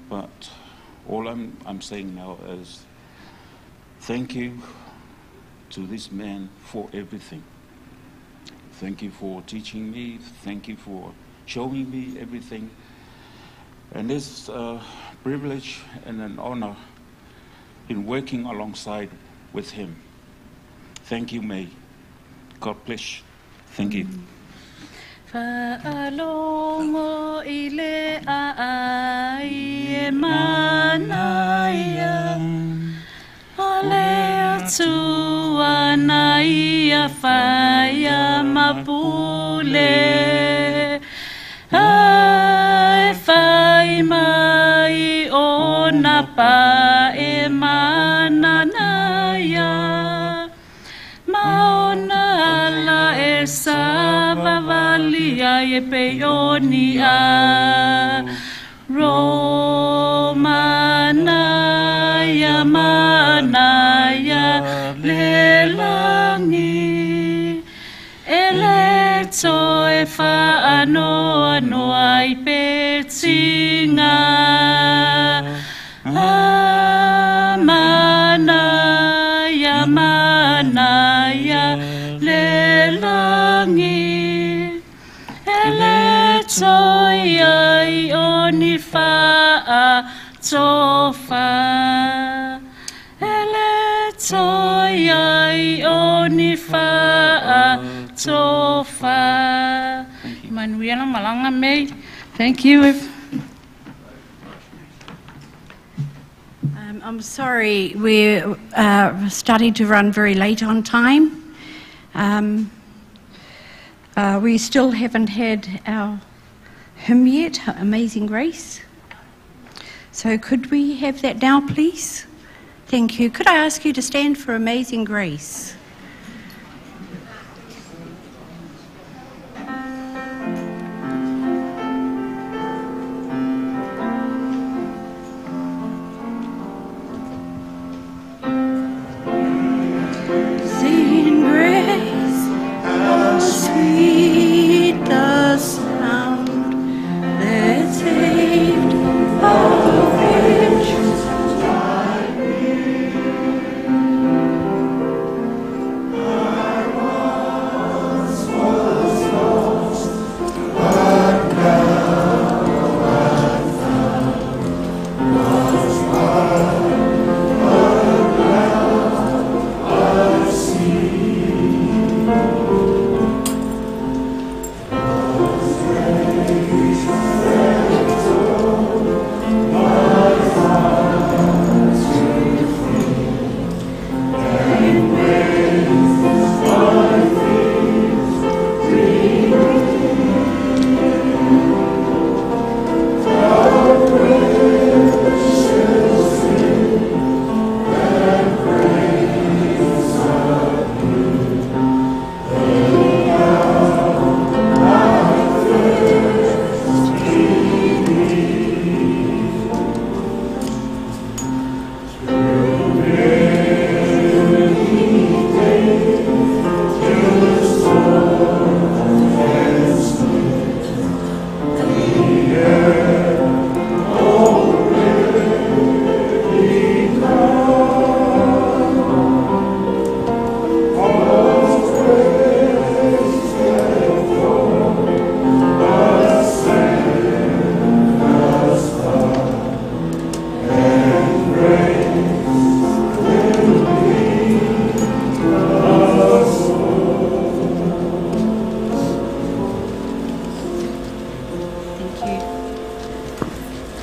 But all I'm saying now is thank you to this man for everything. Thank you for teaching me. Thank you for showing me everything. And it's a privilege and an honor in working alongside with him. Thank you, May. God bless. Thank you. Whaalongo I le ai e manaia, o le atua na ia whaia mapule, ai whai mai o na pa e mananaia, maona la e savavalia e peonia, romanaya manaya le langi, ele toe whaanoa noa I petinga, manaya manaya le langi, ele toi ai oni wha tofa, ele toi ai oni wha tofa. Manuela malanga me. Thank you. I'm sorry, we're starting to run very late on time. We still haven't had our hymn yet, Amazing Grace. So could we have that now, please? Thank you. Could I ask you to stand for Amazing Grace? Amazing grace, how sweet the sound that saved a wretch like me. I once was lost, but now I'm found. Was blind, but now I see.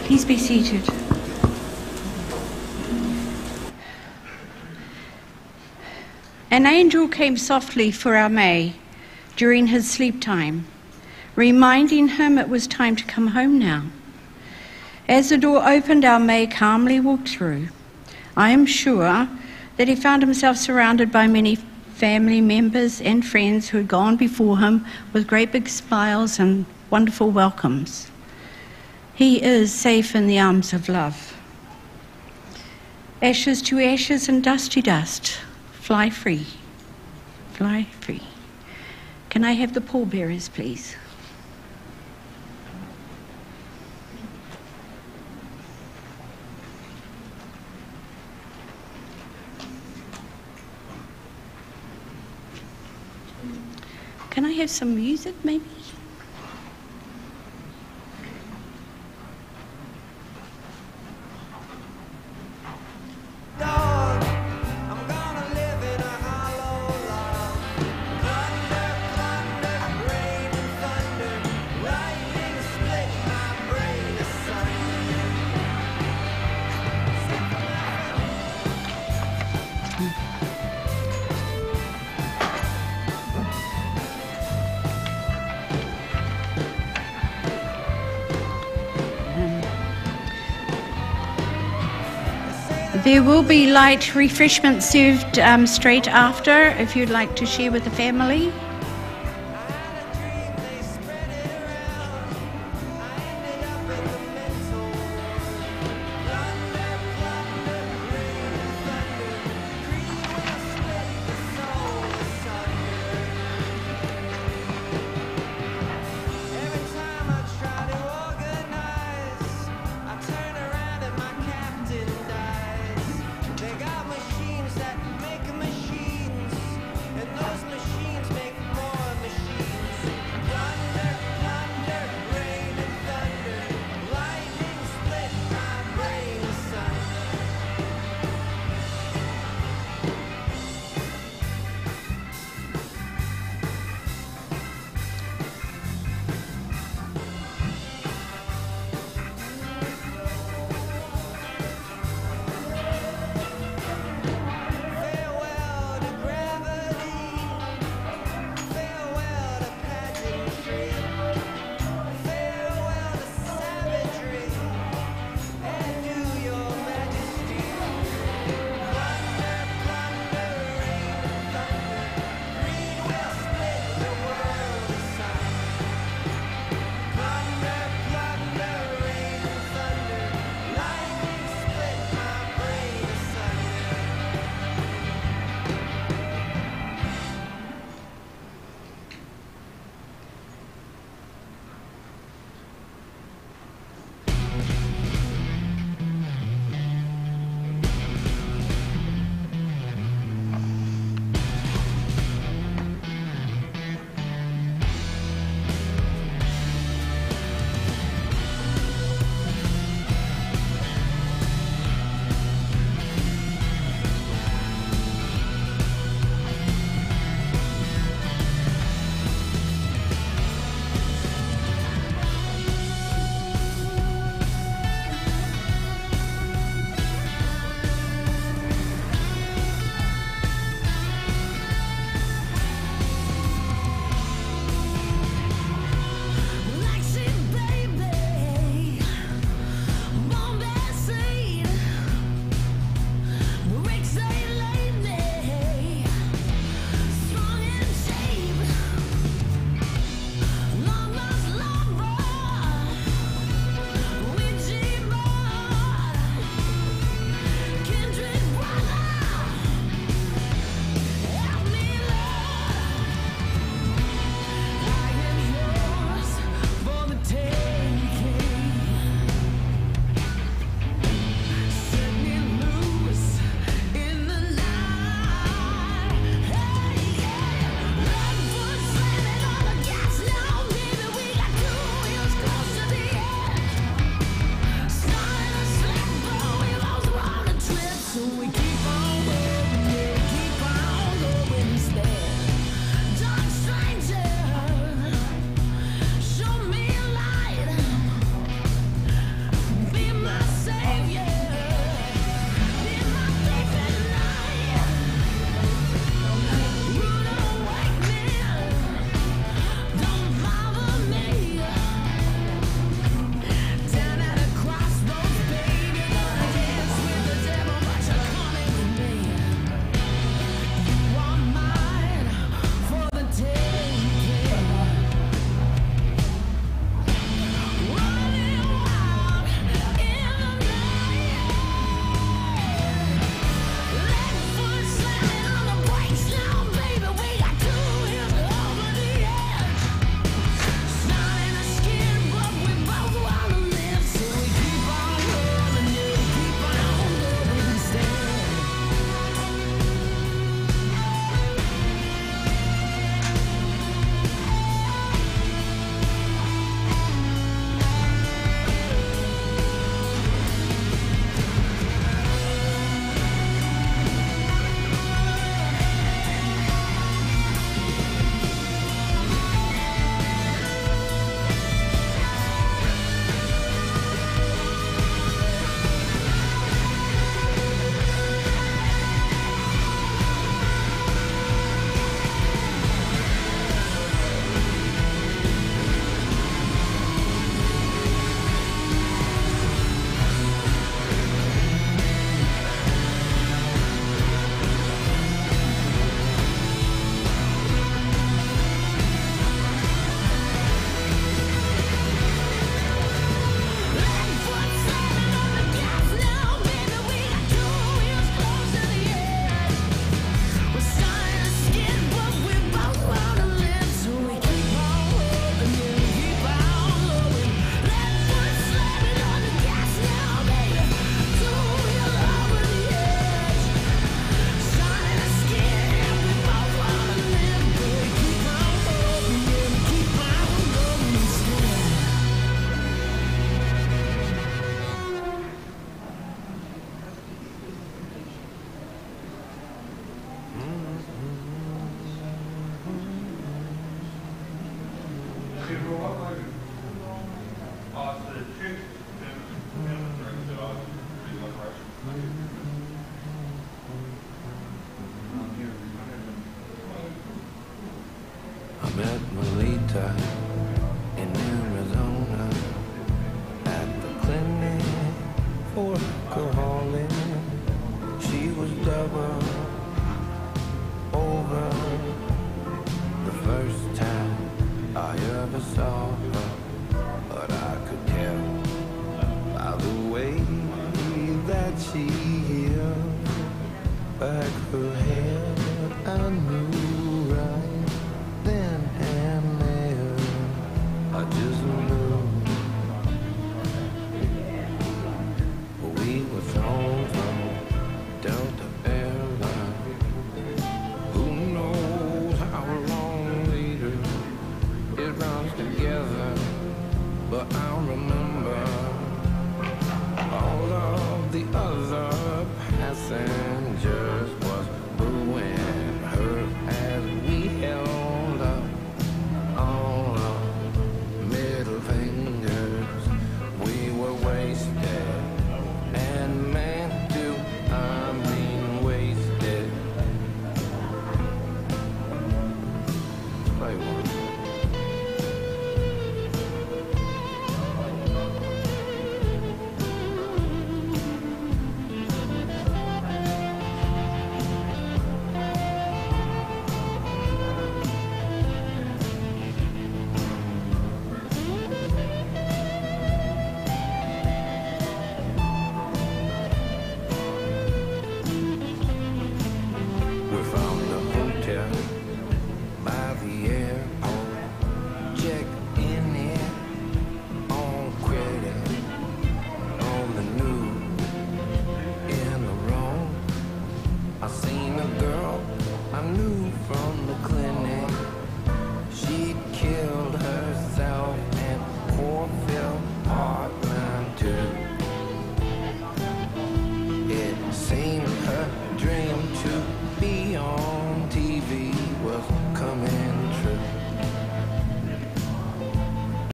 Please be seated. An angel came softly for our May during his sleep time, reminding him it was time to come home now. As the door opened, our May calmly walked through. I am sure that he found himself surrounded by many family members and friends who had gone before him with great big smiles and wonderful welcomes. He is safe in the arms of love. Ashes to ashes and dust to dust. Fly free. Fly free. Can I have the pallbearers, please? Can I have some music, maybe? There will be light refreshments served straight after if you'd like to share with the family. They got machines that make machines, and those machines make met Melita in Arizona at the clinic for alcoholic. She was double over the first time I ever saw her, but I could tell by the way that she held back her head. I knew right then and there, I just knew. We were thrown from Delta Airlines. Who knows how long later it runs together, but I remember all of the other passengers